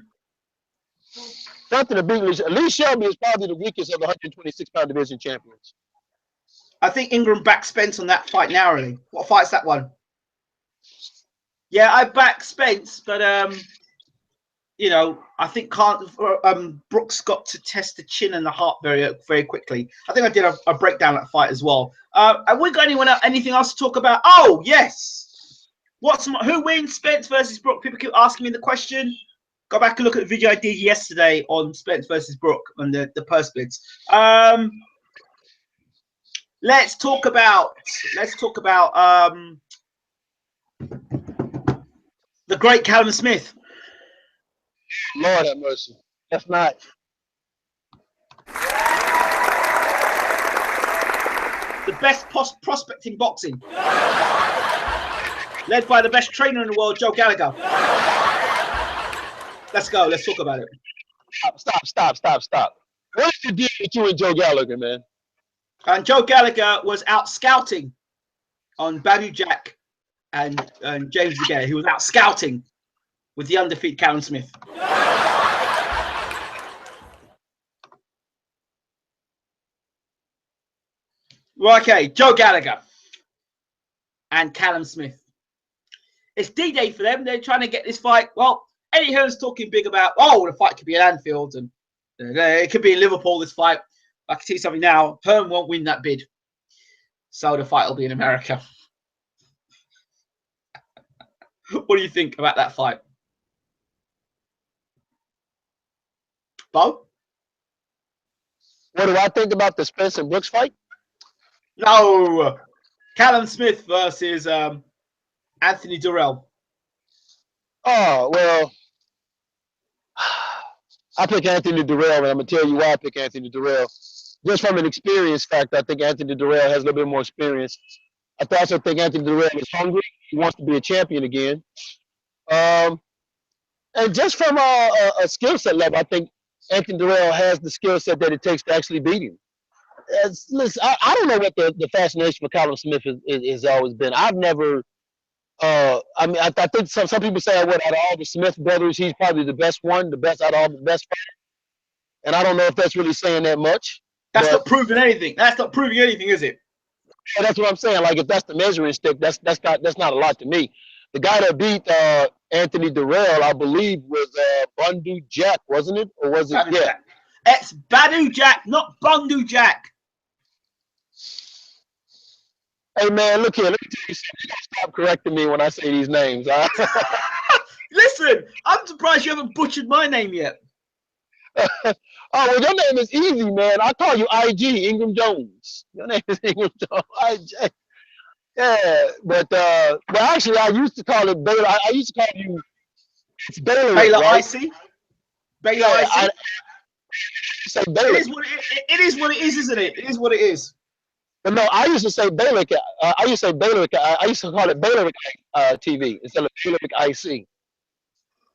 Frampton will beat Lee Shelby. Lee Shelby is probably the weakest of the 126-pound division champions. I think Ingram backed Spence on that fight narrowly. What fight's that one? Yeah, I backed Spence, but you know, I think Brooks got to test the chin and the heart very, very quickly. I think I did a breakdown of that fight as well. Have we got anything else to talk about? Oh yes. Who wins Spence versus Brook? People keep asking me the question. Go back and look at the video I did yesterday on Spence versus Brook and the purse bids. Let's talk about the great Callum Smith. Lord have mercy. That's not. The best prospect in boxing. Led by the best trainer in the world, Joe Gallagher. Let's go. Let's talk about it. Stop. What is the deal with you and Joe Gallagher, man? And Joe Gallagher was out scouting on Badu Jack and James Legay. He was out scouting with the undefeated Callum Smith. Well, okay, Joe Gallagher. and Callum Smith. It's D-Day for them. They're trying to get this fight. Well, Eddie Hearn's talking big about, oh, the fight could be at Anfield and it could be in Liverpool, this fight. I can see something now. Hearn won't win that bid. So the fight will be in America. What do you think about that fight? Bo? What do I think about the Spence and Brooks fight? No. Callum Smith versus Anthony Durrell. Oh, well, I pick Anthony Durrell, and I'm going to tell you why I pick Anthony Durrell. Just from an experience factor, I think Anthony Durrell has a little bit more experience. I also think Anthony Durrell is hungry. He wants to be a champion again. And just from a skill set level, I think Anthony Durrell has the skill set that it takes to actually beat him. Listen, I don't know what the fascination for Callum Smith has always been. I've never I mean, I think some people say, what, out of all the Smith brothers, he's probably the best one, the best out of all the best fighters. And I don't know if that's really saying that much. That's not proving anything. That's not proving anything, is it? Yeah, that's what I'm saying. Like, if that's the measuring stick, that's not a lot to me. The guy that beat Anthony Durrell, I believe, was Bundu Jack, wasn't it? Or was it? Badu Yeah. Jack. It's Badu Jack, not Bundu Jack. Hey, man, look here. Let me tell you something. You gotta stop correcting me when I say these names. Listen, I'm surprised you haven't butchered my name yet. Oh, well, your name is easy, man. I call you IG, Ingram Jones. Your name is Ingram Jones, IG. Yeah, but actually, I used to call it Baylor. I used to call you, it's Baylor. Baylor right? Icy. Baylor Icy. Say Baylor. It is what it is, isn't it? It is what it is. But no, I used to say Baylor. I used to say Baylor. I used to call it Baylor TV instead of Baylor IC.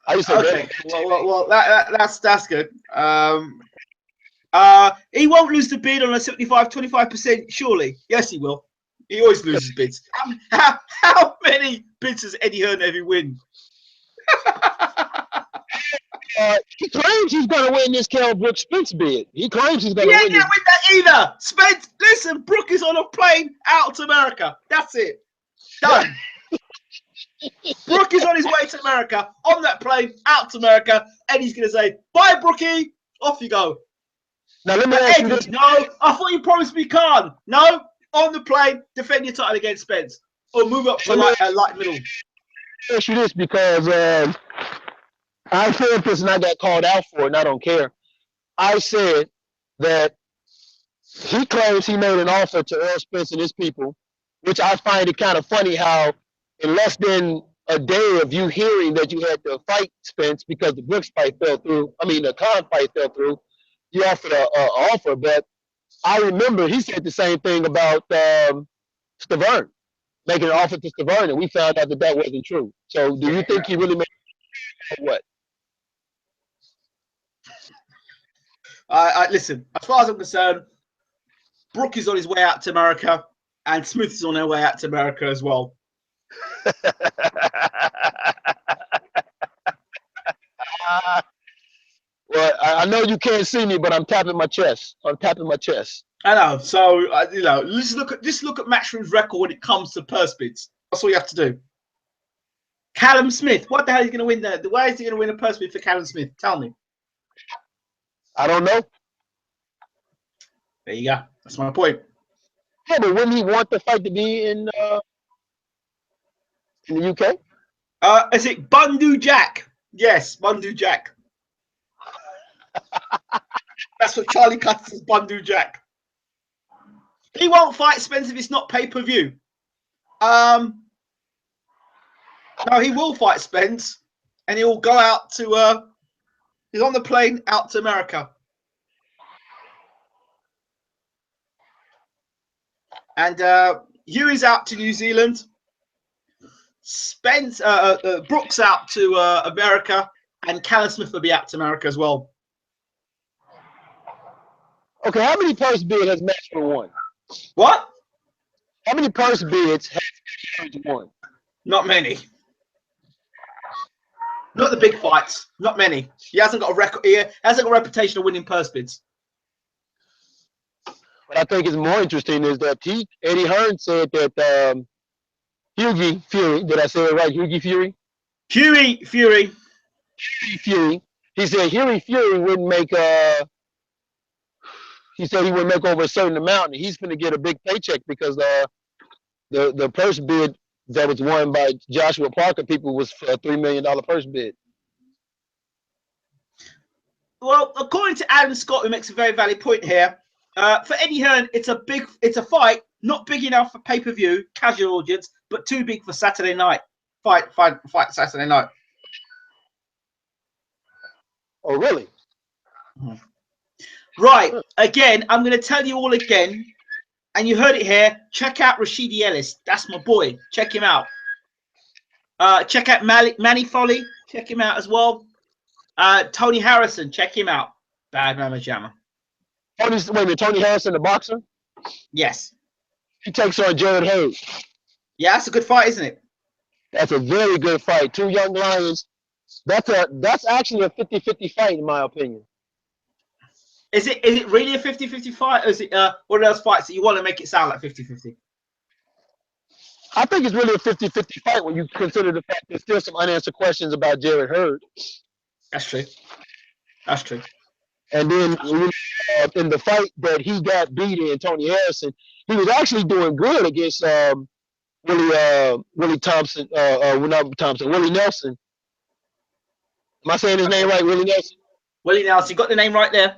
I used to say okay. Well, that's good. He won't lose the bid on a 75-25%, surely. Yes, he will. He always loses bids. How many bids does Eddie Hearn ever win? He claims he's going to win this Kell Brooks Spence bid. He claims he's going to win. He ain't going to win that either. Spence, listen, Brooke is on a plane out to America. That's it. Done. Brooke is on his way to America, on that plane, out to America, and he's going to say, bye, Brookie, off you go. Now, let me ask you this. No, I thought you promised me Khan. No, on the plane, defend your title against Spence. Or move up to light middle. Let me ask you this, because I said this and I got called out for it, and I don't care. I said that he claims he made an offer to Earl Spence and his people, which I find it kind of funny how in less than a day of you hearing that you had to fight Spence because the Brooks fight fell through, the Khan fight fell through, you offered an offer. But I remember he said the same thing about Stavern, making an offer to Stavern, and we found out that wasn't true. So do you think he really made what? Listen, as far as I'm concerned, Brooke is on his way out to America, and Smith is on their way out to America as well. Well, I know you can't see me, but I'm tapping my chest. I know. So just look at Matchroom's record when it comes to purse bids. That's all you have to do. Callum Smith, what the hell is he going to win there? Why is he going to win a purse bid for Callum Smith? Tell me. I don't know. There you go. That's my point. Yeah, but wouldn't he want the fight to be in the UK? Is it Bundu Jack? Yes, Bundu Jack. That's what Charlie Cuts as, Bundu Jack. He won't fight Spence if it's not pay-per-view. No, he will fight Spence, and he'll go out to he's on the plane out to America. And Hugh is out to New Zealand. Spence, Brooks out to America, and Callum Smith will be out to America as well. Okay, how many purse bids has Matchroom won? What? How many purse bids has Eddie won? Not many. Not the big fights. Not many. He hasn't got a record. He hasn't got a reputation of winning purse bids. What I think is more interesting is that Eddie Hearn said that Hughie Fury. Did I say it right? Hughie Fury? Huey Fury. Hughie Fury. He said Hughie Fury wouldn't make he said he would make over a certain amount, and he's going to get a big paycheck because the purse bid that was won by Joshua Parker people was for a $3 million purse bid. Well, according to Adam Scott, who makes a very valid point here, for Eddie Hearn, it's a fight, not big enough for pay-per-view, casual audience, but too big for Saturday night. Fight Saturday night. Oh, really? Right. Again, I'm going to tell you all again, and you heard it here. Check out Rashidi Ellis. That's my boy. Check him out. Check out Manny Foley. Check him out as well. Tony Harrison. Check him out. Bad Mama Jammer. Wait a minute, Tony Harrison, the boxer? Yes. He takes on Jared Hurd. Yeah, that's a good fight, isn't it? That's a very good fight. Two young lions. That's actually a 50-50 fight, in my opinion. Is it really a 50-50 fight, or is it one of those fights that you want to make it sound like 50-50? I think it's really a 50-50 fight when you consider the fact there's still some unanswered questions about Jared Hurd. That's true. That's true. And then in the fight that he got beat in, Tony Harrison, he was actually doing good against Willie Thompson, not Thompson, Willie Nelson. Am I saying his name right, Willie Nelson? Willie Nelson, you got the name right there.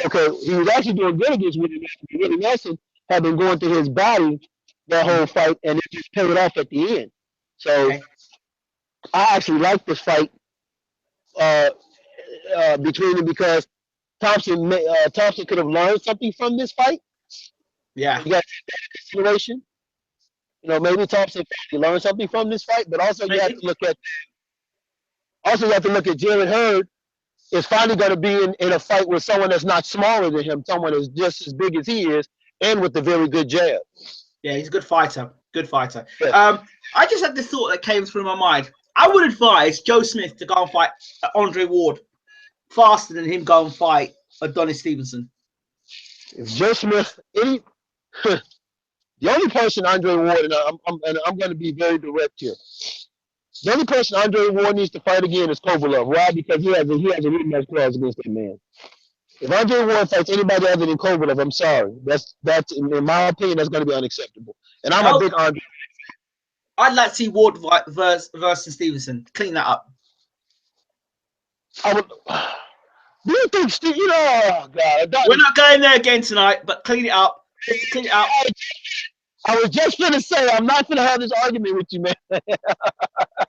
Okay, he was actually doing good against Willie Nelson. Willie Nelson had been going through his body that whole fight, and it just paid off at the end. So okay. I actually like this fight between them because Thompson could have learned something from this fight. Yeah. You got that consideration. You know, maybe Thompson learned something from this fight, but also you have to look at Jared Hurd is finally going to be in a fight with someone that's not smaller than him, someone that's just as big as he is, and with a very good jab. Yeah, he's a good fighter. Good fighter. Yeah. I just had this thought that came through my mind. I would advise Joe Smith to go and fight Andre Ward faster than him go and fight Adonis Stevenson. If Joe Smith, the only person Andre Ward, and I'm going to be very direct here. The only person Andre Ward needs to fight again is Kovalev. Why? Because he has a rematch clause against that man. If Andre Ward fights anybody other than Kovalev, I'm sorry. That's in my opinion, that's going to be unacceptable. And I'm a big Andre. I'd like to see Ward versus Stevenson. Clean that up. I would. Do you think Steve? You know, oh God, we're not going there again tonight, but clean it up. Just clean it up. I was just going to say, I'm not going to have this argument with you, man.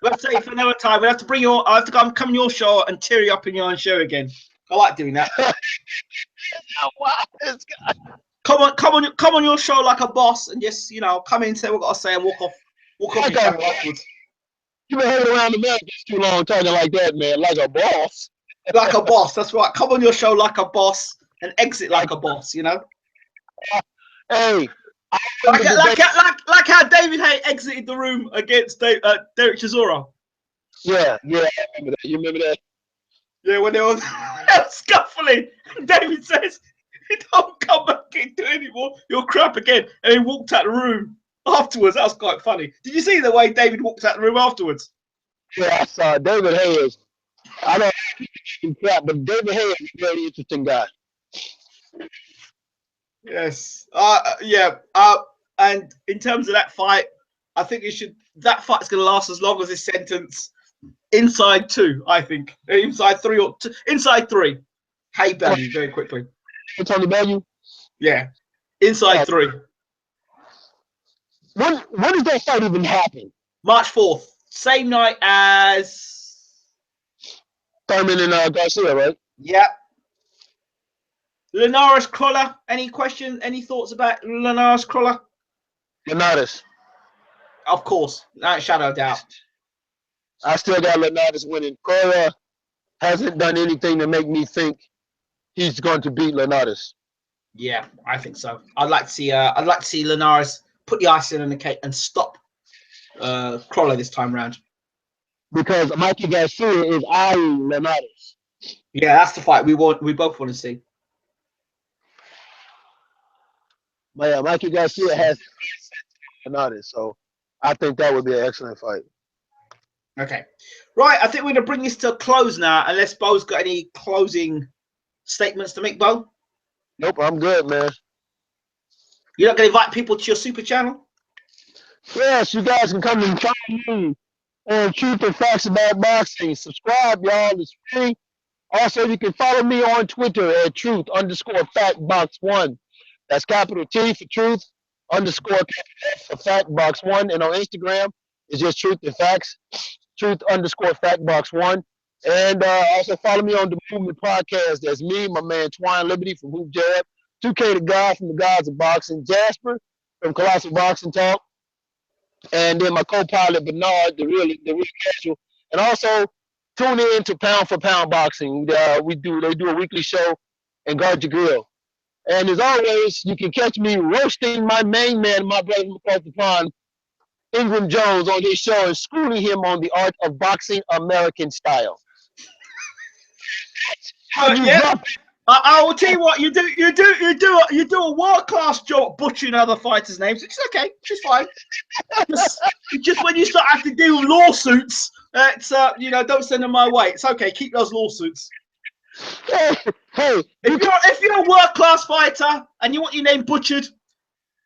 Let's say for another time. We have to bring you. I have to come on your show and tear you up in your own show again. I like doing that. Come on your show like a boss and just come in, say what I got to say, and walk off your channel afterwards. You've been hanging around America too long talking like that, man, like a boss. Like a boss, that's right. Come on your show like a boss and exit like a boss, Hey, like how David Haye exited the room against Derek Chisora. Yeah, I remember that. You remember that? Yeah, when they were scuffling, David says, "Don't come back and do anymore. You're crap again," and he walked out the room afterwards. That was quite funny. Did you see the way David walked out the room afterwards? Yeah, I saw David Haye. I don't know crap, but David Haye is a very interesting guy. Yes. And in terms of that fight, I think that fight's going to last as long as this sentence. Inside 2, I think. Inside 3 or inside 3. Hey, Bellew, very quickly. Tony Bellew? Yeah. Inside 3. When does that fight even happen? March 4th. Same night as Thurman and Garcia, right? Yeah. Linares Crawler. Any questions? Any thoughts about Linares Crawler? Linares. Of course. Not a shadow of doubt. I still got Linares winning. Crawler hasn't done anything to make me think he's going to beat Linares. Yeah, I think so. I'd like to see Linares put the icing on the cake and stop Crawler this time round. Because Mikey Garcia is eyeing Linares. Yeah, that's the fight we both want to see. But yeah, Mikey Garcia has Linares, so I think that would be an excellent fight. Okay. Right, I think we're going to bring this to a close now, unless Bo's got any closing statements to make, Bo. Nope, I'm good, man. You're not going to invite people to your super channel? Yes, you guys can come and follow me on Truth and Facts About Boxing. Subscribe, y'all. It's free. Also, you can follow me on Twitter at truth_factbox1. That's capital T for truth, underscore capital F for factbox1. And on Instagram, it's just truth and facts, truth_factbox1. And also follow me on the Movement Podcast. That's me, my man Twine Liberty from Hoop Jab, 2K the guy from the Gods of Boxing, Jasper from Colossal Boxing Talk, and then my co-pilot Bernard, the real casual. And also tune in to Pound for Pound Boxing. They do a weekly show and guard your grill. And as always, you can catch me roasting my main man, my brother from across the pond, Ingram Jones, on his show and schooling him on the art of boxing American style. Yeah. I will tell you what, you do a world-class job butchering other fighters' names, which is okay, which is fine. just when you start having to deal with lawsuits, it's don't send them my way. It's okay, keep those lawsuits. Hey, if you're a world-class fighter and you want your name butchered,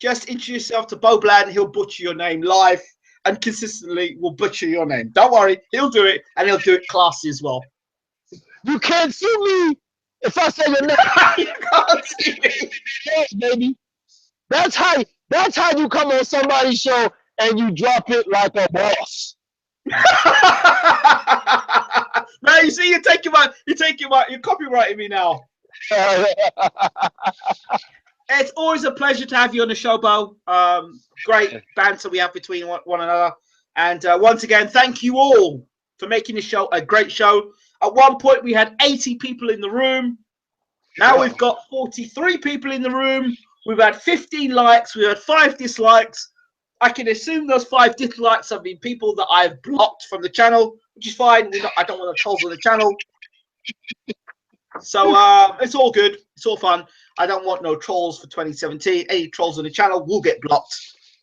just introduce yourself to Bo Bland. He'll butcher your name live and consistently will butcher your name. Don't worry, he'll do it, and he'll do it classy as well. You can't see me if I say your name. You can't see me. Yes, baby. That's how you come on somebody's show and you drop it like a boss. Now you see, you're copywriting me now. It's always a pleasure to have you on the show, Bo. Great banter we have between one another. And once again, thank you all for making this show a great show. At one point, we had 80 people in the room. Now we've got 43 people in the room. We've had 15 likes. We've had 5 dislikes. I can assume those 5 dislikes have been people that I've blocked from the channel, which is fine. I don't want to trolls on the channel. So it's all good. It's all fun. I don't want no trolls for 2017. Any trolls on the channel will get blocked.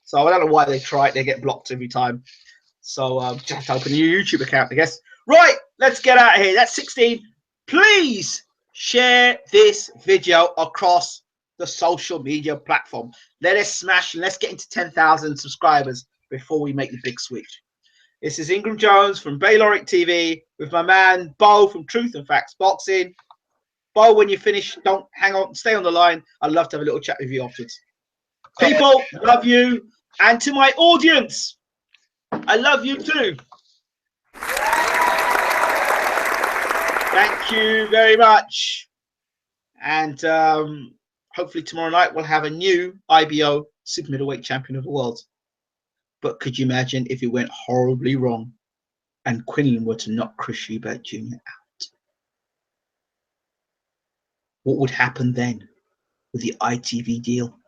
So I don't know why they try it. They get blocked every time. So just open a new YouTube account, I guess. Right, let's get out of here. That's 16. Please share this video across the social media platform. Let us smash and let's get into 10,000 subscribers before we make the big switch. This is Ingram Jones from Bayloric TV with my man Bo from Truth and Facts Boxing. Bo, when you finish, don't hang on, stay on the line. I'd love to have a little chat with you afterwards. People, love you. And to my audience, I love you too. Thank you very much. And hopefully tomorrow night we'll have a new IBO super middleweight champion of the world. But could you imagine if it went horribly wrong and Quinlan were to knock Chris Eubank Jr. out? What would happen then with the ITV deal?